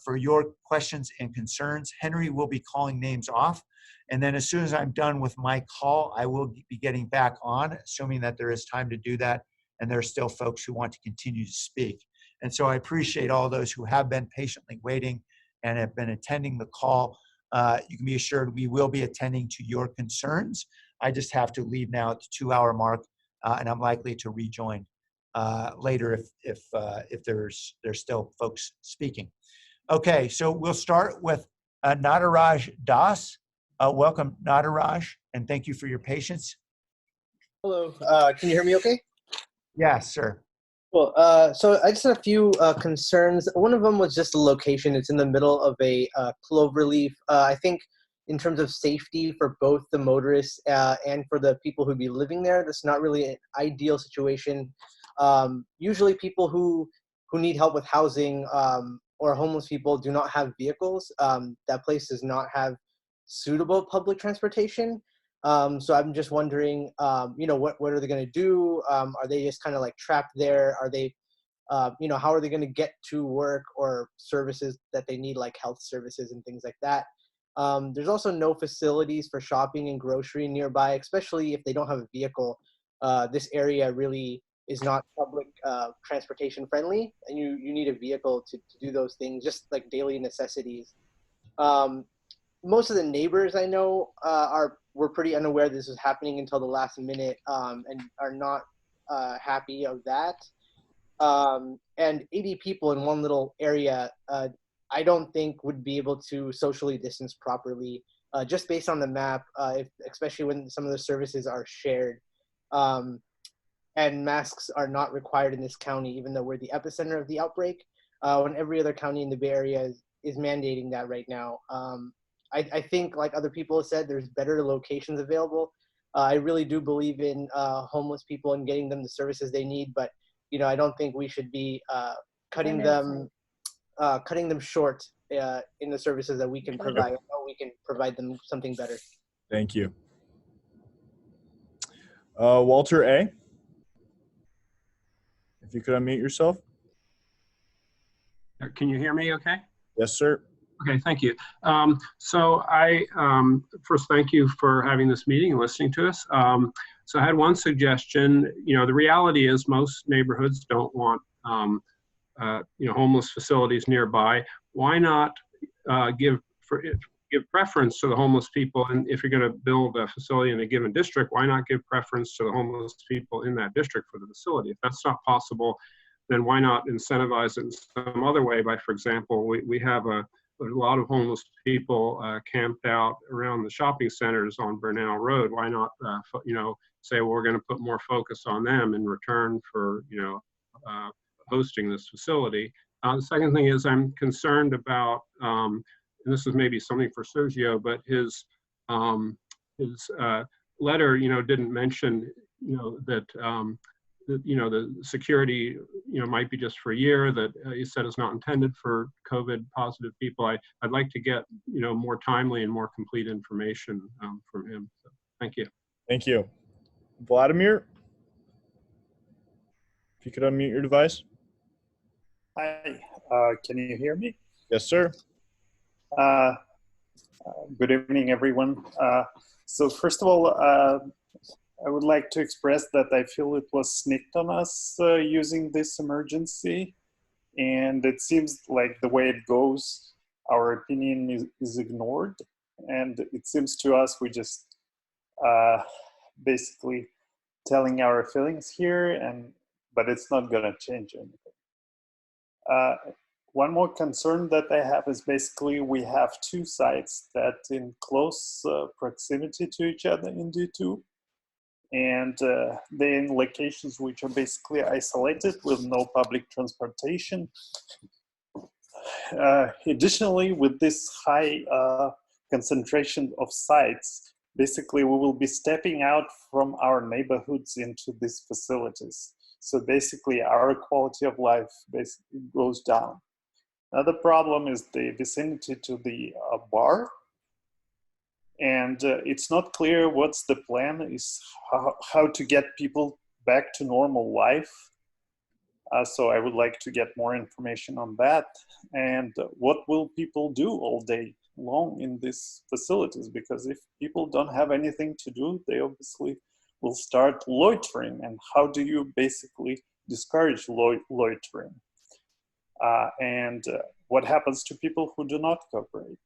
for your questions and concerns. Henry will be calling names off. And then as soon as I'm done with my call, I will be getting back on, assuming that there is time to do that. And there are still folks who want to continue to speak. And so I appreciate all those who have been patiently waiting and have been attending the call. You can be assured we will be attending to your concerns. I just have to leave now at the 2-hour mark, and I'm likely to rejoin later if there's still folks speaking. Okay, so we'll start with Nataraj Das. Welcome, Nataraj, and thank you for your patience. Hello, can you hear me okay? Yes, sir. Well, so I just had a few concerns. One of them was just the location. It's in the middle of a cloverleaf. I think in terms of safety for both the motorists and for the people who'd be living there, that's not really an ideal situation. Usually people who need help with housing or homeless people do not have vehicles. That place does not have suitable public transportation. So I'm just wondering, what are they going to do? Are they just kind of like trapped there? Are they, how are they going to get to work or services that they need, like health services and things like that? There's also no facilities for shopping and grocery nearby, especially if they don't have a vehicle. This area really is not public transportation friendly, and you need a vehicle to do those things, just like daily necessities. Most of the neighbors I know were pretty unaware this was happening until the last minute and are not happy of that. And 80 people in one little area, I don't think would be able to socially distance properly, just based on the map, especially when some of the services are shared. And masks are not required in this county, even though we're the epicenter of the outbreak, when every other county in the Bay Area is mandating that right now. I think, like other people have said, there's better locations available. I really do believe in homeless people and getting them the services they need, but I don't think we should be cutting them short in the services that we can provide. I know we can provide them something better. Thank you. Walter A., if you could unmute yourself. Can you hear me okay? Yes, sir. Okay, thank you. So I first thank you for having this meeting and listening to us. So I had one suggestion. The reality is most neighborhoods don't want homeless facilities nearby. Why not give preference to the homeless people? And if you're going to build a facility in a given district, why not give preference to the homeless people in that district for the facility? If that's not possible, then why not incentivize it in some other way by, for example, we have a there's a lot of homeless people camped out around the shopping centers on Burnell Road. Why not, say, well, we're going to put more focus on them in return for, hosting this facility. The second thing is I'm concerned about, and this is maybe something for Sergio, but his letter, didn't mention, that the security, might be just for a year, that he said is not intended for COVID positive people. I'd like to get, more timely and more complete information from him. So, thank you. Thank you. Vladimir, if you could unmute your device. Hi, can you hear me? Yes, sir. Good evening, everyone. So first of all, I would like to express that I feel it was sneaked on us using this emergency, and it seems like the way it goes, our opinion is ignored, and it seems to us we just basically telling our feelings here, but it's not going to change anything. One more concern that I have is basically we have two sites that in close proximity to each other in D2, and they're in locations which are basically isolated with no public transportation. Additionally, with this high concentration of sites, basically we will be stepping out from our neighborhoods into these facilities. So basically our quality of life basically goes down. Another problem is the vicinity to the bar. And it's not clear what's the plan, is how to get people back to normal life. So I would like to get more information on that. And what will people do all day long in these facilities? Because if people don't have anything to do, they obviously will start loitering. And how do you basically discourage loitering? And what happens to people who do not cooperate?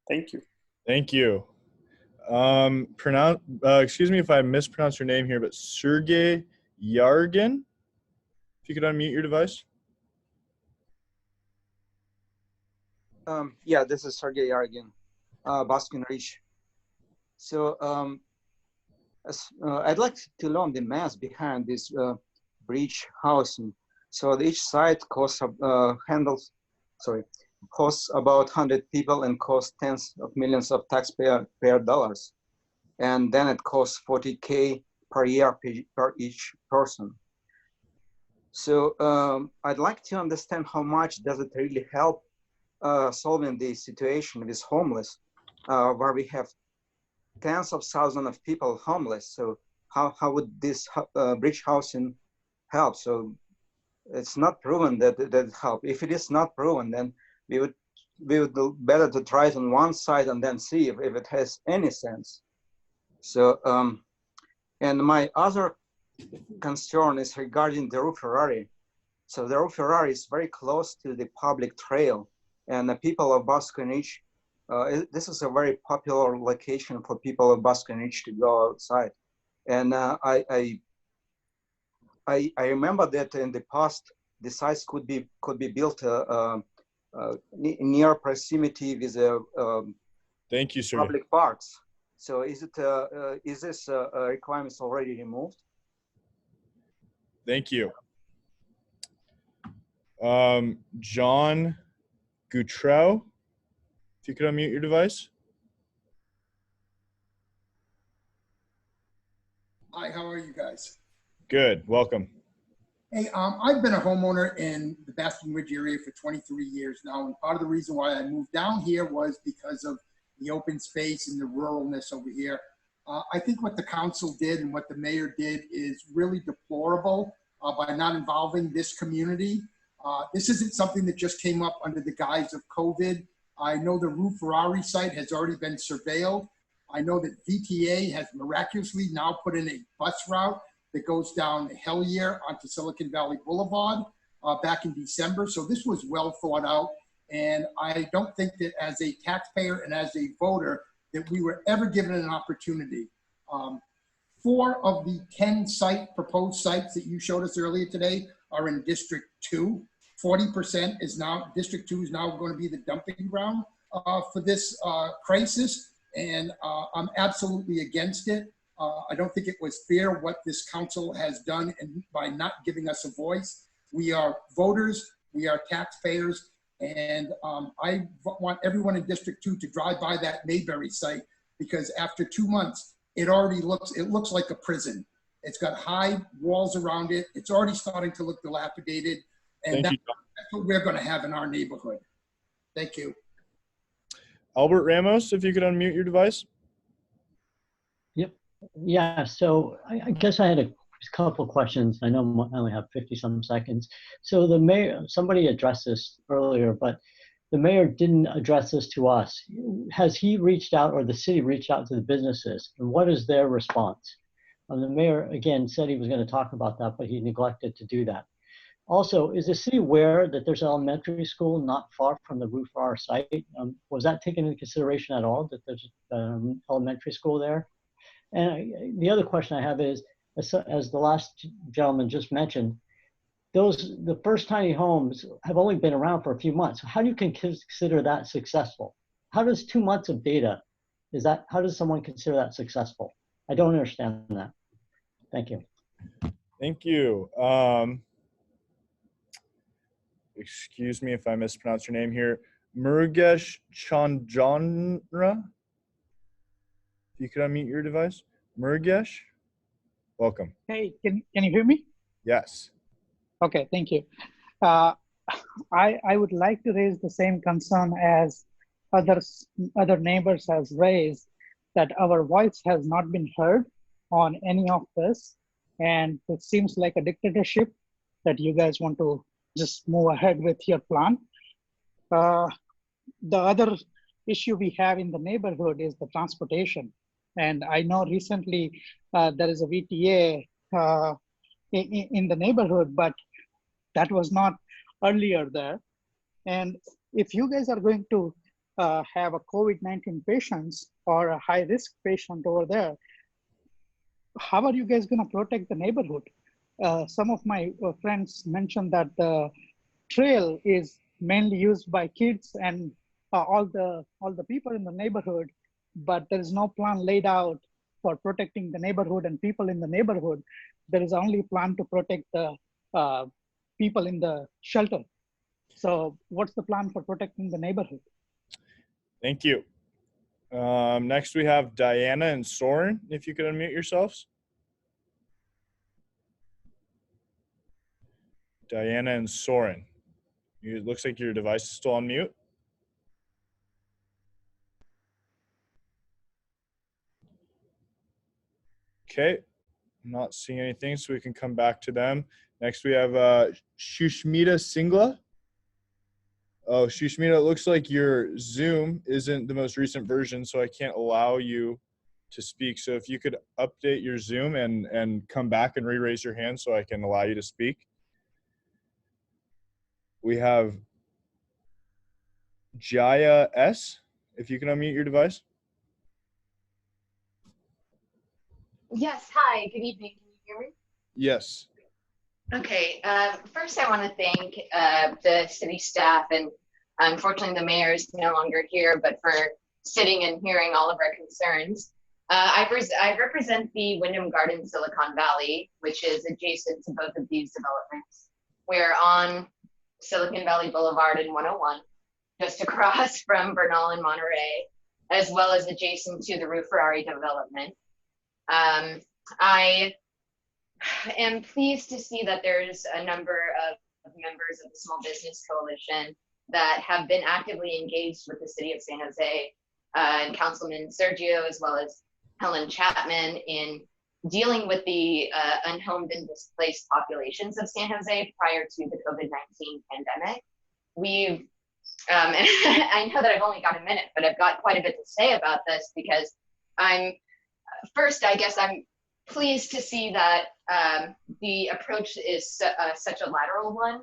Thank you. Thank you. Excuse me if I mispronounce your name here, but Sergey Yargin, if you could unmute your device. Yeah, this is Sergey Yargin, Baskin Ridge. So I'd like to learn the math behind this bridge housing. So each site costs costs about 100 people and costs tens of millions of taxpayer dollars. And then it costs $40K per year per each person. So I'd like to understand how much does it really help solving the situation with homeless, where we have tens of thousands of people homeless. So how would this bridge housing help? So it's not proven that it help. If it is not proven, then we would do better to try it on one side and then see if it has any sense. So, and my other concern is regarding the Rue Ferrari. So the Rue Ferrari is very close to the public trail, and the people of Baskin Ridge, this is a very popular location for people of Baskin Ridge to go outside. And I remember that in the past, the sites could be built near proximity with Thank you, sir. Public parks. So is this requirements already removed? Thank you. John Goutreau, if you could unmute your device. Hi, how are you guys? Good, welcome. Hey, I've been a homeowner in the Baskin Ridge area for 23 years now, and part of the reason why I moved down here was because of the open space and the ruralness over here. I think what the council did and what the mayor did is really deplorable by not involving this community. This isn't something that just came up under the guise of COVID. I know the Rue Ferrari site has already been surveilled. I know that VTA has miraculously now put in a bus route that goes down Hellier onto Silicon Valley Boulevard back in December. So this was well thought out. And I don't think that as a taxpayer and as a voter that we were ever given an opportunity. 4 of the 10 proposed sites that you showed us earlier today are in District 2. 40% is now, District 2 is now going to be the dumping ground for this crisis. And I'm absolutely against it. I don't think it was fair what this council has done and by not giving us a voice. We are voters, we are taxpayers, and I want everyone in District 2 to drive by that Mayberry site, because after 2 months, it looks like a prison. It's got high walls around it. It's already starting to look dilapidated. And that's what we're going to have in our neighborhood. Thank you. Albert Ramos, if you could unmute your device. Yep. Yeah, so I guess I had a couple questions. I know I only have 50-some seconds. So the mayor, somebody addressed this earlier, but the mayor didn't address this to us. Has he reached out, or the city reached out to the businesses? And what is their response? The mayor, again, said he was going to talk about that, but he neglected to do that. Also, is the city aware that there's an elementary school not far from the Roof R site? Was that taken into consideration at all, that there's an elementary school there? And the other question I have is, as the last gentleman just mentioned, the first tiny homes have only been around for a few months. How do you consider that successful? How does 2 months of data, how does someone consider that successful? I don't understand that. Thank you. Thank you. Excuse me if I mispronounce your name here. Murugesh Chandra. If you could unmute your device. Murugesh, welcome. Hey, can you hear me? Yes. Okay, thank you. I would like to raise the same concern as other neighbors has raised, that our voice has not been heard on any of this, and it seems like a dictatorship that you guys want to just move ahead with your plan. The other issue we have in the neighborhood is the transportation, and I know recently there is a VTA in the neighborhood, but that was not earlier there. And if you guys are going to have a COVID-19 patients or a high-risk patient over there, how are you guys going to protect the neighborhood? Some of my friends mentioned that the trail is mainly used by kids and all the people in the neighborhood, but there is no plan laid out for protecting the neighborhood and people in the neighborhood. There is only a plan to protect the people in the shelter. So what's the plan for protecting the neighborhood? Thank you. Next we have Diana and Soren, if you could unmute yourselves. Diana and Soren. It looks like your device is still on mute. Okay, I'm not seeing anything, so we can come back to them. Next we have Shushmita Singla. Oh, Shushmita, it looks like your Zoom isn't the most recent version, so I can't allow you to speak. So if you could update your Zoom and come back and re-raise your hand so I can allow you to speak. We have Jaya S. If you can unmute your device. Yes, hi, good evening. Can you hear me? Yes. Okay, first I want to thank the city staff, and unfortunately the mayor is no longer here, but for sitting and hearing all of our concerns. I represent the Wyndham Garden Silicon Valley, which is adjacent to both of these developments. We're on Silicon Valley Boulevard in 101, just across from Bernal and Monterey, as well as adjacent to the Rue Ferrari development. I am pleased to see that there's a number of members of the Small Business Coalition that have been actively engaged with the city of San Jose, and Councilman Sergio, as well as Helen Chapman, in dealing with the unhomed and displaced populations of San Jose prior to the COVID-19 pandemic. We've, and I know that I've only got a minute, but I've got quite a bit to say about this, because first, I guess I'm pleased to see that the approach is such a lateral one.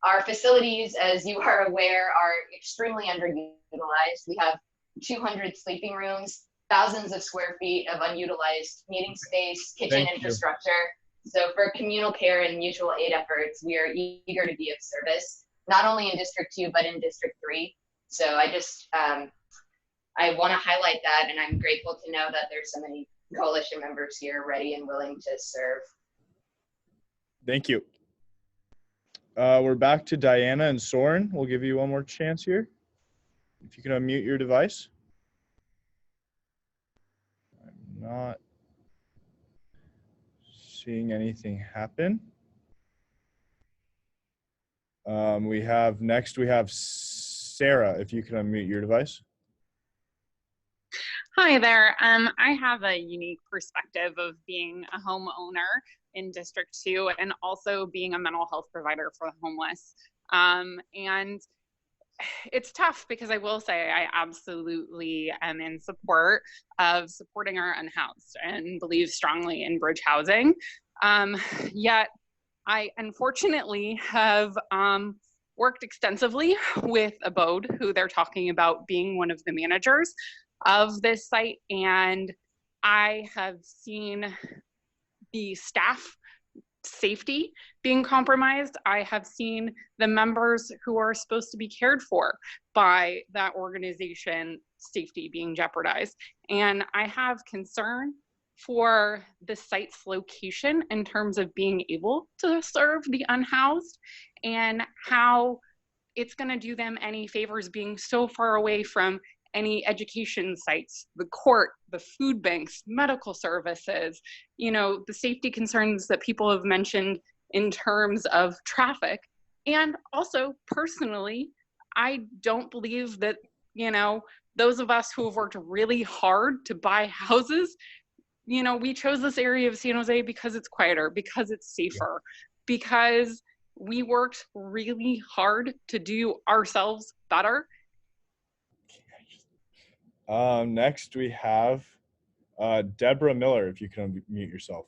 Our facilities, as you are aware, are extremely underutilized. We have 200 sleeping rooms, thousands of square feet of unutilized meeting space, kitchen infrastructure. So for communal care and mutual aid efforts, we are eager to be of service. not only in District 2, but in District 3. So I just, I want to highlight that, and I'm grateful to know that there's so many coalition members here ready and willing to serve. Thank you. We're back to Diana and Soren. We'll give you one more chance here. If you can unmute your device. I'm not seeing anything happen. We have Sarah, if you can unmute your device. Hi there. I have a unique perspective of being a homeowner in District 2 and also being a mental health provider for the homeless. And it's tough because I will say I absolutely am in support of supporting our unhoused and believe strongly in bridge housing. Yet I unfortunately have worked extensively with Abode, who they're talking about being one of the managers of this site, and I have seen the staff safety being compromised. I have seen the members who are supposed to be cared for by that organization safety being jeopardized. And I have concern for the site's location in terms of being able to serve the unhoused and how it's going to do them any favors being so far away from any education sites, the court, the food banks, medical services, you know, the safety concerns that people have mentioned in terms of traffic. And also personally, I don't believe that, you know, those of us who have worked really hard to buy houses, you know, we chose this area of San Jose because it's quieter, because it's safer, because we worked really hard to do ourselves better. Next we have Deborah Miller, if you can unmute yourself.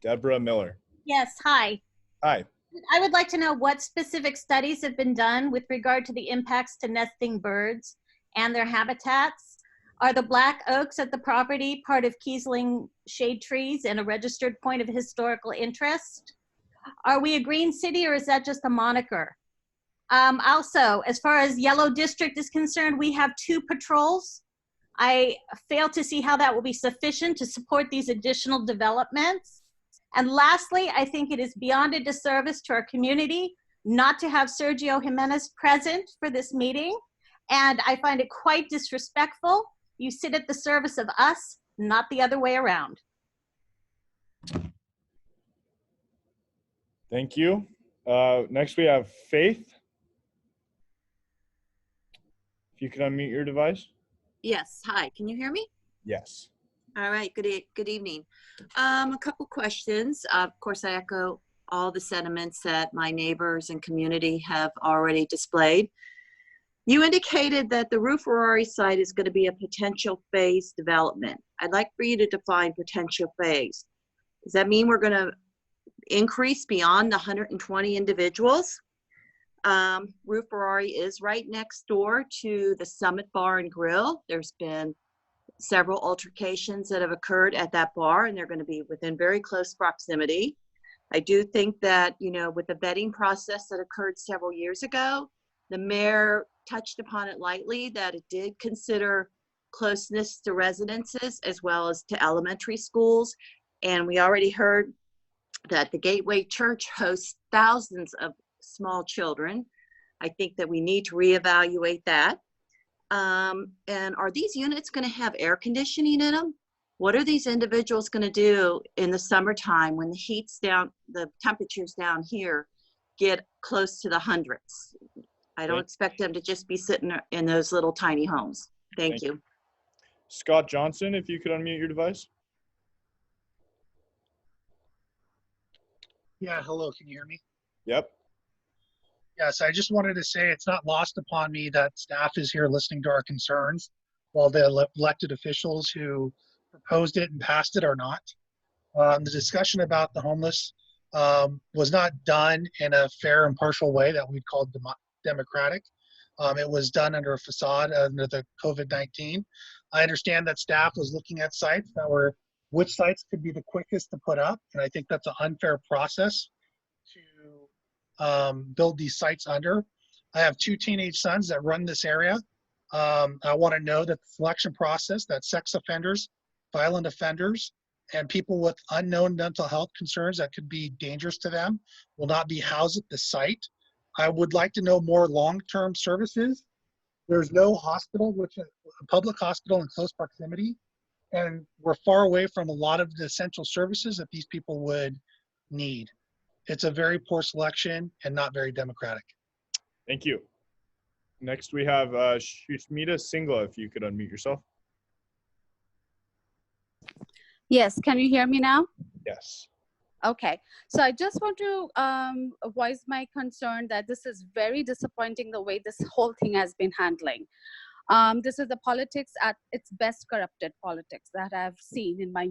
Deborah Miller. Yes, hi. Hi. I would like to know what specific studies have been done with regard to the impacts to nesting birds and their habitats. Are the black oaks at the property part of Kiesling shade trees and a registered point of historical interest? Are we a green city, or is that just a moniker? Also, as far as Yellow District is concerned, we have 2 patrols. I fail to see how that will be sufficient to support these additional developments. And lastly, I think it is beyond a disservice to our community not to have Sergio Jimenez present for this meeting. And I find it quite disrespectful. You sit at the service of us, not the other way around. Thank you. Next we have Faith. If you can unmute your device. Yes, hi, can you hear me? Yes. All right, good evening. A couple questions. Of course, I echo all the sentiments that my neighbors and community have already displayed. You indicated that the Rue Ferrari site is going to be a potential phase development. I'd like for you to define potential phase. Does that mean we're going to increase beyond the 120 individuals? Rue Ferrari is right next door to the Summit Bar and Grill. There's been several altercations that have occurred at that bar, and they're going to be within very close proximity. I do think that, you know, with the vetting process that occurred several years ago, the mayor touched upon it lightly, that it did consider closeness to residences as well as to elementary schools. And we already heard that the Gateway Church hosts thousands of small children. I think that we need to reevaluate that. And are these units going to have air conditioning in them? What are these individuals going to do in the summertime when the heat's down, the temperatures down here get close to the hundreds? I don't expect them to just be sitting in those little tiny homes. Thank you. Scott Johnson, if you could unmute your device. Yeah, hello, can you hear me? Yep. Yes, I just wanted to say it's not lost upon me that staff is here listening to our concerns, while the elected officials who proposed it and passed it are not. The discussion about the homeless was not done in a fair and partial way that we'd call democratic. It was done under a facade under the COVID-19. I understand that staff was looking at sites that were, which sites could be the quickest to put up, and I think that's an unfair process to build these sites under. I have 2 teenage sons that run this area. I want to know that the selection process, that sex offenders, violent offenders, and people with unknown mental health concerns that could be dangerous to them will not be housed at the site. I would like to know more long-term services. There's no hospital, which is a public hospital in close proximity, and we're far away from a lot of the essential services that these people would need. It's a very poor selection and not very democratic. Thank you. Next, we have Shushmita Singla, if you could unmute yourself. Yes, can you hear me now? Yes. Okay, so I just want to voice my concern that this is very disappointing the way this whole thing has been handling. This is the politics at its best corrupted politics that I've seen in my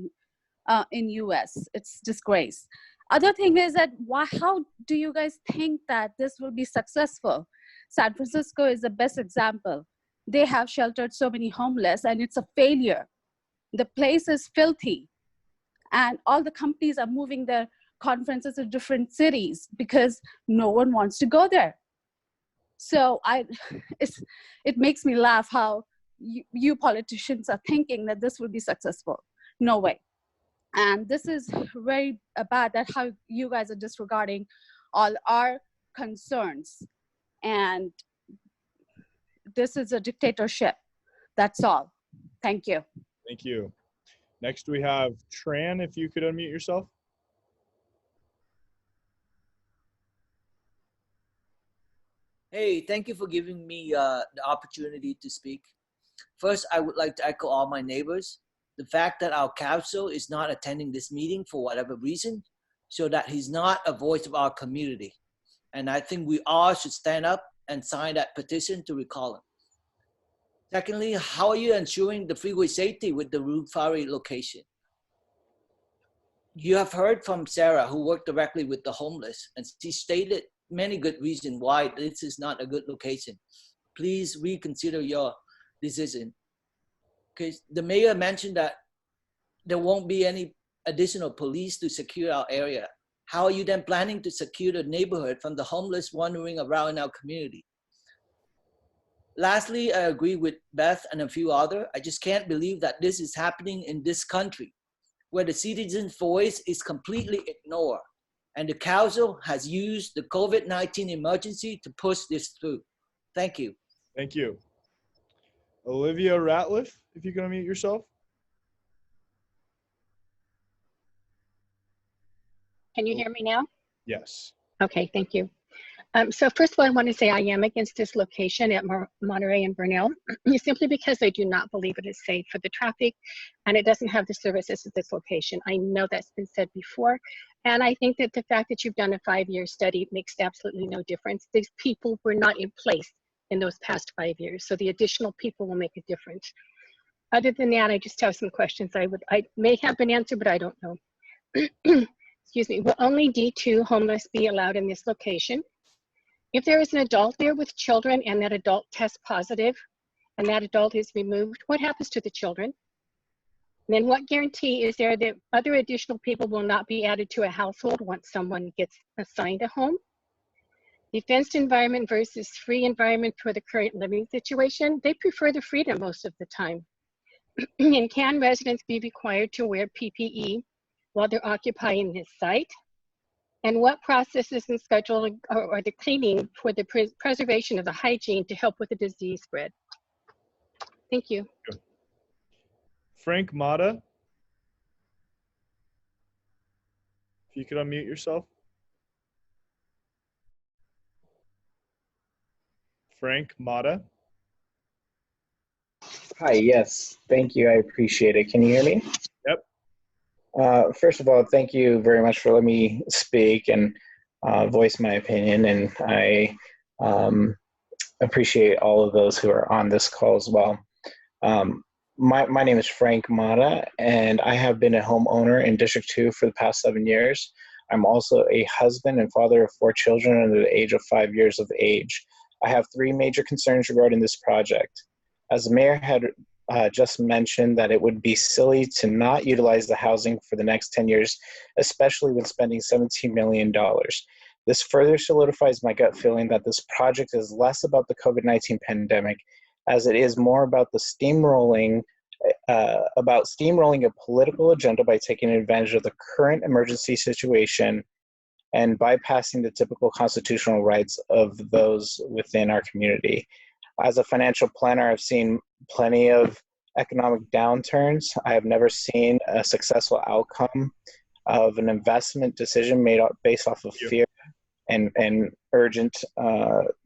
in US. It's disgrace. Other thing is that how do you guys think that this will be successful? San Francisco is the best example. They have sheltered so many homeless and it's a failure. The place is filthy and all the companies are moving their conferences to different cities because no one wants to go there. So it makes me laugh how you politicians are thinking that this will be successful. No way. And this is very bad that how you guys are disregarding all our concerns. And this is a dictatorship. That's all. Thank you. Thank you. Next, we have Tran, if you could unmute yourself. Hey, thank you for giving me the opportunity to speak. First, I would like to echo all my neighbors. The fact that our council is not attending this meeting for whatever reason, so that he's not a voice of our community. And I think we all should stand up and sign that petition to recall him. Secondly, how are you ensuring the freeway safety with the Route 5 location? You have heard from Sarah, who worked directly with the homeless, and she stated many good reasons why this is not a good location. Please reconsider your decision. Because the mayor mentioned that there won't be any additional police to secure our area. How are you then planning to secure the neighborhood from the homeless wandering around in our community? Lastly, I agree with Beth and a few others. I just can't believe that this is happening in this country, where the citizens' voice is completely ignored. And the council has used the COVID-19 emergency to push this through. Thank you. Thank you. Olivia Ratliff, if you can unmute yourself. Can you hear me now? Yes. Okay, thank you. So first of all, I want to say I am against this location at Monterey and Burnell, simply because I do not believe it is safe for the traffic and it doesn't have the services at this location. I know that's been said before, and I think that the fact that you've done a 5-year study makes absolutely no difference. These people were not in place in those past 5 years, so the additional people will make a difference. Other than that, I just have some questions I may have been answered, but I don't know. Excuse me. Will only D2 homeless be allowed in this location? If there is an adult there with children and that adult tests positive and that adult is removed, what happens to the children? And then what guarantee is there that other additional people will not be added to a household once someone gets assigned a home? The fenced environment versus free environment for the current living situation, they prefer the freedom most of the time. And can residents be required to wear PPE while they're occupying this site? And what processes and schedule are the cleaning for the preservation of the hygiene to help with the disease spread? Thank you. Good. Frank Mata, if you could unmute yourself. Frank Mata. Hi, yes, thank you. I appreciate it. Can you hear me? Yep. First of all, thank you very much for letting me speak and voice my opinion. And I appreciate all of those who are on this call as well. My name is Frank Mata, and I have been a homeowner in District 2 for the past 7 years. I'm also a husband and father of 4 children under the age of 5 years of age. I have 3 major concerns regarding this project. As the mayor had just mentioned, that it would be silly to not utilize the housing for the next 10 years, especially when spending $17 million. This further solidifies my gut feeling that this project is less about the COVID-19 pandemic as it is more about the steamrolling a political agenda by taking advantage of the current emergency situation and bypassing the typical constitutional rights of those within our community. As a financial planner, I've seen plenty of economic downturns. I have never seen a successful outcome of an investment decision made based off of fear and urgent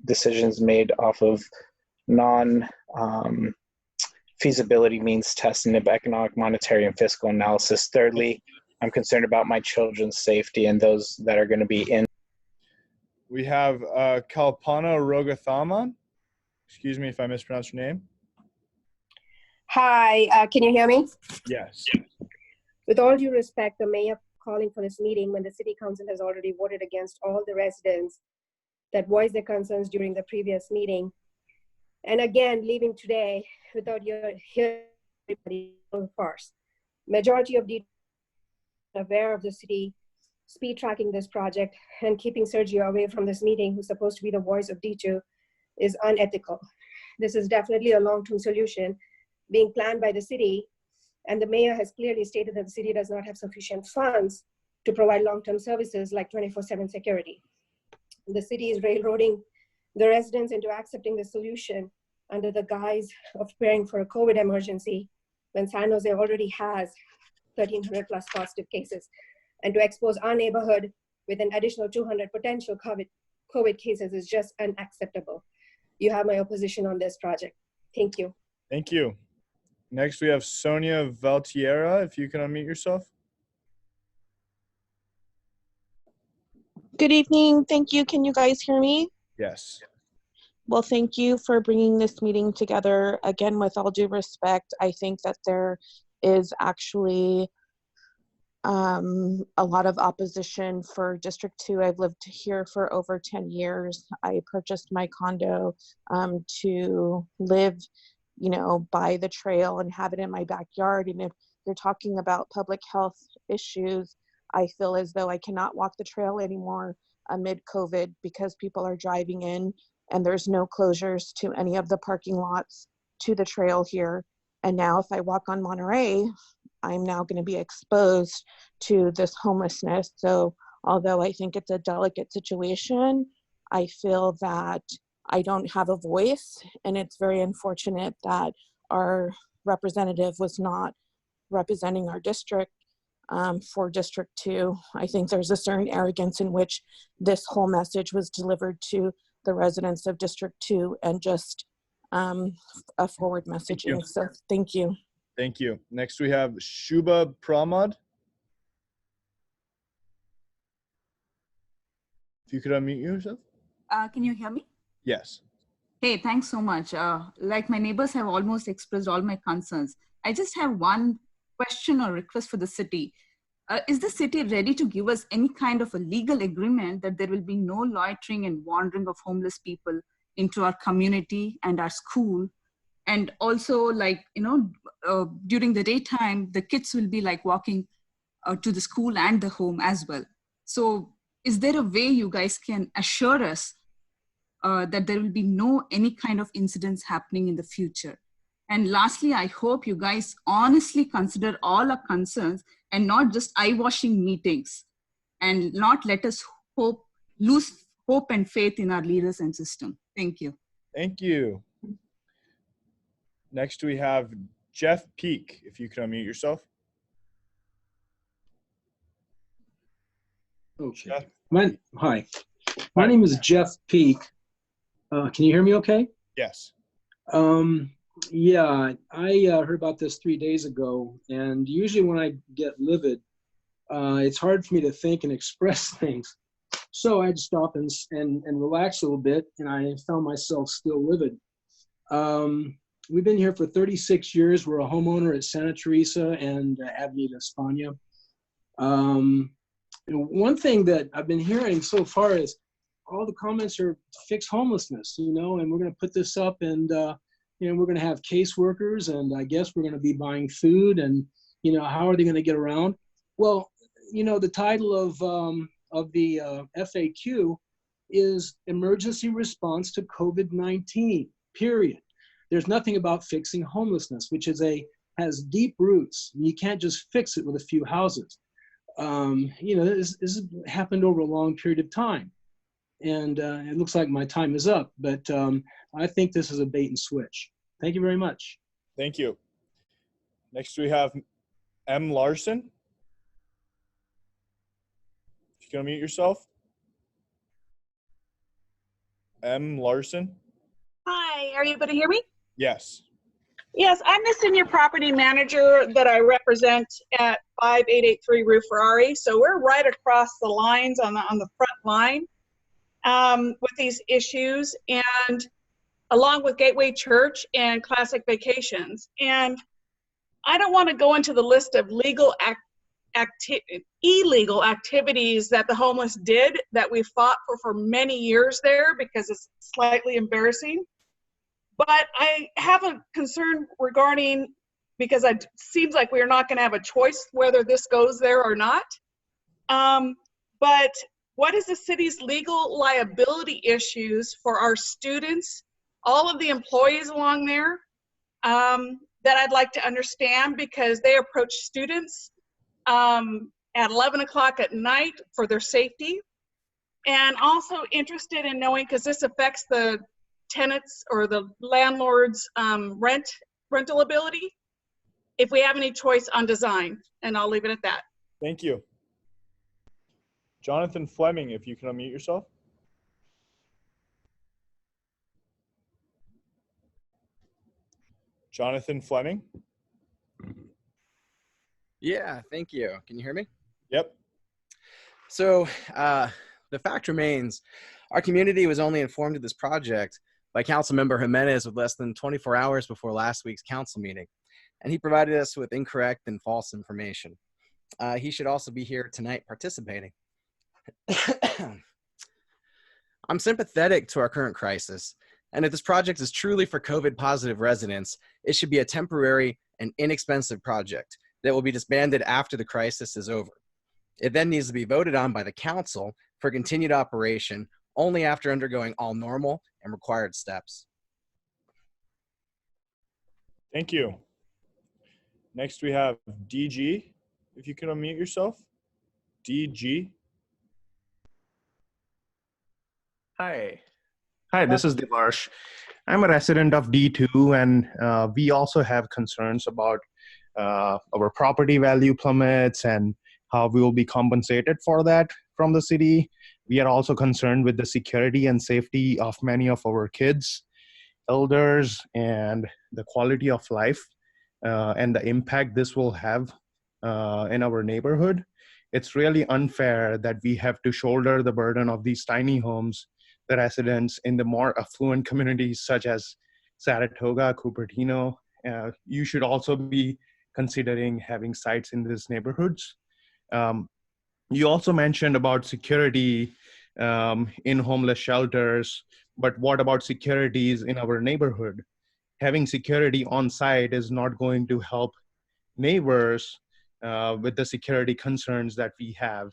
decisions made off of feasibility means testing of economic, monetary, and fiscal analysis. Thirdly, I'm concerned about my children's safety and those that are going to be in. We have Kalpana Rogathaman. Excuse me if I mispronounced your name. Hi, can you hear me? Yes. With all due respect, the mayor calling for this meeting when the city council has already voted against all the residents that voiced their concerns during the previous meeting. And again, leaving today without your hearing everybody on farce. Majority of the aware of the city speed tracking this project and keeping Sergio away from this meeting, who's supposed to be the voice of D2, is unethical. This is definitely a long-term solution being planned by the city, and the mayor has clearly stated that the city does not have sufficient funds to provide long-term services like 24/7 security. The city is railroading the residents into accepting the solution under the guise of preparing for a COVID emergency when San Jose already has 1,300 plus positive cases, and to expose our neighborhood with an additional 200 potential COVID cases is just unacceptable. You have my opposition on this project. Thank you. Thank you. Next, we have Sonia Valtiera. If you can unmute yourself. Good evening. Thank you. Can you guys hear me? Yes. Well, thank you for bringing this meeting together. Again, with all due respect, I think that there is actually a lot of opposition for District 2. I've lived here for over 10 years. I purchased my condo to live, by the trail and have it in my backyard. And if you're talking about public health issues, I feel as though I cannot walk the trail anymore amid COVID because people are driving in and there's no closures to any of the parking lots to the trail here. And now if I walk on Monterey, I'm now going to be exposed to this homelessness. So although I think it's a delicate situation, I feel that I don't have a voice, and it's very unfortunate that our representative was not representing our district for District 2. I think there's a certain arrogance in which this whole message was delivered to the residents of District 2 and just a forward messaging. So thank you. Thank you. Next, we have Shubha Pramod. If you could unmute yourself. Can you hear me? Yes. Hey, thanks so much. Like my neighbors have almost expressed all my concerns. I just have one question or request for the city. Is the city ready to give us any kind of a legal agreement that there will be no loitering and wandering of homeless people into our community and our school? And also, during the daytime, the kids will be walking to the school and the home as well. So is there a way you guys can assure us that there will be no any kind of incidents happening in the future? And lastly, I hope you guys honestly consider all our concerns and not just eye-washing meetings, and not let us lose hope and faith in our leaders and system. Thank you. Thank you. Next, we have Jeff Peak. If you could unmute yourself. Okay. Hi. My name is Jeff Peak. Can you hear me okay? Yes. Yeah, I heard about this 3 days ago, and usually when I get livid, it's hard for me to think and express things. So I had to stop and relax a little bit, and I found myself still livid. We've been here for 36 years. We're a homeowner at Santa Teresa and Avenida España. One thing that I've been hearing so far is all the comments are fix homelessness, and we're going to put this up, and we're going to have caseworkers, and I guess we're going to be buying food, and how are they going to get around? Well, the title of of the FAQ is emergency response to COVID-19, period. There's nothing about fixing homelessness, which has deep roots. You can't just fix it with a few houses. This has happened over a long period of time. And it looks like my time is up, but I think this is a bait and switch. Thank you very much. Thank you. Next we have M. Larson. If you can unmute yourself. M. Larson. Hi, are you able to hear me? Yes. Yes, I'm the senior property manager that I represent at 5883 Rue Ferrari. So we're right across the lines on the front line with these issues, and along with Gateway Church and Classic Vacations. And I don't want to go into the list of illegal activities that the homeless did that we fought for many years there, because it's slightly embarrassing. But I have a concern regarding, because it seems like we're not going to have a choice whether this goes there or not. But what is the city's legal liability issues for our students, all of the employees along there, that I'd like to understand, because they approach students at 11 o'clock at night for their safety. And also interested in knowing, because this affects the tenants or the landlord's rental ability, if we have any choice on design. And I'll leave it at that. Thank you. Jonathan Fleming, if you can unmute yourself. Jonathan Fleming. Yeah, thank you. Can you hear me? Yep. So the fact remains, our community was only informed of this project by Councilmember Jimenez with less than 24 hours before last week's council meeting, and he provided us with incorrect and false information. He should also be here tonight participating. I'm sympathetic to our current crisis, and if this project is truly for COVID-positive residents, it should be a temporary and inexpensive project that will be disbanded after the crisis is over. It then needs to be voted on by the council for continued operation only after undergoing all normal and required steps. Thank you. Next we have DG. If you can unmute yourself. DG. Hi. Hi, this is Devarsh. I'm a resident of D2, and we also have concerns about our property value plummets and how we will be compensated for that from the city. We are also concerned with the security and safety of many of our kids, elders, and the quality of life and the impact this will have in our neighborhood. It's really unfair that we have to shoulder the burden of these tiny homes, the residents in the more affluent communities such as Saratoga, Cupertino. You should also be considering having sites in these neighborhoods. You also mentioned about security in homeless shelters, but what about securities in our neighborhood? Having security on site is not going to help neighbors with the security concerns that we have.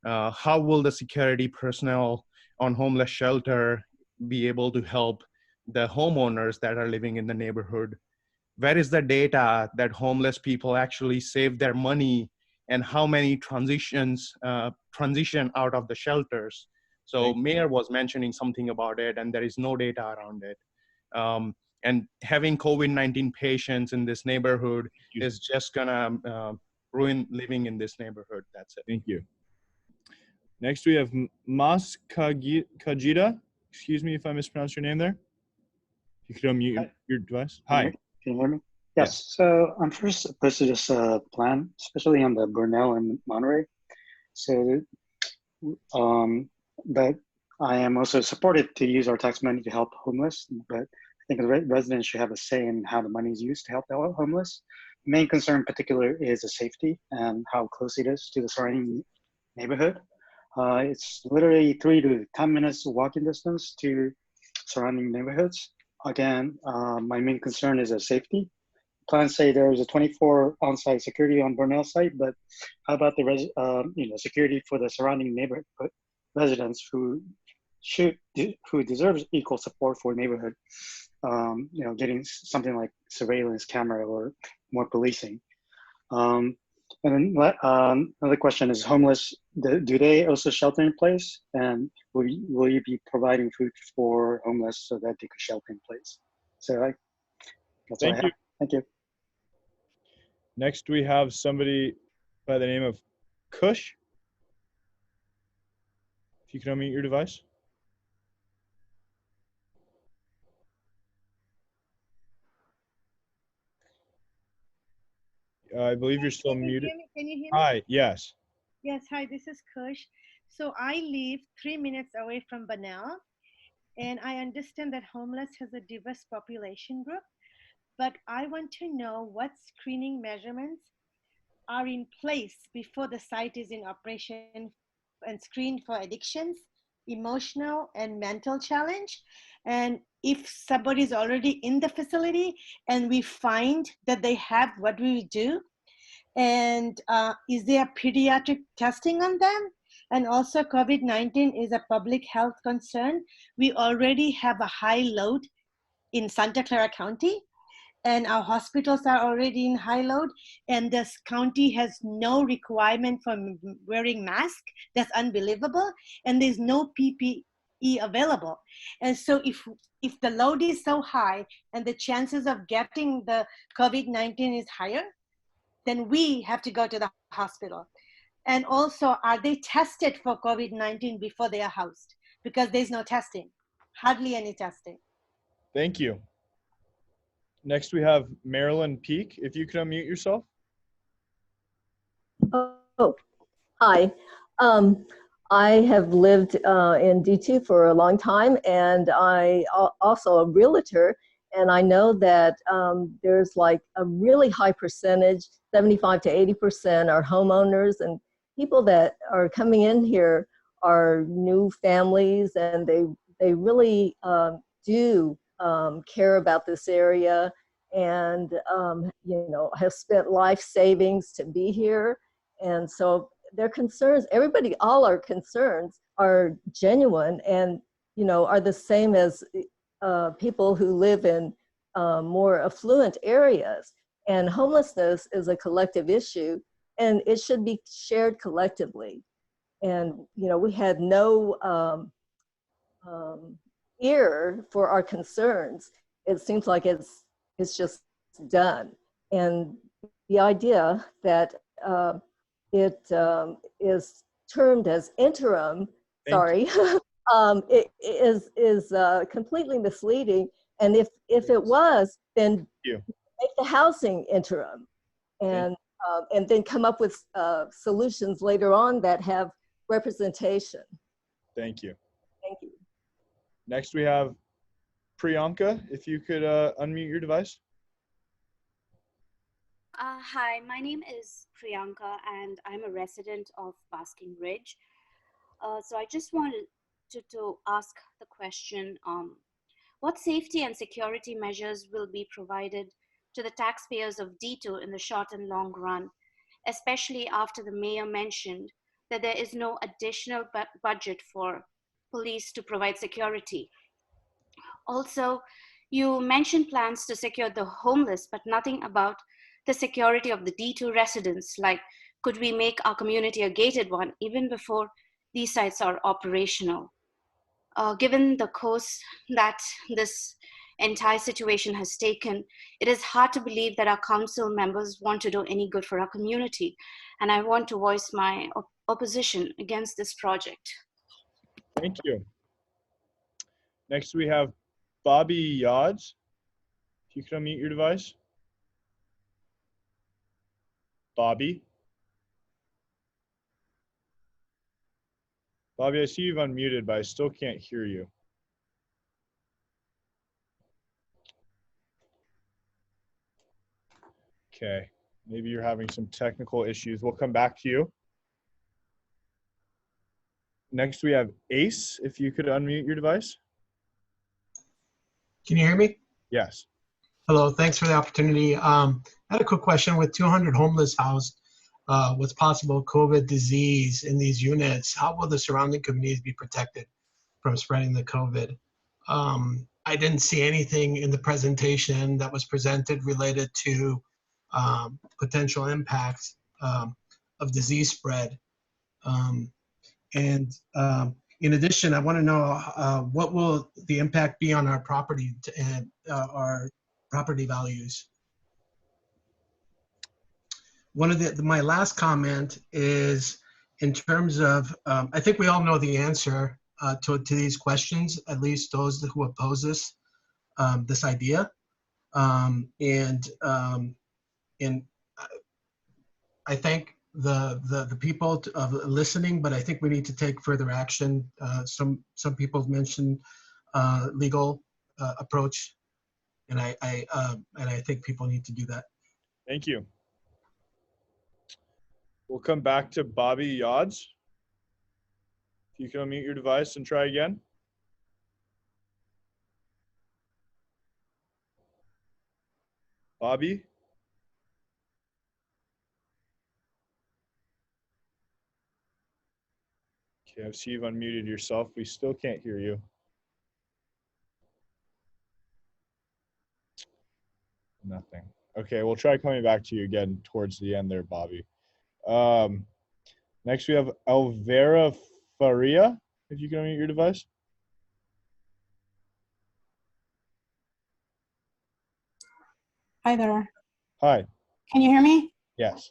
How will the security personnel on homeless shelter be able to help the homeowners that are living in the neighborhood? Where is the data that homeless people actually save their money, and how many transition out of the shelters? So Mayor was mentioning something about it, and there is no data around it. And having COVID-19 patients in this neighborhood is just gonna ruin living in this neighborhood. That's it. Thank you. Next we have Mas Kajita. Excuse me if I mispronounced your name there. You could unmute your device. Hi. Can you hear me? Yes. So I'm first opposed to this plan, especially on the Burnell and Monterey. So, but I am also supportive to use our tax money to help homeless. But I think the residents should have a say in how the money is used to help the homeless. The main concern in particular is the safety and how close it is to the surrounding neighborhood. It's literally 3 to 10 minutes walking distance to surrounding neighborhoods. Again, my main concern is the safety. plans say there's a 24 on-site security on Burnell site, but how about the security for the surrounding neighborhood residents who deserves equal support for neighborhood? Getting something like surveillance camera or more policing. And then another question is homeless. Do they also shelter in place? And will you be providing food for homeless so that they could shelter in place? So that's all I Thank have. you. Thank you. Next, we have somebody by the name of Kush. If you can unmute your device. I believe you're still muted. Can you hear me? Hi, yes. Yes, hi, this is Kush. So I live 3 minutes away from Bunnell, and I understand that homeless has a diverse population group, but I want to know what screening measurements are in place before the site is in operation and screened for addictions, emotional and mental challenge. And if somebody is already in the facility and we find that they have, what do we do? And is there pediatric testing on them? And also COVID-19 is a public health concern. We already have a high load in Santa Clara County, and our hospitals are already in high load, and this county has no requirement for wearing mask. That's unbelievable, and there's no PPE available. And so if the load is so high and the chances of getting the COVID-19 is higher, then we have to go to the hospital. And also, are they tested for COVID-19 before they are housed? Because there's no testing, hardly any testing. Thank you. Next, we have Marilyn Peak. If you could unmute yourself. Oh, hi. I have lived in D2 for a long time, and I also a realtor, and I know that there's like a really high percentage, 75 to 80% are homeowners, and people that are coming in here are new families, and they really do care about this area, and have spent life savings to be here. And so their concerns, all our concerns are genuine and, are the same as people who live in more affluent areas. And homelessness is a collective issue, and it should be shared collectively. And, we had no ear for our concerns. It seems like it's just done. And the idea that it is termed as interim, it is completely misleading. And if it was, then make the housing interim, and then come up with solutions later on that have representation. Thank you. Thank you. Next, we have Priyanka. If you could unmute your device. Hi, my name is Priyanka, and I'm a resident of Basking Ridge. So I just wanted to ask the question, what safety and security measures will be provided to the taxpayers of D2 in the short and long run, especially after the mayor mentioned that there is no additional budget for police to provide security? Also, you mentioned plans to secure the homeless, but nothing about the security of the D2 residents. Like, could we make our community a gated one even before these sites are operational? Given the course that this entire situation has taken, it is hard to believe that our council members want to do any good for our community. And I want to voice my opposition against this project. Thank you. Next, we have Bobby Yods. If you can unmute your device. Bobby. Bobby, I see you've unmuted, but I still can't hear you. Okay, maybe you're having some technical issues. We'll come back to you. Next, we have Ace. If you could unmute your device. Can you hear me? Yes. Hello, thanks for the opportunity. I had a quick question. With 200 homeless housed with possible COVID disease in these units, how will the surrounding communities be protected from spreading the COVID? I didn't see anything in the presentation that was presented related to potential impacts of disease spread. In addition, I want to know what will the impact be on our property and our property values. One of my last comment is in terms of, I think we all know the answer to these questions, at least those who oppose this idea. I thank the people of listening, but I think we need to take further action. Some people have mentioned legal approach, and I think people need to do that. Thank you. We'll come back to Bobby Yods. If you can unmute your device and try again. Bobby? Okay, I see you've unmuted yourself. We still can't hear you. Nothing. Okay, we'll try coming back to you again towards the end there, Bobby. Next, we have Elvira Faria. If you can unmute your device. Hi there. Hi. Can you hear me? Yes.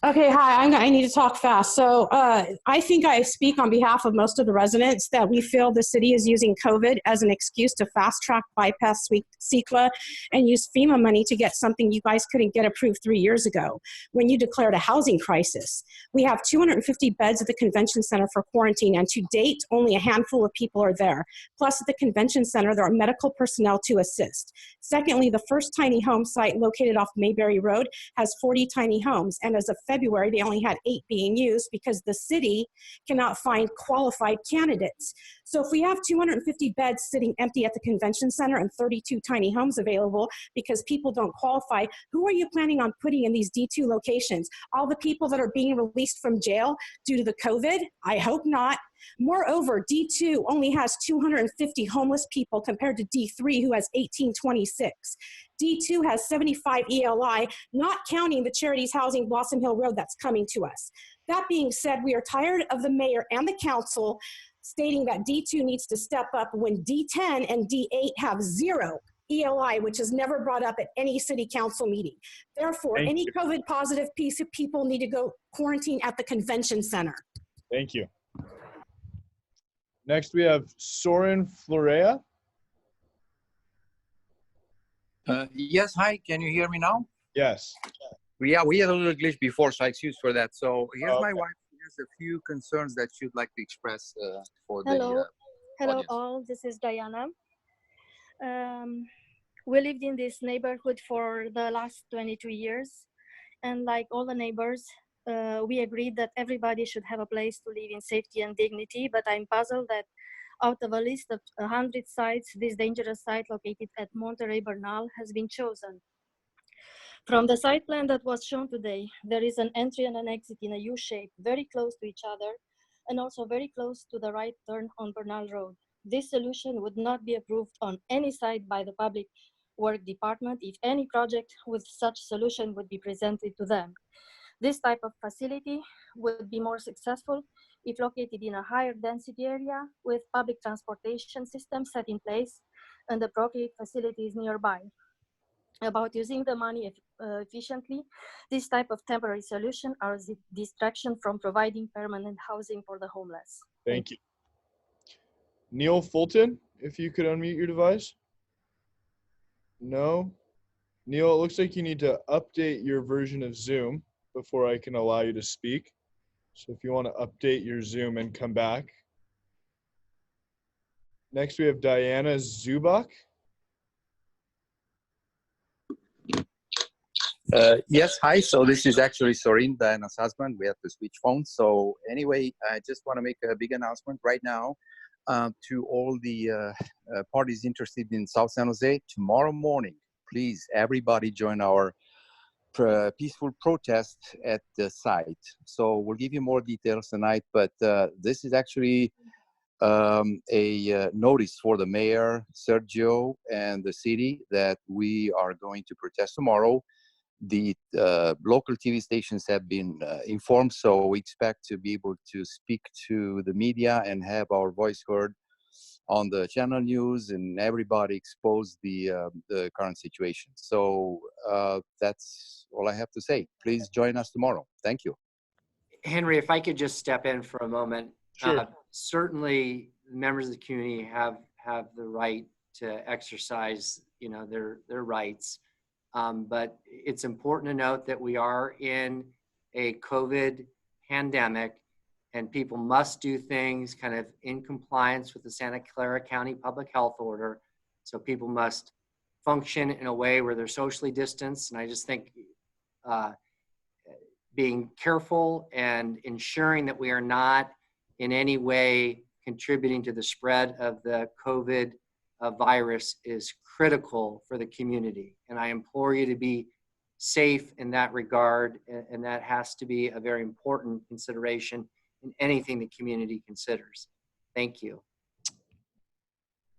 Okay, hi. I need to talk fast. So I think I speak on behalf of most of the residents that we feel the city is using COVID as an excuse to fast track bypass CEQA and use FEMA money to get something you guys couldn't get approved 3 years ago when you declared a housing crisis. We have 250 beds at the convention center for quarantine, and to date, only a handful of people are there. Plus, at the convention center, there are medical personnel to assist. Secondly, the first tiny home site located off Mayberry Road has 40 tiny homes, and as of February, they only had 8 being used because the city cannot find qualified candidates. So if we have 250 beds sitting empty at the convention center and 32 tiny homes available because people don't qualify, who are you planning on putting in these D2 locations? All the people that are being released from jail due to the COVID? I hope not. Moreover, D2 only has 250 homeless people compared to D3, who has 1826. D2 has 75 ELI, not counting the Charities Housing Blossom Hill Road that's coming to us. That being said, we are tired of the mayor and the council stating that D2 needs to step up when D10 and D8 have 0 ELI, which is never brought up at any city council meeting. Therefore, any COVID positive piece of people need to go quarantine at the convention center. Thank you. Next, we have Soren Florea. Yes, hi, can you hear me now? Yes. Yeah, we had a little glitch before, so excuse for that. So here's my wife. Here's a few concerns that she'd like to express for Hello. the Hello audience. all, this is Diana. We lived in this neighborhood for the last 22 years. And like all the neighbors, we agreed that everybody should have a place to live in safety and dignity, but I'm puzzled that out of a list of 100 sites, this dangerous site located at Monterey Bernal has been chosen. From the site plan that was shown today, there is an entry and an exit in a U shape, very close to each other, and also very close to the right turn on Bernal Road. This solution would not be approved on any site by the Public Work Department if any project with such solution would be presented to them. This type of facility would be more successful if located in a higher density area with public transportation systems set in place and appropriate facilities nearby. About using the money efficiently, this type of temporary solution are a distraction from providing permanent housing for the homeless. Thank you. Neil Fulton, if you could unmute your device. No. Neil, it looks like you need to update your version of Zoom before I can allow you to speak. So if you want to update your Zoom and come back. Next, we have Diana Zubak. Yes, hi. So this is actually Sorin, Diana's husband. We have to switch phones. So anyway, I just want to make a big announcement right now to all the parties interested in South San Jose. Tomorrow morning, please, everybody join our peaceful protest at the site. So we'll give you more details tonight, but this is actually a notice for the mayor, Sergio, and the city that we are going to protest tomorrow. The local TV stations have been informed, so we expect to be able to speak to the media and have our voice heard on the channel news and everybody expose the current situation. So that's all I have to say. Please join us tomorrow. Thank you. Henry, if I could just step in for a moment. Sure. Certainly, members of the community have the right to exercise, their rights. But it's important to note that we are in a COVID pandemic, and people must do things kind of in compliance with the Santa Clara County Public Health Order. So people must function in a way where they're socially distanced. And I just think being careful and ensuring that we are not in any way contributing to the spread of the COVID virus is critical for the community. And I implore you to be safe in that regard, and that has to be a very important consideration in anything the community considers. Thank you.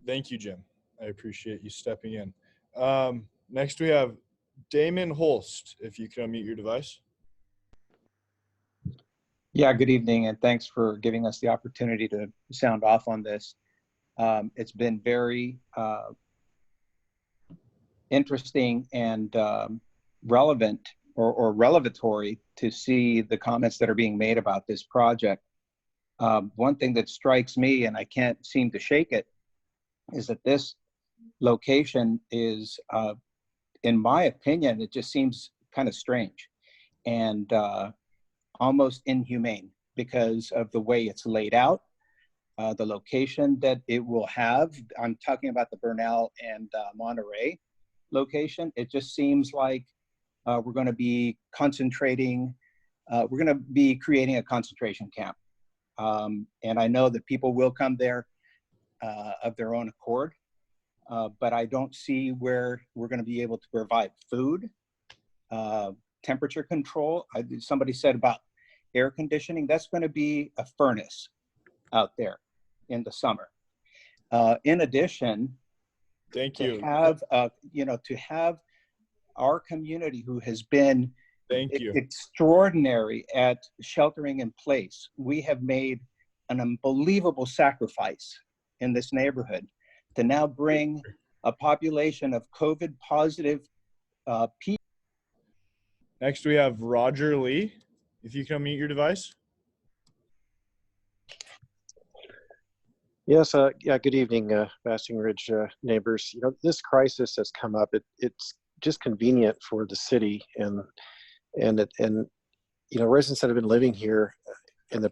Thank you, Jim. I appreciate you stepping in. Next, we have Damon Holst, if you can unmute your device. Yeah, good evening, and thanks for giving us the opportunity to sound off on this. It's been very interesting and relevant or relevatory to see the comments that are being made about this project. One thing that strikes me, and I can't seem to shake it, is that this location is, in my opinion, it just seems kind of strange and almost inhumane because of the way it's laid out, the location that it will have. I'm talking about the Burnell and Monterey location. It just seems like we're going to be concentrating, we're going to be creating a concentration camp. And I know that people will come there of their own accord, but I don't see where we're going to be able to provide food, temperature control. Somebody said about air conditioning. That's going to be a furnace out there in the summer. In addition, Thank to you. have to have our community who has been extraordinary at sheltering in place. We have made an unbelievable sacrifice in this neighborhood to now bring a population of COVID positive people. Next, we have Roger Lee. If you can unmute your device. Yes, yeah, good evening, Basking Ridge neighbors. This crisis has come up. It's just convenient for the city and residents that have been living here, and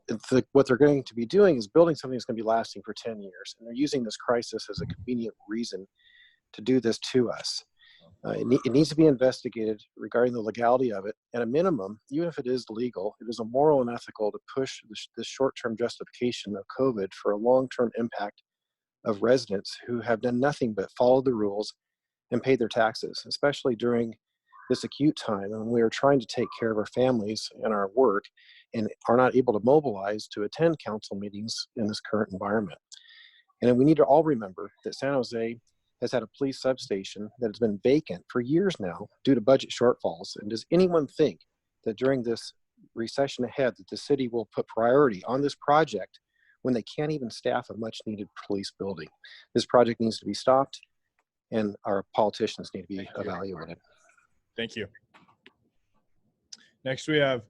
what they're going to be doing is building something that's going to be lasting for 10 years. And they're using this crisis as a convenient reason to do this to us. It needs to be investigated regarding the legality of it. At a minimum, even if it is legal, it is immoral and ethical to push this short-term justification of COVID for a long-term impact of residents who have done nothing but follow the rules and pay their taxes, especially during this acute time when we are trying to take care of our families and our work and are not able to mobilize to attend council meetings in this current environment. And we need to all remember that San Jose has had a police substation that has been vacant for years now due to budget shortfalls. And does anyone think that during this recession ahead that the city will put priority on this project when they can't even staff a much needed police building? This project needs to be stopped and our politicians need to be evaluated. Thank you. Next we have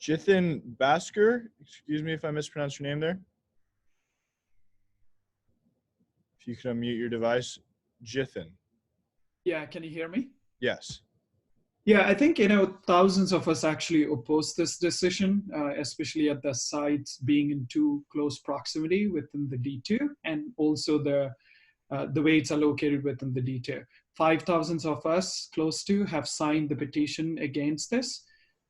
Jithin Basker. Excuse me if I mispronounced your name there. If you can unmute your device, Jithin. Yeah, can you hear me? Yes. Yeah, I think, thousands of us actually oppose this decision, especially at the sites being in too close proximity within the D2, and also the way it's located within the D2. 5,000 of us close to have signed the petition against this.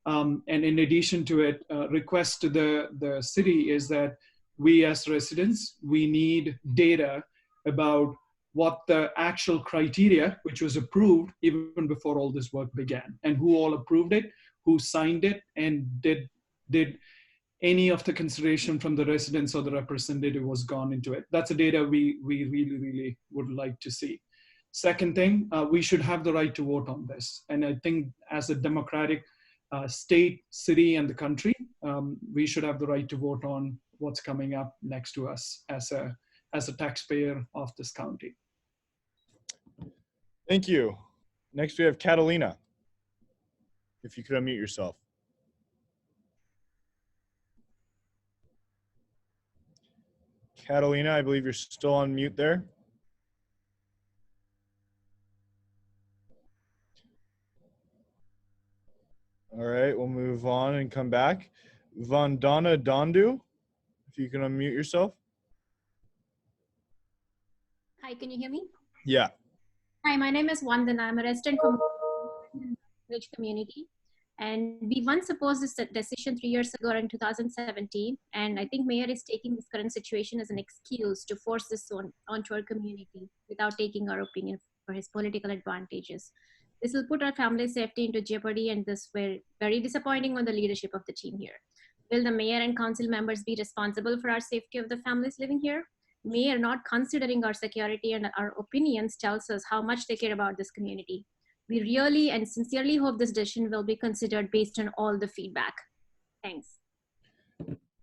And in addition to it, request to the city is that we as residents, we need data about what the actual criteria, which was approved even before all this work began, and who all approved it, who signed it, and did any of the consideration from the residents or the representative was gone into it. That's the data we really, really would like to see. Second thing, we should have the right to vote on this. And I think as a democratic state, city, and the country, we should have the right to vote on what's coming up next to us as a taxpayer of this county. Thank you. Next we have Catalina. If you could unmute yourself. Catalina, I believe you're still on mute there. All right, we'll move on and come back. Vandana Dondu, if you can unmute yourself. Hi, can you hear me? Yeah. Hi, my name is Vandana. I'm a resident from Ridge community. And we once opposed this decision 3 years ago in 2017. And I think Mayor is taking this current situation as an excuse to force this onto our community without taking our opinion for his political advantages. This will put our family's safety into jeopardy, and this will very disappointing on the leadership of the team here. Will the mayor and council members be responsible for our safety of the families living here? Mayor not considering our security and our opinions tells us how much they care about this community. We really and sincerely hope this decision will be considered based on all the feedback. Thanks.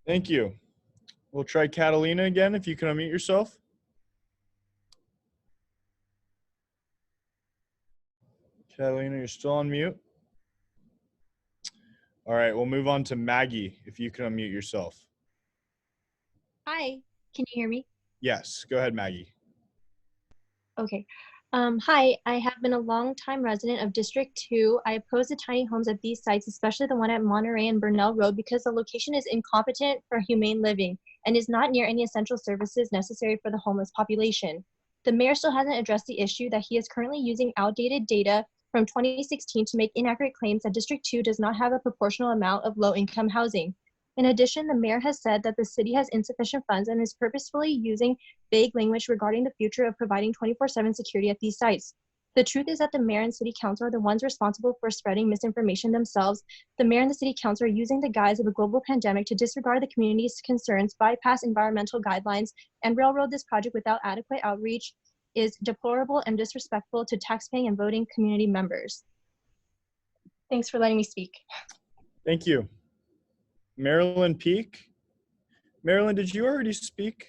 Thank you. We'll try Catalina again, if you can unmute yourself. Catalina, you're still on mute. All right, we'll move on to Maggie, if you can unmute yourself. Hi, can you hear me? Yes, go ahead, Maggie. Okay. Hi, I have been a long-time resident of District 2. I oppose the tiny homes at these sites, especially the one at Monterey and Burnell Road, because the location is incompetent for humane living and is not near any essential services necessary for the homeless population. The mayor still hasn't addressed the issue that he is currently using outdated data from 2016 to make inaccurate claims that District 2 does not have a proportional amount of low-income housing. In addition, the mayor has said that the city has insufficient funds and is purposefully using vague language regarding the future of providing 24/7 security at these sites. The truth is that the mayor and city council are the ones responsible for spreading misinformation themselves. The mayor and the city council are using the guise of a global pandemic to disregard the community's concerns, bypass environmental guidelines, and railroad this project without adequate outreach is deplorable and disrespectful to taxpaying and voting community members. Thanks for letting me speak. Thank you. Marilyn Peak. Marilyn, did you already speak?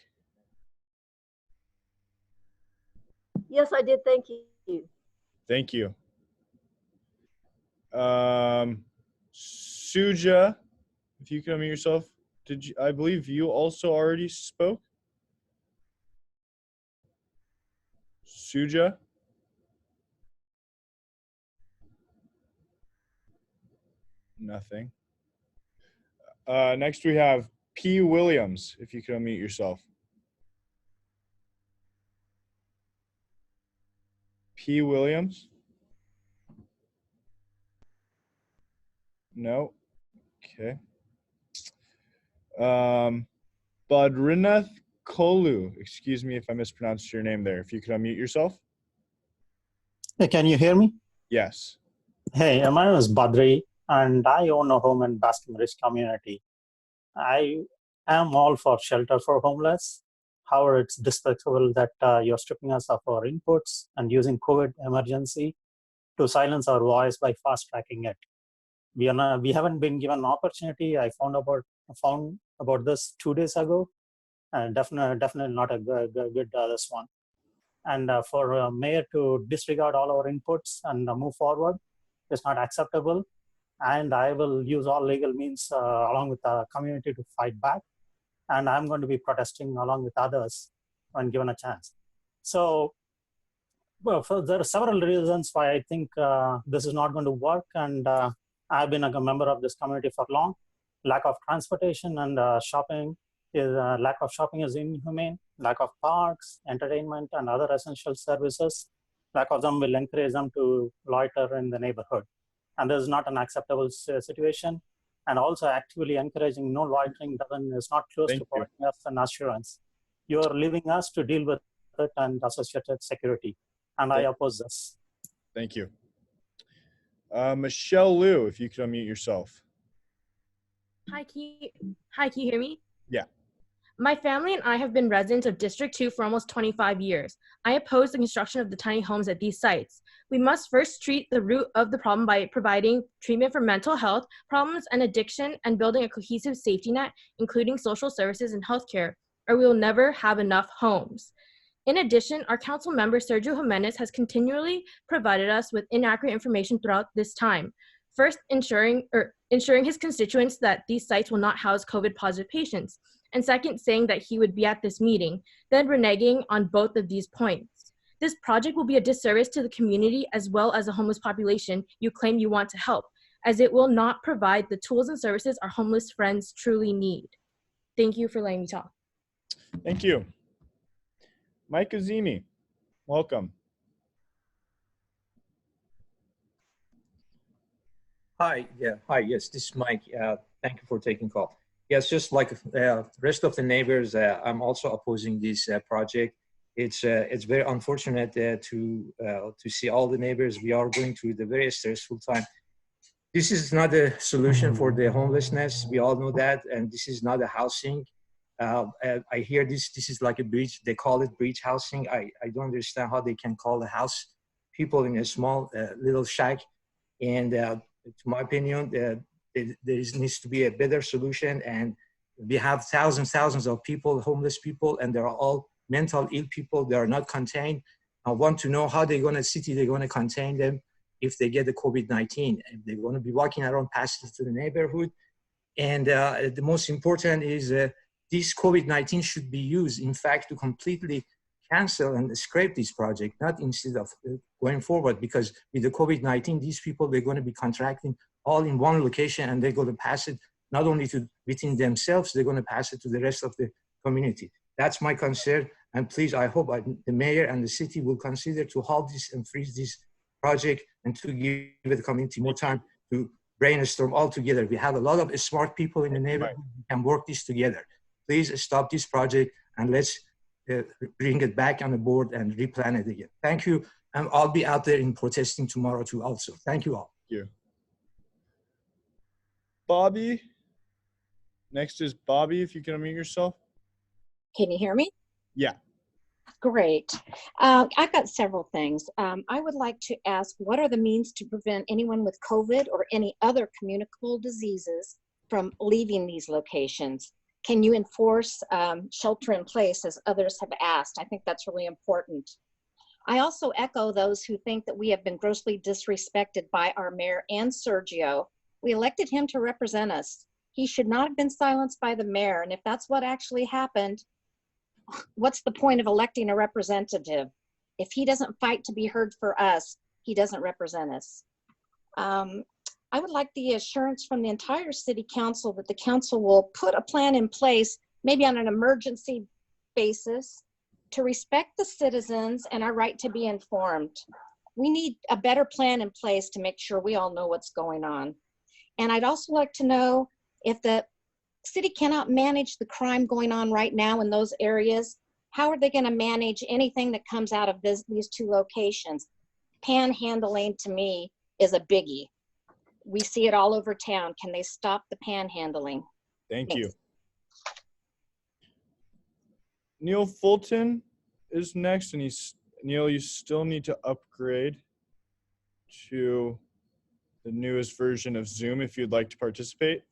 Yes, I did. Thank you. Thank you. Suja, if you can unmute yourself. Did you? I believe you also already spoke. Suja. Nothing. Next we have P. Williams, if you can unmute yourself. P. Williams? No. Okay. Badrinath Kolu, excuse me if I mispronounced your name there. If you could unmute yourself. Hey, can you hear me? Yes. Hey, my name is Badri, and I own a home in Basking Ridge community. I am all for shelter for homeless. However, it's despicable that you're stripping us of our inputs and using COVID emergency to silence our voice by fast tracking it. We haven't been given an opportunity. I found about this 2 days ago, and definitely not a good this one. And for a mayor to disregard all our inputs and move forward is not acceptable. And I will use all legal means along with the community to fight back. And I'm going to be protesting along with others when given a chance. So, well, there are several reasons why I think this is not going to work. And I've been a member of this community for long. Lack of transportation and lack of shopping is inhumane. Lack of parks, entertainment, and other essential services. Lack of them will encourage them to loiter in the neighborhood. And this is not an acceptable situation. And also actively encouraging no loitering is not close to providing us an assurance. You are leaving us to deal with threat and associated security. And I oppose this. Thank you. Michelle Liu, if you could unmute yourself. Hi, can you hear me? Yeah. My family and I have been residents of District 2 for almost 25 years. I oppose the construction of the tiny homes at these sites. We must first treat the root of the problem by providing treatment for mental health problems and addiction and building a cohesive safety net, including social services and healthcare, or we will never have enough homes. In addition, our council member, Sergio Jimenez, has continually provided us with inaccurate information throughout this time. First, ensuring his constituents that these sites will not house COVID-positive patients, and second, saying that he would be at this meeting, then reneging on both of these points. This project will be a disservice to the community as well as the homeless population you claim you want to help, as it will not provide the tools and services our homeless friends truly need. Thank you for letting me talk. Thank you. Mike Azimi, welcome. Hi, yes, this is Mike. Thank you for taking call. Yes, just like the rest of the neighbors, I'm also opposing this project. It's very unfortunate to see all the neighbors. We are going through the very stressful time. This is not a solution for the homelessness. We all know that, and this is not a housing. I hear this is like a bridge. They call it bridge housing. I don't understand how they can call a house people in a small little shack. And to my opinion, there needs to be a better solution. And we have thousands of people, homeless people, and they're all mental ill people. They are not contained. I want to know how they're going to contain them if they get the COVID-19. If they're going to be walking around passes to the neighborhood. And the most important is this COVID-19 should be used, in fact, to completely cancel and scrape this project, not instead of going forward, because with the COVID-19, these people, they're going to be contracting all in one location, and they're going to pass it not only to within themselves, they're going to pass it to the rest of the community. That's my concern. And please, I hope the mayor and the city will consider to halt this and freeze this project and to give the community more time to brainstorm all together. We have a lot of smart people in the neighborhood who can work this together. Please stop this project and let's bring it back on the board and replan it again. Thank you. And I'll be out there in protesting tomorrow too also. Thank you all. Thank you. Bobby. Next is Bobby, if you can unmute yourself. Can you hear me? Yeah. Great. I've got several things. I would like to ask, what are the means to prevent anyone with COVID or any other communicable diseases from leaving these locations? Can you enforce shelter in place as others have asked? I think that's really important. I also echo those who think that we have been grossly disrespected by our mayor and Sergio. We elected him to represent us. He should not have been silenced by the mayor. And if that's what actually happened, what's the point of electing a representative? If he doesn't fight to be heard for us, he doesn't represent us. I would like the assurance from the entire city council that the council will put a plan in place, maybe on an emergency basis, to respect the citizens and our right to be informed. We need a better plan in place to make sure we all know what's going on. And I'd also like to know if the city cannot manage the crime going on right now in those areas, how are they going to manage anything that comes out of these two locations? Panhandling to me is a biggie. We see it all over town. Can they stop the panhandling? Thank you. Neil Fulton is next, and Neil, you still need to upgrade to the newest version of Zoom if you'd like to participate.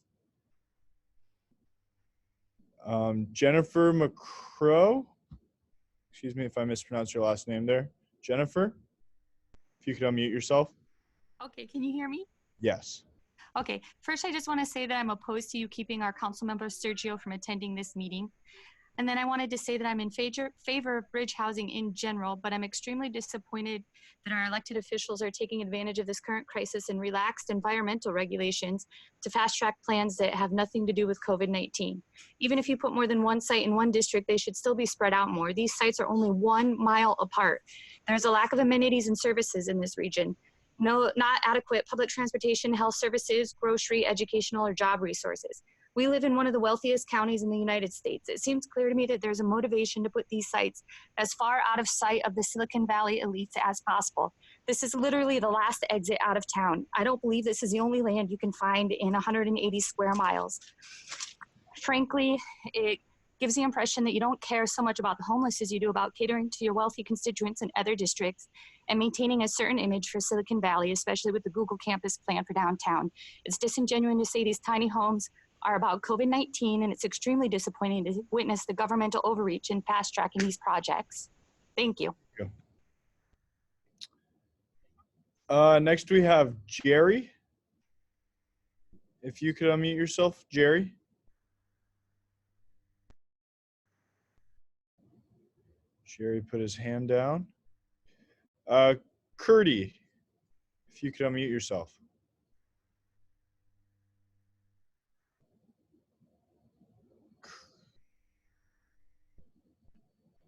Jennifer McCrow, excuse me if I mispronounced your last name there. Jennifer, if you could unmute yourself. Okay, can you hear me? Yes. Okay, first I just want to say that I'm opposed to you keeping our council member Sergio from attending this meeting. And then I wanted to say that I'm in favor of bridge housing in general, but I'm extremely disappointed that our elected officials are taking advantage of this current crisis and relaxed environmental regulations to fast track plans that have nothing to do with COVID-19. Even if you put more than one site in one district, they should still be spread out more. These sites are only 1 mile apart. There's a lack of amenities and services in this region. Not adequate public transportation, health services, grocery, educational, or job resources. We live in one of the wealthiest counties in the United States. It seems clear to me that there's a motivation to put these sites as far out of sight of the Silicon Valley elites as possible. This is literally the last exit out of town. I don't believe this is the only land you can find in 180 square miles. Frankly, it gives the impression that you don't care so much about the homeless as you do about catering to your wealthy constituents in other districts and maintaining a certain image for Silicon Valley, especially with the Google campus plan for downtown. It's disingenuous to say these tiny homes are about COVID-19, and it's extremely disappointing to witness the governmental overreach in fast-tracking these projects. Thank you. Next we have Jerry. If you could unmute yourself, Jerry. Jerry put his hand down. Curdy, if you could unmute yourself.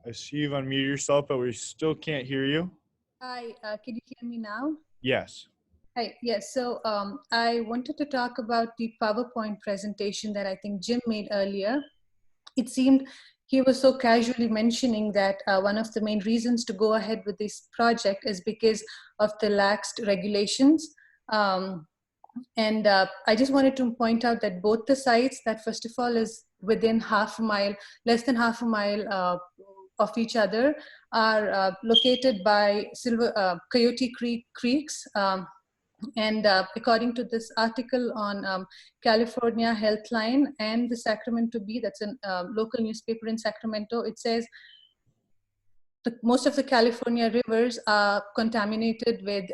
I see you've unmuted yourself, but we still can't hear you. Hi, can you hear me now? Yes. Hi, yes. So I wanted to talk about the PowerPoint presentation that I think Jim made earlier. It seemed he was so casually mentioning that one of the main reasons to go ahead with this project is because of the laxed regulations. And I just wanted to point out that both the sites, that first of all is within half a mile, less than half a mile of each other, are located by Coyote Creeks. And according to this article on California Healthline and the Sacramento Bee, that's a local newspaper in Sacramento, it says most of the California rivers are contaminated with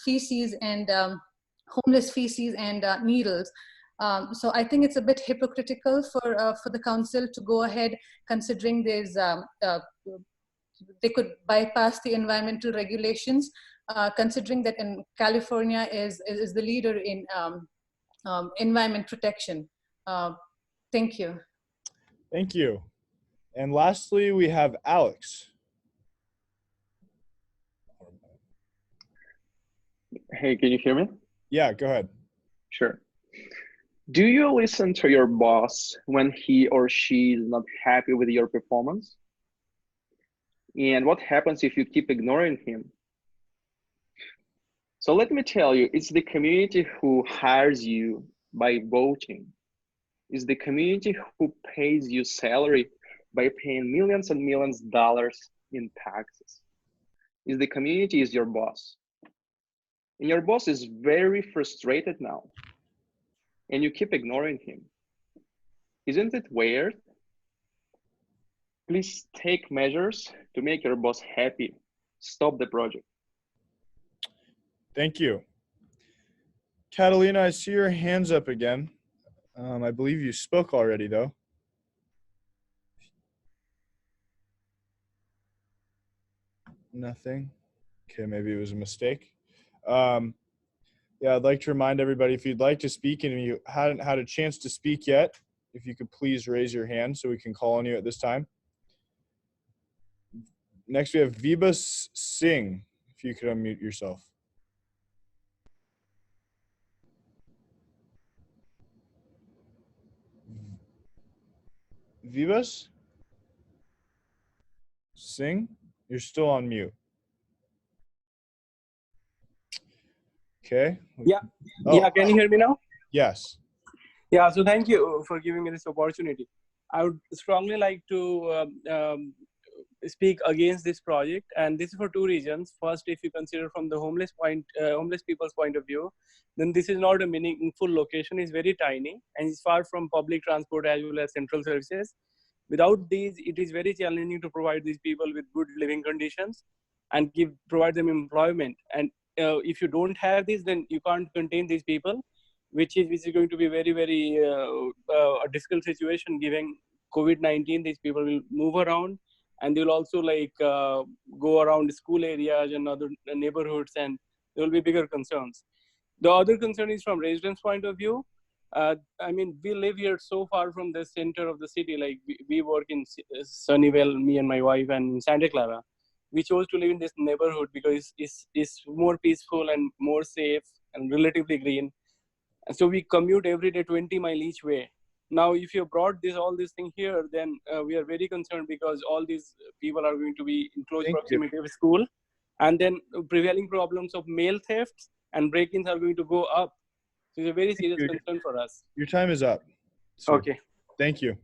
feces and homeless feces and needles. So I think it's a bit hypocritical for the council to go ahead, considering there's they could bypass the environmental regulations, considering that in California is the leader in environment protection. Thank you. Thank you. And lastly, we have Alex. Hey, can you hear me? Yeah, go ahead. Sure. Do you listen to your boss when he or she is not happy with your performance? And what happens if you keep ignoring him? So let me tell you, it's the community who hires you by voting. It's the community who pays you salary by paying millions and millions of dollars in taxes. It's the community is your boss. And your boss is very frustrated now. And you keep ignoring him. Isn't it weird? Please take measures to make your boss happy. Stop the project. Thank you. Catalina, I see your hands up again. I believe you spoke already, though. Nothing. Okay, maybe it was a mistake. Yeah, I'd like to remind everybody, if you'd like to speak and you hadn't had a chance to speak yet, if you could please raise your hand so we can call on you at this time. Next, we have Vibha Singh, if you could unmute yourself. Vibha Singh, you're still on mute. Okay. Yeah. Oh. Yeah. Can you hear me now? Yes. Yeah. So thank you for giving me this opportunity. I would strongly like to speak against this project, and this is for two reasons. First, if you consider from the homeless people's point of view, then this is not a meaningful location. It's very tiny and it's far from public transport as well as central services. Without these, it is very challenging to provide these people with good living conditions and provide them employment. And if you don't have this, then you can't contain these people, which is going to be very, very a difficult situation given COVID-19. These people will move around, and they will also go around school areas and other neighborhoods, and there will be bigger concerns. The other concern is from residents' point of view. I mean, we live here so far from the center of the city. Like we work in Sunnyvale, me and my wife, and in Santa Clara. We chose to live in this neighborhood because it's more peaceful and more safe and relatively green. And so we commute every day 20 miles each way Now, if you brought all this thing here, then we are very concerned because all these people are going to be in close proximity of school, and then prevailing problems of mail thefts and break-ins are going to go up. So it's a very serious concern for us. Your time is up, sir. Okay. Thank you.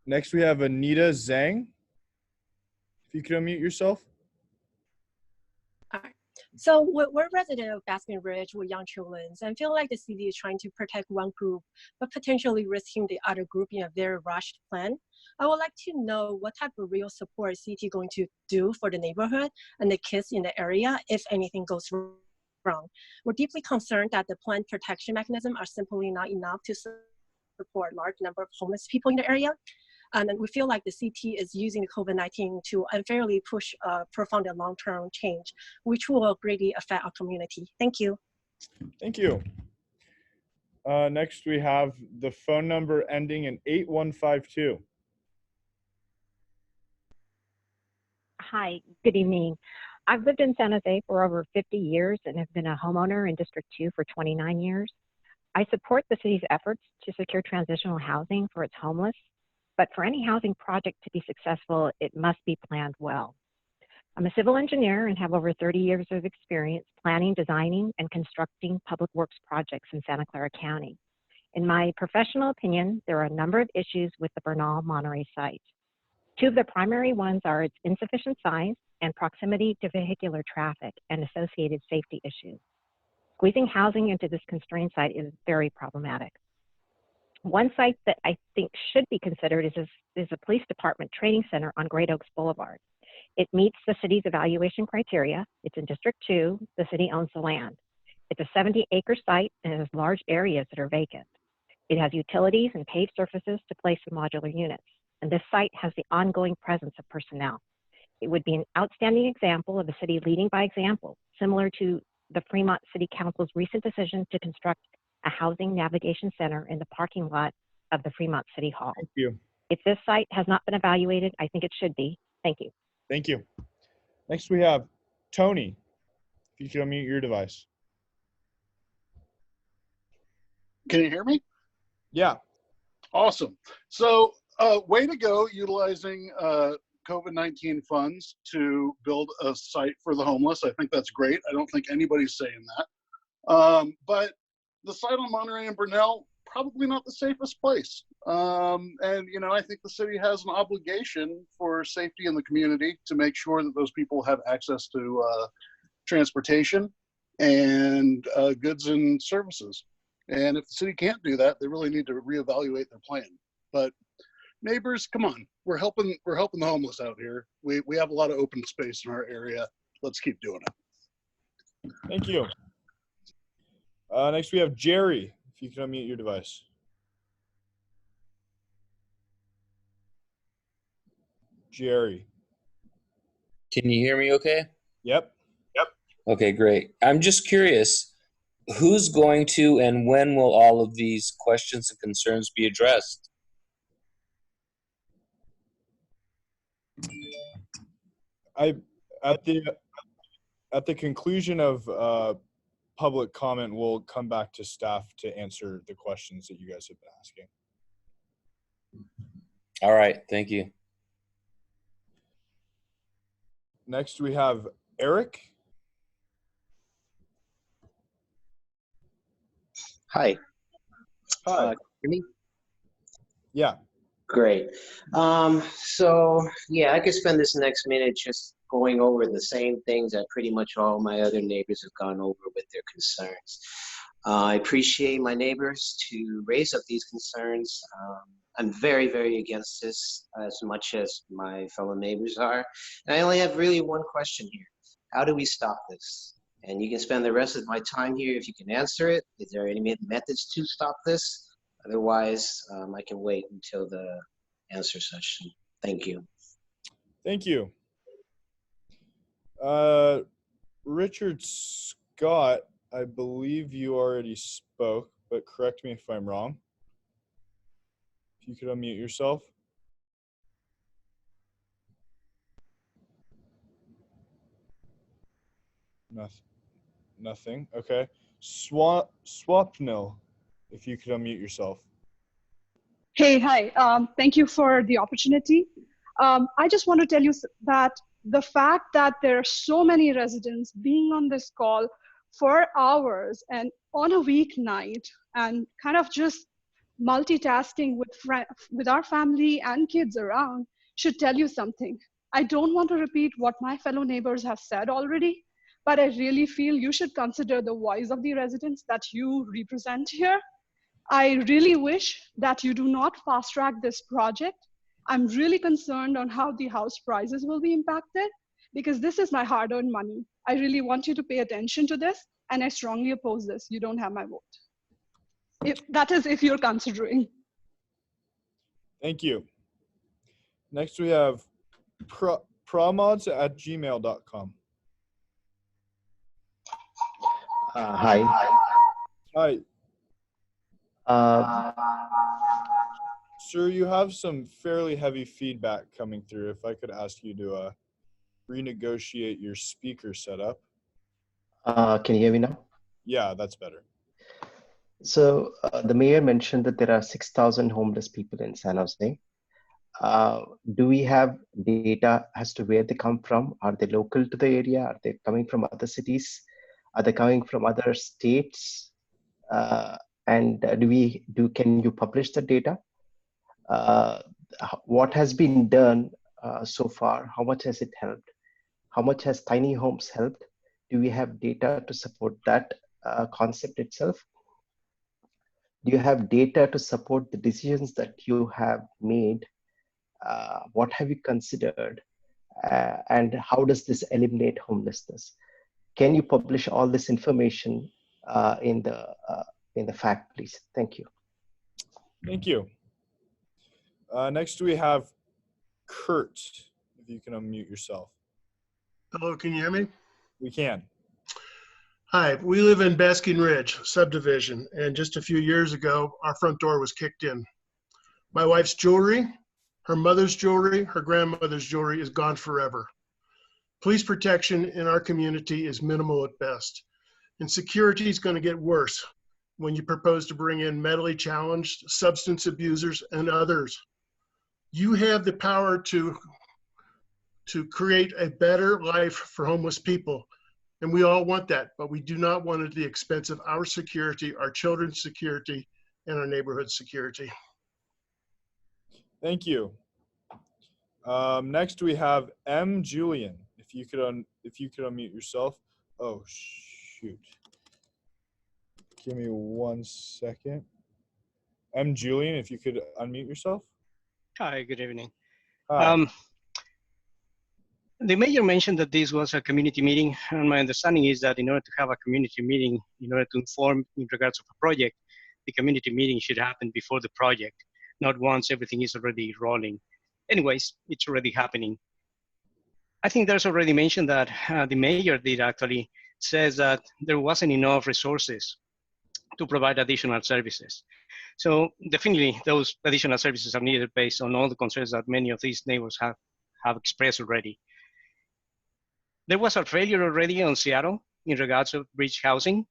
Next, we have Anita Zhang. If you could unmute yourself. All right. So we're residents of Baskin Ridge with young children and feel like the city is trying to protect one group, but potentially risking the other group in a very rushed plan. I would like to know what type of real support city going to do for the neighborhood and the kids in the area if anything goes wrong. We're deeply concerned that the plan protection mechanisms are simply not enough to support large number of homeless people in the area. And we feel like the CT is using the COVID-19 to unfairly push profound and long-term change, which will greatly affect our community. Thank you. Thank you. Next, we have the phone number ending in 8152. Hi, good evening. I've lived in San Jose for over 50 years and have been a homeowner in District 2 for 29 years. I support the city's efforts to secure transitional housing for its homeless, but for any housing project to be successful, it must be planned well. I'm a civil engineer and have over 30 years of experience planning, designing, and constructing public works projects in Santa Clara County. In my professional opinion, there are a number of issues with the Bernal Monterey site. Two of the primary ones are its insufficient size and proximity to vehicular traffic and associated safety issues. Squeezing housing into this constrained site is very problematic. One site that I think should be considered is a police department training center on Great Oaks Boulevard. It meets the city's evaluation criteria. It's in District 2. The city owns the land. It's a 70-acre site and it has large areas that are vacant. It has utilities and paved surfaces to place the modular units. And this site has the ongoing presence of personnel. It would be an outstanding example of a city leading by example, similar to the Fremont City Council's recent decision to construct a housing navigation center in the parking lot of the Fremont City Hall. Thank you. If this site has not been evaluated, I think it should be. Thank you. Thank you. Next, we have Tony. If you could unmute your device. Can you hear me? Yeah. Awesome. So way to go utilizing COVID-19 funds to build a site for the homeless. I think that's great. I don't think anybody's saying that. But the site on Monterey and Burnell, probably not the safest place. And, you know, I think the city has an obligation for safety in the community to make sure that those people have access to transportation and goods and services. And if the city can't do that, they really need to reevaluate their plan. But neighbors, come on, we're helping the homeless out here. We have a lot of open space in our area. Let's keep doing it. Thank you. Next, we have Jerry. If you can unmute your device. Jerry. Can you hear me okay? Yep. Okay, great. I'm just curious, who's going to and when will all of these questions and concerns be addressed? At the conclusion of public comment, we'll come back to staff to answer the questions that you guys have been asking. All right, thank you. Next, we have Eric. Hi. Hi. Hear me? Yeah. Great. So yeah, I could spend this next minute just going over the same things that pretty much all my other neighbors have gone over with their concerns. I appreciate my neighbors to raise up these concerns. I'm very, very against this as much as my fellow neighbors are. And I only have really one question here. How do we stop this? And you can spend the rest of my time here if you can answer it. Is there any methods to stop this? Otherwise, I can wait until the answer session. Thank you. Thank you. Richard Scott, I believe you already spoke, but correct me if I'm wrong. If you could unmute yourself. Nothing. Okay. Swapnil. if you could unmute yourself. Hey, hi. Thank you for the opportunity. I just want to tell you that the fact that there are so many residents being on this call for hours and on a weeknight and kind of just multitasking with our family and kids around should tell you something. I don't want to repeat what my fellow neighbors have said already, but I really feel you should consider the voice of the residents that you represent here. I really wish that you do not fast track this project. I'm really concerned on how the house prices will be impacted because this is my hard-earned money. I really want you to pay attention to this, and I strongly oppose this. You don't have my vote. That is if you're considering. Thank you. Next we have promods@gmail.com. Hi. Hi. Sir, you have some fairly heavy feedback coming through. If I could ask you to renegotiate your speaker setup. Can you hear me now? Yeah, that's better. So the mayor mentioned that there are 6,000 homeless people in San Jose. Do we have data as to where they come from? Are they local to the area? Are they coming from other cities? Are they coming from other states? And can you publish the data? What has been done so far? How much has it helped? How much has tiny homes helped? Do we have data to support that concept itself? Do you have data to support the decisions that you have made? What have you considered? And how does this eliminate homelessness? Can you publish all this information in the fact, please? Thank you. Thank you. Next we have Kurt, if you can unmute yourself. Hello, can you hear me? We can. Hi, we live in Basking Ridge subdivision, and just a few years ago, our front door was kicked in. My wife's jewelry, her mother's jewelry, her grandmother's jewelry is gone forever. Police protection in our community is minimal at best, and security is going to get worse when you propose to bring in mentally challenged, substance abusers, and others. You have the power to create a better life for homeless people. And we all want that, but we do not want it at the expense of our security, our children's security, and our neighborhood security. Thank you. Next we have M. Julian. If you could unmute yourself. Oh shoot. Give me 1 second. M. Julian, if you could unmute yourself. Hi, good evening. Hi. The mayor mentioned that this was a community meeting, and my understanding is that in order to have a community meeting, in order to inform in regards of a project, the community meeting should happen before the project, not once everything is already rolling. Anyways, it's already happening. I think there's already mentioned that the mayor did actually says that there wasn't enough resources to provide additional services. So definitely those additional services are needed based on all the concerns that many of these neighbors have expressed already. There was a failure already on Seattle in regards to bridge housing.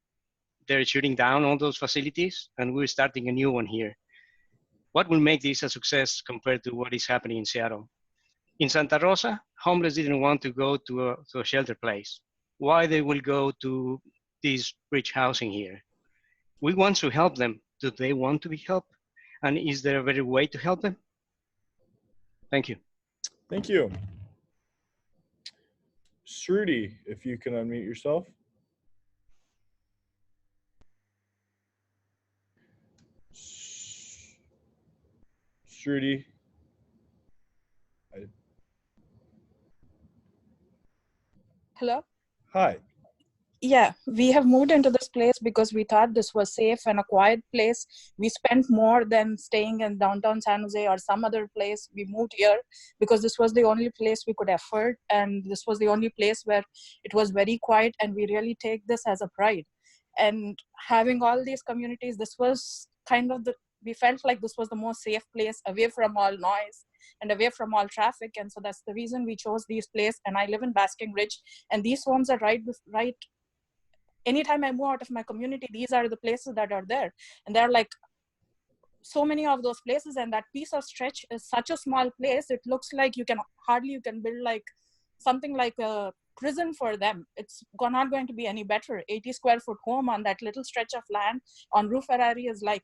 They're shutting down all those facilities, and we're starting a new one here. What will make this a success compared to what is happening in Seattle? In Santa Rosa, homeless didn't want to go to a shelter place. Why they will go to this bridge housing here? We want to help them. Do they want to be helped? And is there a better way to help them? Thank you. Thank you. Shruti, if you can unmute yourself. Shruti. Hello? Hi. Yeah, we have moved into this place because we thought this was safe and a quiet place. We spent more than staying in downtown San Jose or some other place. We moved here because this was the only place we could afford, and this was the only place where it was very quiet, and we really take this as a pride. And having all these communities, this was kind of we felt like this was the most safe place, away from all noise and away from all traffic. And so that's the reason we chose these place. And I live in Basking Ridge, and these homes are right anytime I move out of my community, these are the places that are there. And there are like so many of those places, and that piece of stretch is such a small place. It looks like you can build like something like a prison for them. It's not going to be any better. 80 square foot home on that little stretch of land on Rue Ferrari is like,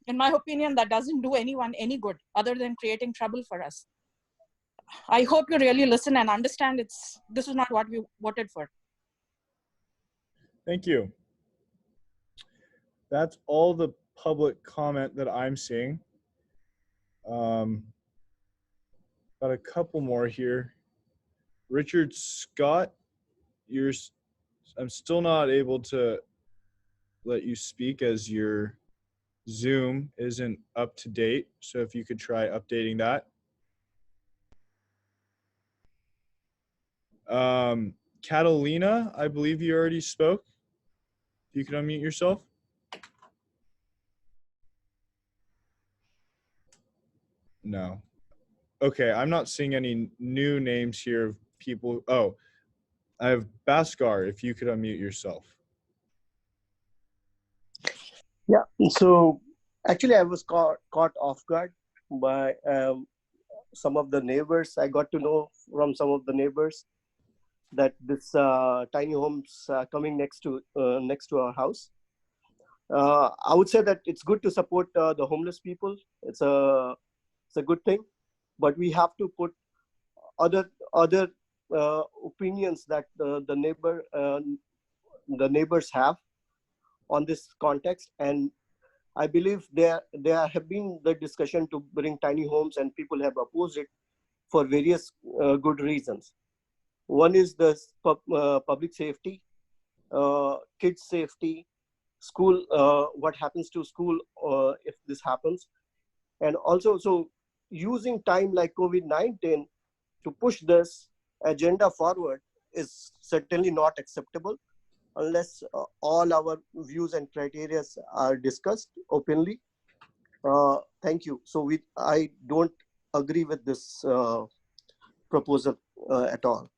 in my opinion, that doesn't do anyone any good other than creating trouble for us. I hope you really listen and understand this is not what we voted for. Thank you. That's all the public comment that I'm seeing. Got a couple more here. Richard Scott, I'm still not able to let you speak as your Zoom isn't up to date. So if you could try updating that. Catalina, I believe you already spoke. If you could unmute yourself. No. Okay, I'm not seeing any new names here of people. Oh, I have Bhaskar, if you could unmute yourself. Yeah, so actually I was caught off guard by some of the neighbors. I got to know from some of the neighbors that this tiny homes coming next to our house. I would say that it's good to support the homeless people. It's a good thing, but we have to put other opinions that the neighbors have on this context. And I believe there have been the discussion to bring tiny homes, and people have opposed it for various good reasons. One is the public safety, kids safety, school, what happens to school if this happens. And also, so using time like COVID-19 to push this agenda forward is certainly not acceptable unless all our views and criteria are discussed openly. Thank you. So I don't agree with this proposal at all.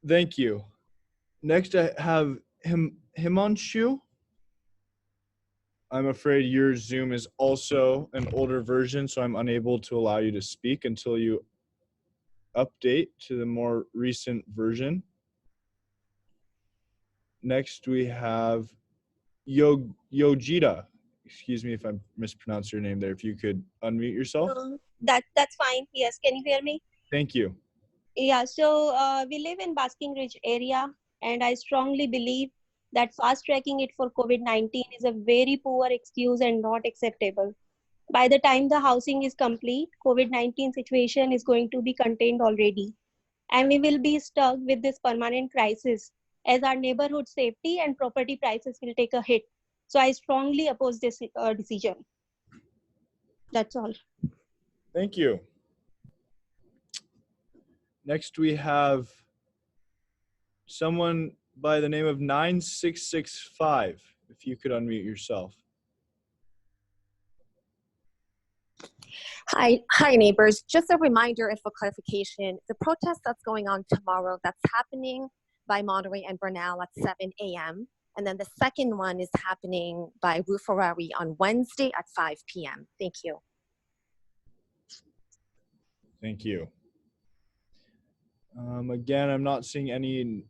Thank you. Next, I have Himanshu. I'm afraid your Zoom is also an older version, so I'm unable to allow you to speak until you update to the more recent version. Next, we have Yojita. Excuse me if I mispronounced your name there. If you could unmute yourself. That's fine. Yes, can you hear me? Thank you. Yeah, so we live in Basking Ridge area, and I strongly believe that fast tracking it for COVID-19 is a very poor excuse and not acceptable. By the time the housing is complete, COVID-19 situation is going to be contained already, and we will be stuck with this permanent crisis as our neighborhood safety and property prices will take a hit. So I strongly oppose this decision. That's all. Thank you. Next, we have someone by the name of 9665. If you could unmute yourself. Hi neighbors. Just a reminder and for clarification, the protest that's going on tomorrow, that's happening by Monterey and Bernal at 7 a.m. And then the second one is happening by Rue Ferrari on Wednesday at 5 p.m. Thank you. Thank you. Again, I'm not seeing any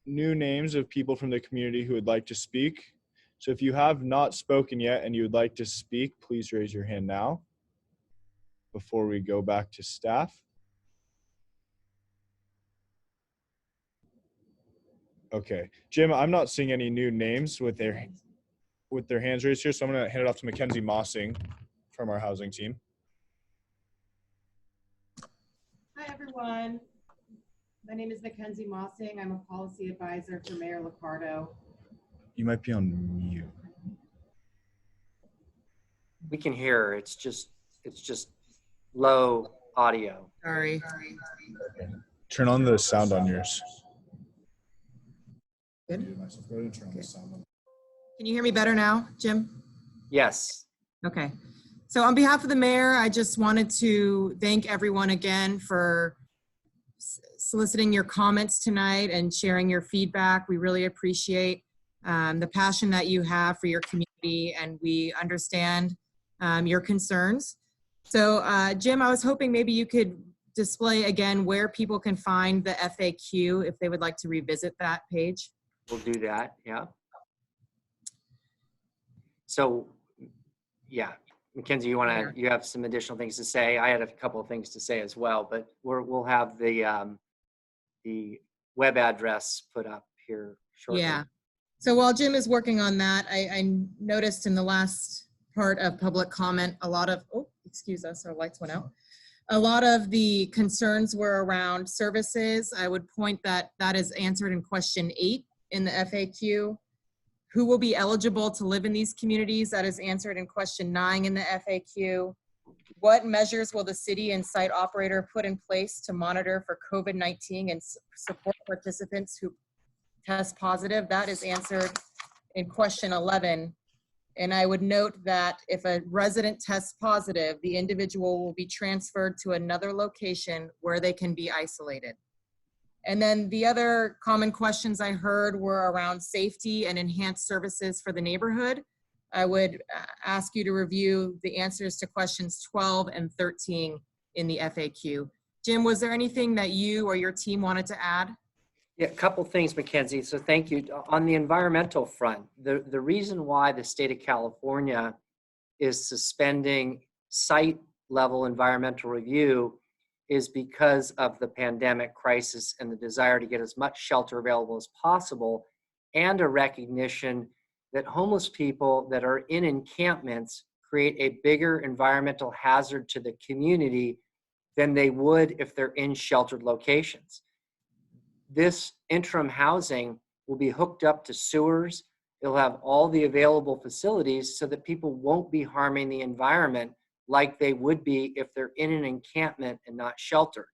new names of people from the community who would like to speak. So if you have not spoken yet and you would like to speak, please raise your hand now before we go back to staff. Okay, Jim, I'm not seeing any new names with their hands raised here, so I'm going to hand it off to Mackenzie Mossing from our housing team. Hi, everyone. My name is Mackenzie Mossing. I'm a policy advisor for Mayor Liccardo. You might be on mute. We can hear her. It's just low audio. Sorry. Turn on the sound on yours. Good. Can you hear me better now, Jim? Yes. Okay. So on behalf of the mayor, I just wanted to thank everyone again for soliciting your comments tonight and sharing your feedback. We really appreciate the passion that you have for your community, and we understand your concerns. So Jim, I was hoping maybe you could display again where people can find the FAQ if they would like to revisit that page. We'll do that, yeah. So, yeah, Mackenzie, you have some additional things to say. I had a couple of things to say as well, but we'll have the web address put up here shortly. Yeah. So while Jim is working on that, I noticed in the last part of public comment, a lot of, oh, excuse us, our lights went out. A lot of the concerns were around services. I would point that is answered in question 8 in the FAQ. Who will be eligible to live in these communities? That is answered in question 9 in the FAQ. What measures will the city and site operator put in place to monitor for COVID-19 and support participants who test positive? That is answered in question 11. And I would note that if a resident tests positive, the individual will be transferred to another location where they can be isolated. And then the other common questions I heard were around safety and enhanced services for the neighborhood. I would ask you to review the answers to questions 12 and 13 in the FAQ. Jim, was there anything that you or your team wanted to add? Yeah, a couple things, Mackenzie. So thank you. On the environmental front, the reason why the state of California is suspending site level environmental review is because of the pandemic crisis and the desire to get as much shelter available as possible, and a recognition that homeless people that are in encampments create a bigger environmental hazard to the community than they would if they're in sheltered locations. This interim housing will be hooked up to sewers. It'll have all the available facilities so that people won't be harming the environment like they would be if they're in an encampment and not sheltered.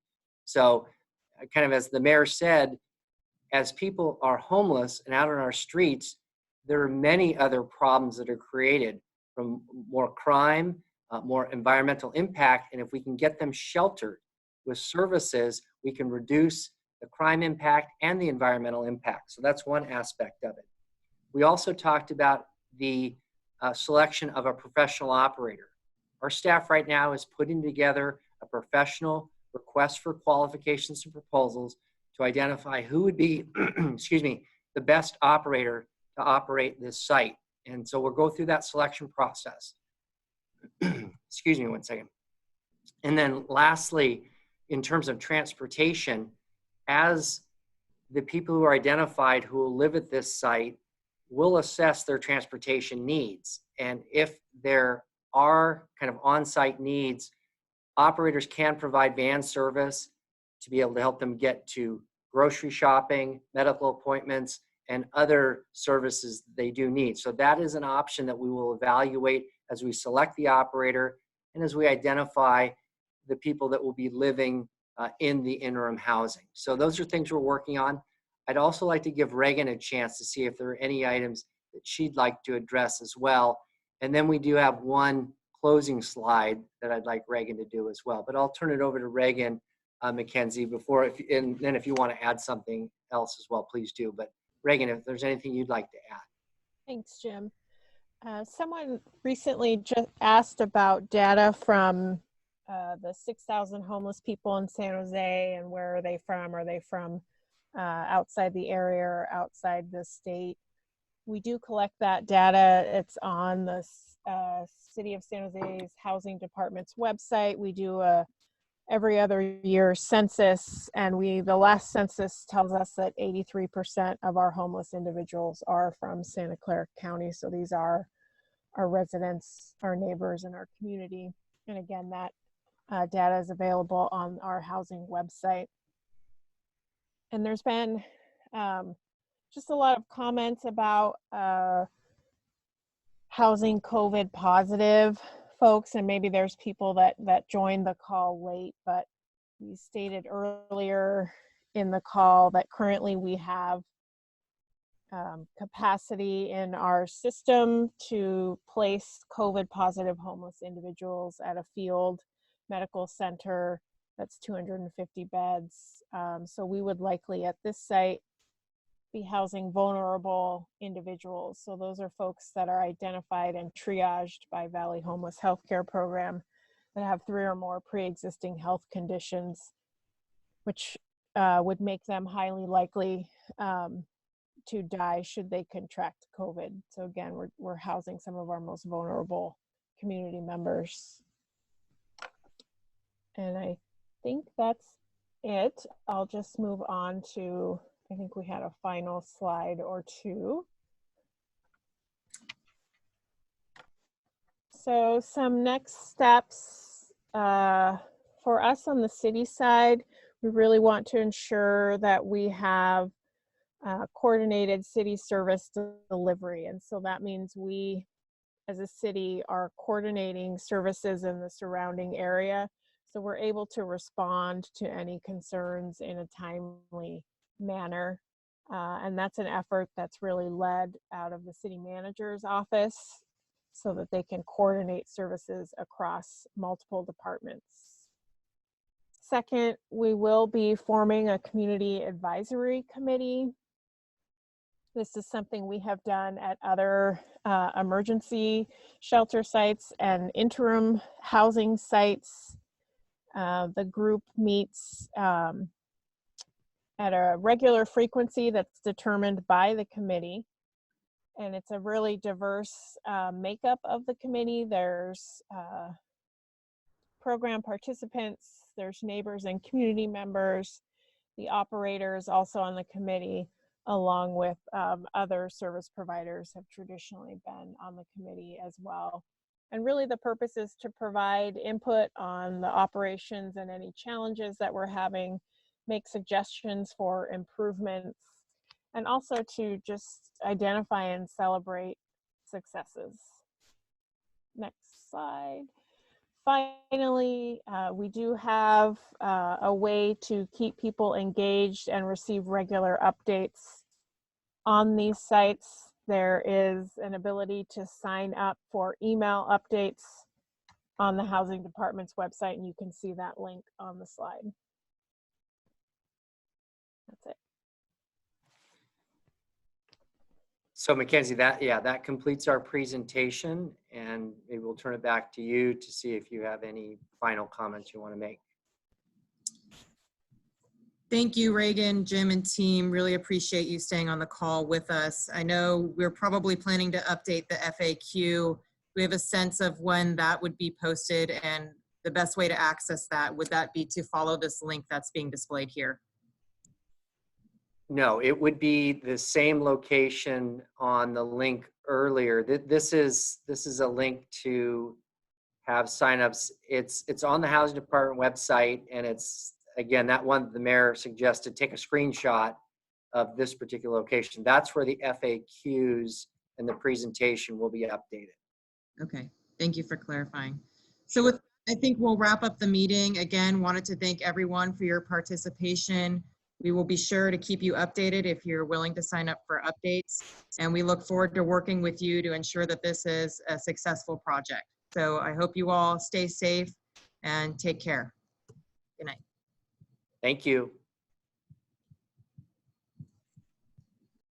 So kind of as the mayor said, as people are homeless and out on our streets, there are many other problems that are created from more crime, more environmental impact. And if we can get them sheltered with services, we can reduce the crime impact and the environmental impact. So that's one aspect of it. We also talked about the selection of a professional operator. Our staff right now is putting together a professional request for qualifications and proposals to identify who would be, excuse me, the best operator to operate this site. And so we'll go through that selection process. Excuse me one second. And then lastly, in terms of transportation, as the people who are identified who will live at this site will assess their transportation needs. And if there are kind of on-site needs, operators can provide van service to be able to help them get to grocery shopping, medical appointments, and other services they do need. So that is an option that we will evaluate as we select the operator and as we identify the people that will be living in the interim housing. So those are things we're working on. I'd also like to give Reagan a chance to see if there are any items that she'd like to address as well. And then we do have one closing slide that I'd like Reagan to do as well. But I'll turn it over to Reagan, Mackenzie, before, and then if you want to add something else as well, please do. But Reagan, if there's anything you'd like to add. Thanks, Jim. Someone recently just asked about data from the 6,000 homeless people in San Jose, and where are they from? Are they from outside the area or outside the state? We do collect that data. It's on the City of San Jose's Housing Department's website. We do a every other year census, and the last census tells us that 83% of our homeless individuals are from Santa Clara County. So these are our residents, our neighbors in our community. And again, that data is available on our housing website. And there's been just a lot of comments about housing COVID positive folks, and maybe there's people that joined the call late, but we stated earlier in the call that currently we have capacity in our system to place COVID positive homeless individuals at a field medical center That's 250 beds. So we would likely at this site be housing vulnerable individuals. So those are folks that are identified and triaged by Valley Homeless Healthcare Program that have 3 or more pre-existing health conditions, which would make them highly likely to die should they contract COVID. So again, we're housing some of our most vulnerable community members. And I think that's it. I'll just move on to, I think we had a final slide or two. So some next steps for us on the city side, we really want to ensure that we have coordinated city service delivery. And so that means we, as a city, are coordinating services in the surrounding area. So we're able to respond to any concerns in a timely manner. And that's an effort that's really led out of the city manager's office so that they can coordinate services across multiple departments. Second, we will be forming a community advisory committee. This is something we have done at other emergency shelter sites and interim housing sites. The group meets at a regular frequency that's determined by the committee. And it's a really diverse makeup of the committee. There's program participants, there's neighbors and community members, the operators also on the committee, along with other service providers have traditionally been on the committee as well. And really the purpose is to provide input on the operations and any challenges that we're having, make suggestions for improvements, and also to just identify and celebrate successes. Next slide. Finally, we do have a way to keep people engaged and receive regular updates on these sites. There is an ability to sign up for email updates on the housing department's website, and you can see that link on the slide. That's it. So Mackenzie, that completes our presentation, and maybe we'll turn it back to you to see if you have any final comments you want to make. Thank you, Reagan, Jim, and team. Really appreciate you staying on the call with us. I know we're probably planning to update the FAQ. We have a sense of when that would be posted and the best way to access that. Would that be to follow this link that's being displayed here? No, it would be the same location on the link earlier. This is a link to have signups. It's on the housing department website, and it's, again, that one the mayor suggested, take a screenshot of this particular location. That's where the FAQs and the presentation will be updated. Okay, thank you for clarifying. So with, I think we'll wrap up the meeting. Again, wanted to thank everyone for your participation. We will be sure to keep you updated if you're willing to sign up for updates. And we look forward to working with you to ensure that this is a successful project. So I hope you all stay safe and take care. Good night. Thank you.